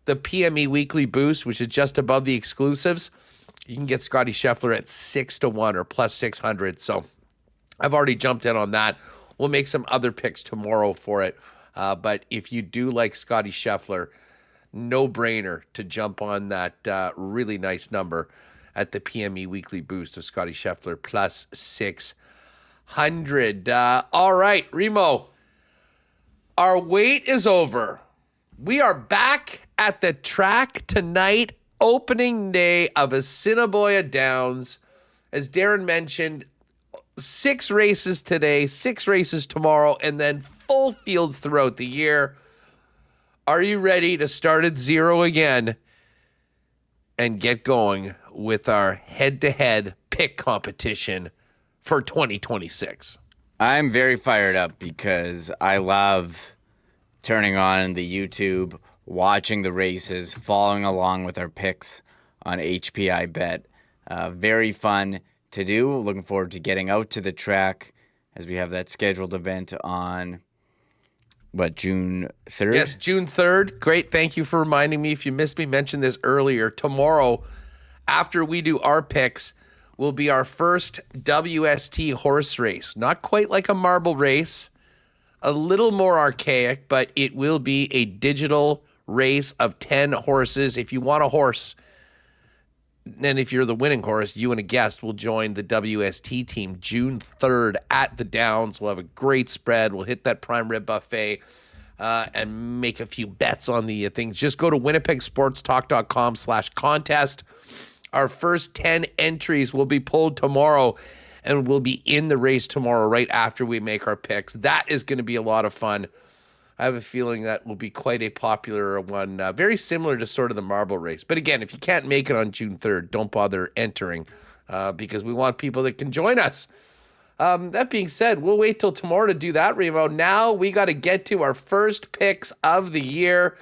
the PME Weekly Boost, which is just above the exclusives, you can get Scotty Scheffler at 6-1 or plus 600. So I've already jumped in on that. We'll make some other picks tomorrow for it. But if you do like Scotty Scheffler, no brainer to jump on that really nice number at the PME Weekly Boost of Scotty Scheffler plus 600. All right, Remo, our wait is over. We are back at the track tonight, opening day of Assiniboia Downs. As Darren mentioned, 6 races today, 6 races tomorrow, and then full fields throughout the year. Are you ready to start at 0 again and get going with our head-to-head pick competition for 2026? I'm very fired up because I love turning on the YouTube, watching the races, following along with our picks on HPI Bet. Very fun to do. Looking forward to getting out to the track as we have that scheduled event on, June 3rd? Yes, June 3rd. Great. Thank you for reminding me. If you missed me mention this earlier, tomorrow, after we do our picks, will be our first WST horse race. Not quite like a marble race, a little more archaic, but it will be a digital race of 10 horses. If you want a horse, and if you're the winning horse, you and a guest will join the WST team June 3rd at the Downs. We'll have a great spread. We'll hit that prime rib buffet and make a few bets on the things. Just go to winnipegsportstalk.com/contest. Our first 10 entries will be pulled tomorrow, and we'll be in the race tomorrow right after we make our picks. That is going to be a lot of fun. I have a feeling that will be quite a popular one, very similar to sort of the marble race. But again, if you can't make it on June 3rd, don't bother entering because we want people that can join us. That being said, we'll wait till tomorrow to do that, Remo. Now we got to get to our first picks of the year,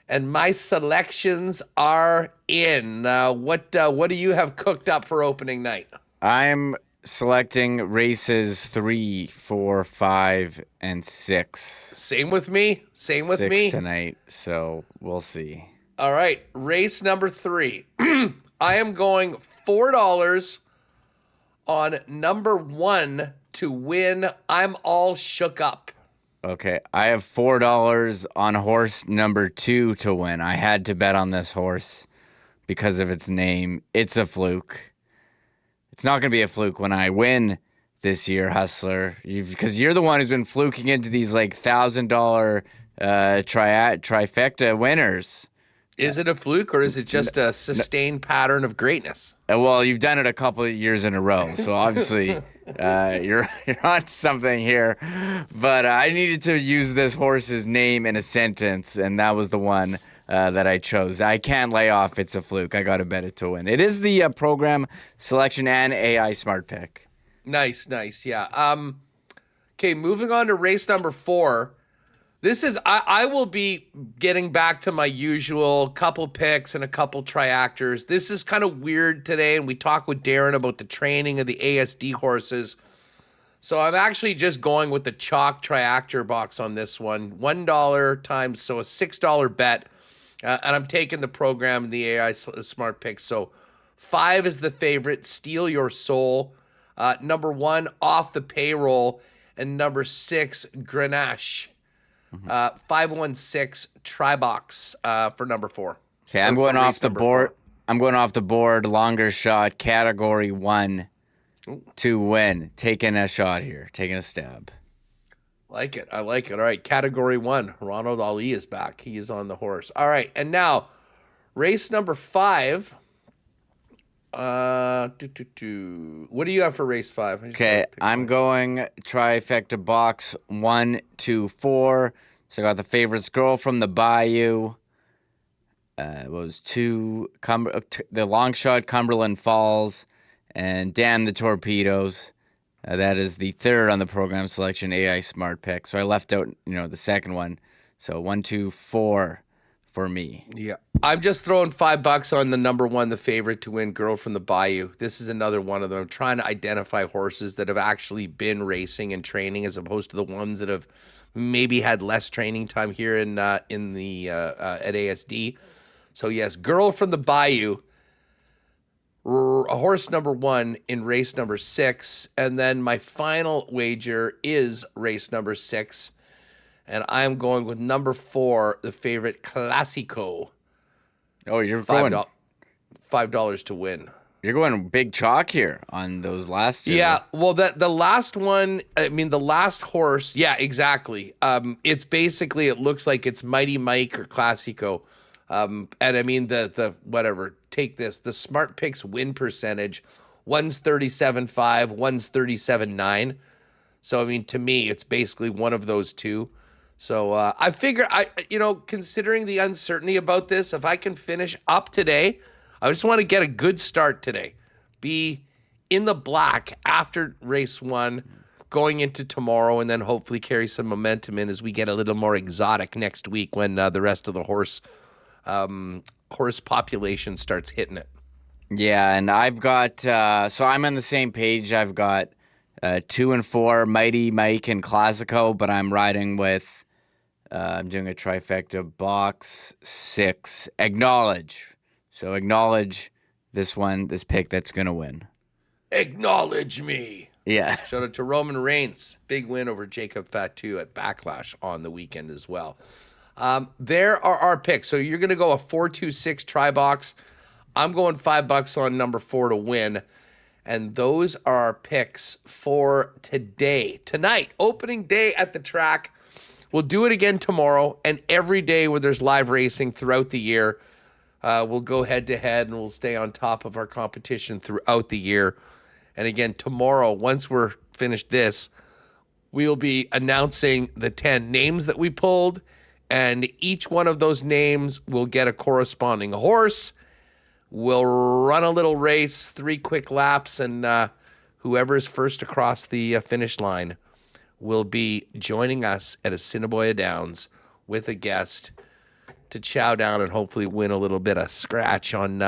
and my selections are in. What do you have cooked up for opening night? I'm selecting races 3, 4, 5, and 6. Same with me. Same with me. 6 tonight, so we'll see. All right, race number 3. I am going $4 on number 1 to win. I'm all shook up. Okay, I have $4 on horse number 2 to win. I had to bet on this horse because of its name. It's a fluke. It's not going to be a fluke when I win this year, Hustler, because you're the one who's been fluking into these like $1,000 trifecta winners. Is it a fluke or is it just a sustained pattern of greatness? Well, you've done it a couple of years in a row, so obviously you're on something here. But I needed to use this horse's name in a sentence, and that was the one that I chose. I can't lay off it's a fluke. I got to bet it to win. It is the program selection and AI smart pick. Nice, yeah. Okay, moving on to race number 4. This is, I will be getting back to my usual couple picks and a couple triactors. This is kind of weird today, and we talked with Darren about the training of the ASD horses. So I'm actually just going with the chalk triactor box on this one. $1 times, so a $6 bet. And I'm taking the program and the AI smart pick. So 5 is the favorite, Steal Your Soul. Number 1, Off the Payroll. And number 6, Grenache. 516 Tribox for number 4. Okay, I'm going off the board. 4. I'm going off the board. Longer shot, category 1 to win. Taking a shot here. Taking a stab. I like it. All right, category 1. Ronald Ali is back. He is on the horse. All right, and now race number 5. What do you have for race 5? Okay, I'm going trifecta box 1, 2, 4. So I got the favorites, Girl from the Bayou. What was 2? The long shot, Cumberland Falls, and Damn the Torpedoes. That is the 3rd on the program selection AI smart pick. So I left out, the second one. So 1, 2, 4. for me. Yeah. I'm just throwing $5 on the number one, the favorite to win, Girl from the Bayou. This is another one of them. I'm trying to identify horses that have actually been racing and training as opposed to the ones that have maybe had less training time here at ASD. So yes, Girl from the Bayou, a horse number one in race number 6. And then my final wager is race number 6. And I'm going with number 4, the favorite Classico. Oh, you're going $5 to win. You're going big chalk here on those last two. Yeah, well, the last one, I mean, the last horse, yeah, exactly. It's basically, it looks like it's Mighty Mike or Classico. And I mean, the whatever, take this, the Smart Picks win percentage, one's 37.5, one's 37.9. So, I mean, to me, it's basically one of those two. So I figure, considering the uncertainty about this, if I can finish up today, I just want to get a good start today. Be in the black after race 1, going into tomorrow, and then hopefully carry some momentum in as we get a little more exotic next week when the rest of the horse population starts hitting it. Yeah, and I've got, so I'm on the same page. I've got 2 and 4, Mighty Mike and Classico, but I'm riding with, I'm doing a trifecta, box 6, Acknowledge. So Acknowledge this pick that's going to win. Acknowledge me. Yeah. Shout out to Roman Reigns. Big win over Jacob Fatu at Backlash on the weekend as well. There are our picks. So you're going to go a 4-2-6 try box. I'm going $5 on number 4 to win. And those are our picks for today. Tonight, opening day at the track. We'll do it again tomorrow, and every day where there's live racing throughout the year, we'll go head-to-head, and we'll stay on top of our competition throughout the year. And again, tomorrow, once we're finished this, we'll be announcing the 10 names that we pulled, and each one of those names will get a corresponding horse. We'll run a little race, 3 quick laps, and whoever's first across the finish line will be joining us at Assiniboia Downs with a guest to chow down and hopefully win a little bit of scratch on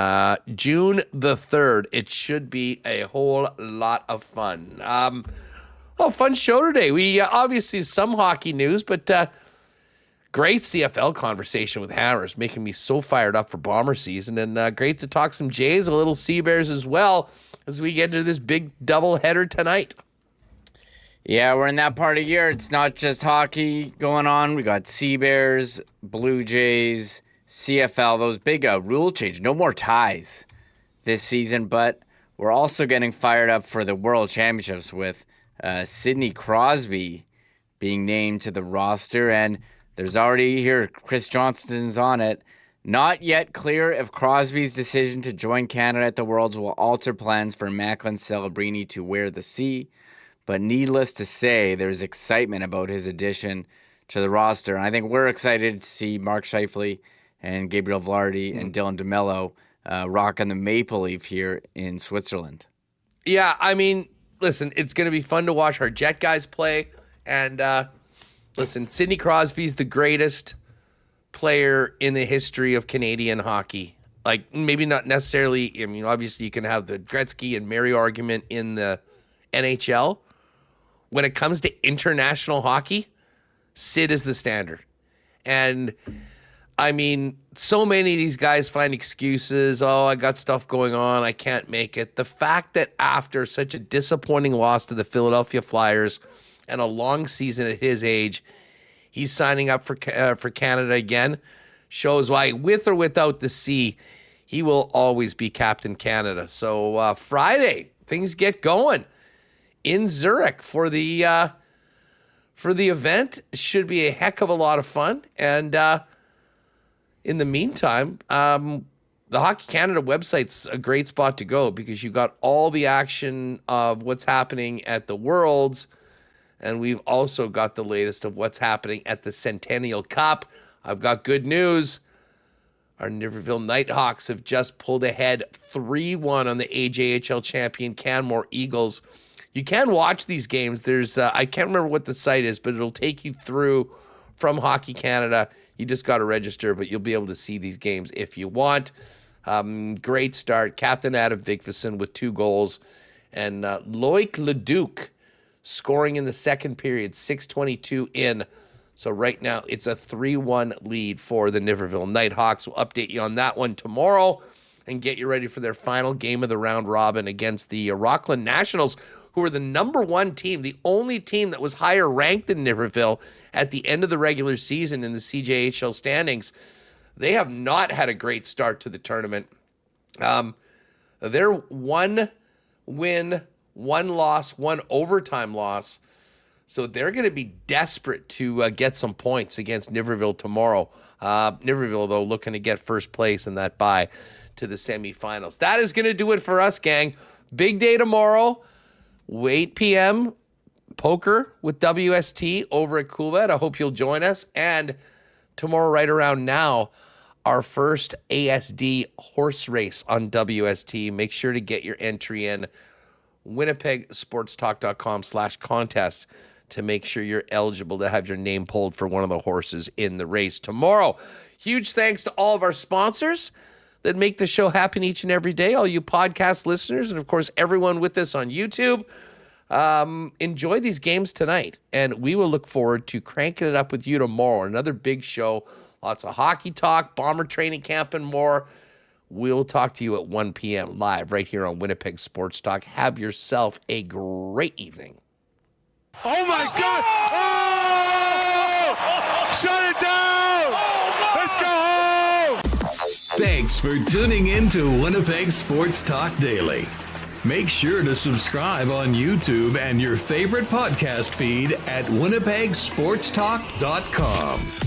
June the 3rd. It should be a whole lot of fun. Fun show today. We obviously some hockey news, but great CFL conversation with Hammers, making me so fired up for Bomber season. And great to talk some Jays, a little Sea Bears as well, as we get into this big doubleheader tonight. Yeah, we're in that part of year. It's not just hockey going on. We got Sea Bears, Blue Jays, CFL, those big rule change. No more ties this season, but we're also getting fired up for the World Championships with Sidney Crosby being named to the roster. And there's already here, Chris Johnston's on it. Not yet clear if Crosby's decision to join Canada at the Worlds will alter plans for Macklin Celebrini to wear the C. But needless to say, there's excitement about his addition to the roster. And I think we're excited to see Mark Scheifele and Gabriel Velarde and Dylan DeMello rocking the Maple Leaf here in Switzerland. Yeah, I mean, listen, it's going to be fun to watch our Jet guys play. And listen, Sidney Crosby's the greatest player in the history of Canadian hockey. Like, maybe not necessarily, I mean, obviously you can have the Gretzky and Mary argument in the NHL. When it comes to international hockey, Sid is the standard. And I mean, so many of these guys find excuses. Oh, I got stuff going on. I can't make it. The fact that after such a disappointing loss to the Philadelphia Flyers and a long season at his age, he's signing up for Canada again shows why, with or without the C, he will always be Captain Canada. So Friday, things get going in Zurich for the event. It should be a heck of a lot of fun. And in the meantime, the Hockey Canada website's a great spot to go because you got all the action of what's happening at the Worlds, and we've also got the latest of what's happening at the Centennial Cup. I've got good news. Our Niverville Nighthawks have just pulled ahead 3-1 on the AJHL champion Canmore Eagles. You can watch these games. There's I can't remember what the site is, but it'll take you through from Hockey Canada. You just got to register, but you'll be able to see these games if you want. Great start. Captain Adam Vigfusson with 2 goals. And Loic Leduc scoring in the second period, 6:22 in. So right now it's a 3-1 lead for the Niverville Nighthawks. We'll update you on that one tomorrow and get you ready for their final game of the round robin against the Rockland Nationals, who are the number 1 team, the only team that was higher ranked than Niverville at the end of the regular season in the CJHL standings. They have not had a great start to the tournament. They're 1 win, 1 loss, 1 overtime loss. So they're going to be desperate to get some points against Niverville tomorrow. Niverville, though, looking to get first place in that bye to the semifinals. That is going to do it for us, gang. Big day tomorrow, 8 p.m., poker with WST over at Coolbet. I hope you'll join us. And tomorrow, right around now, our first ASD horse race on WST. Make sure to get your entry in winnipegsportstalk.com/contest to make sure you're eligible to have your name pulled for one of the horses in the race tomorrow. Huge thanks to all of our sponsors that make the show happen each and every day, all you podcast listeners, and of course, everyone with us on YouTube. Enjoy these games tonight, and we will look forward to cranking it up with you tomorrow. Another big show, lots of hockey talk, Bomber training camp, and more. We'll talk to you at 1 p.m. live right here on Winnipeg Sports Talk. Have yourself a great evening. Oh, my God! Oh! Shut it down! Let's go home! Thanks for tuning in to Winnipeg Sports Talk Daily. Make sure to subscribe on YouTube and your favorite podcast feed at winnipegsportstalk.com.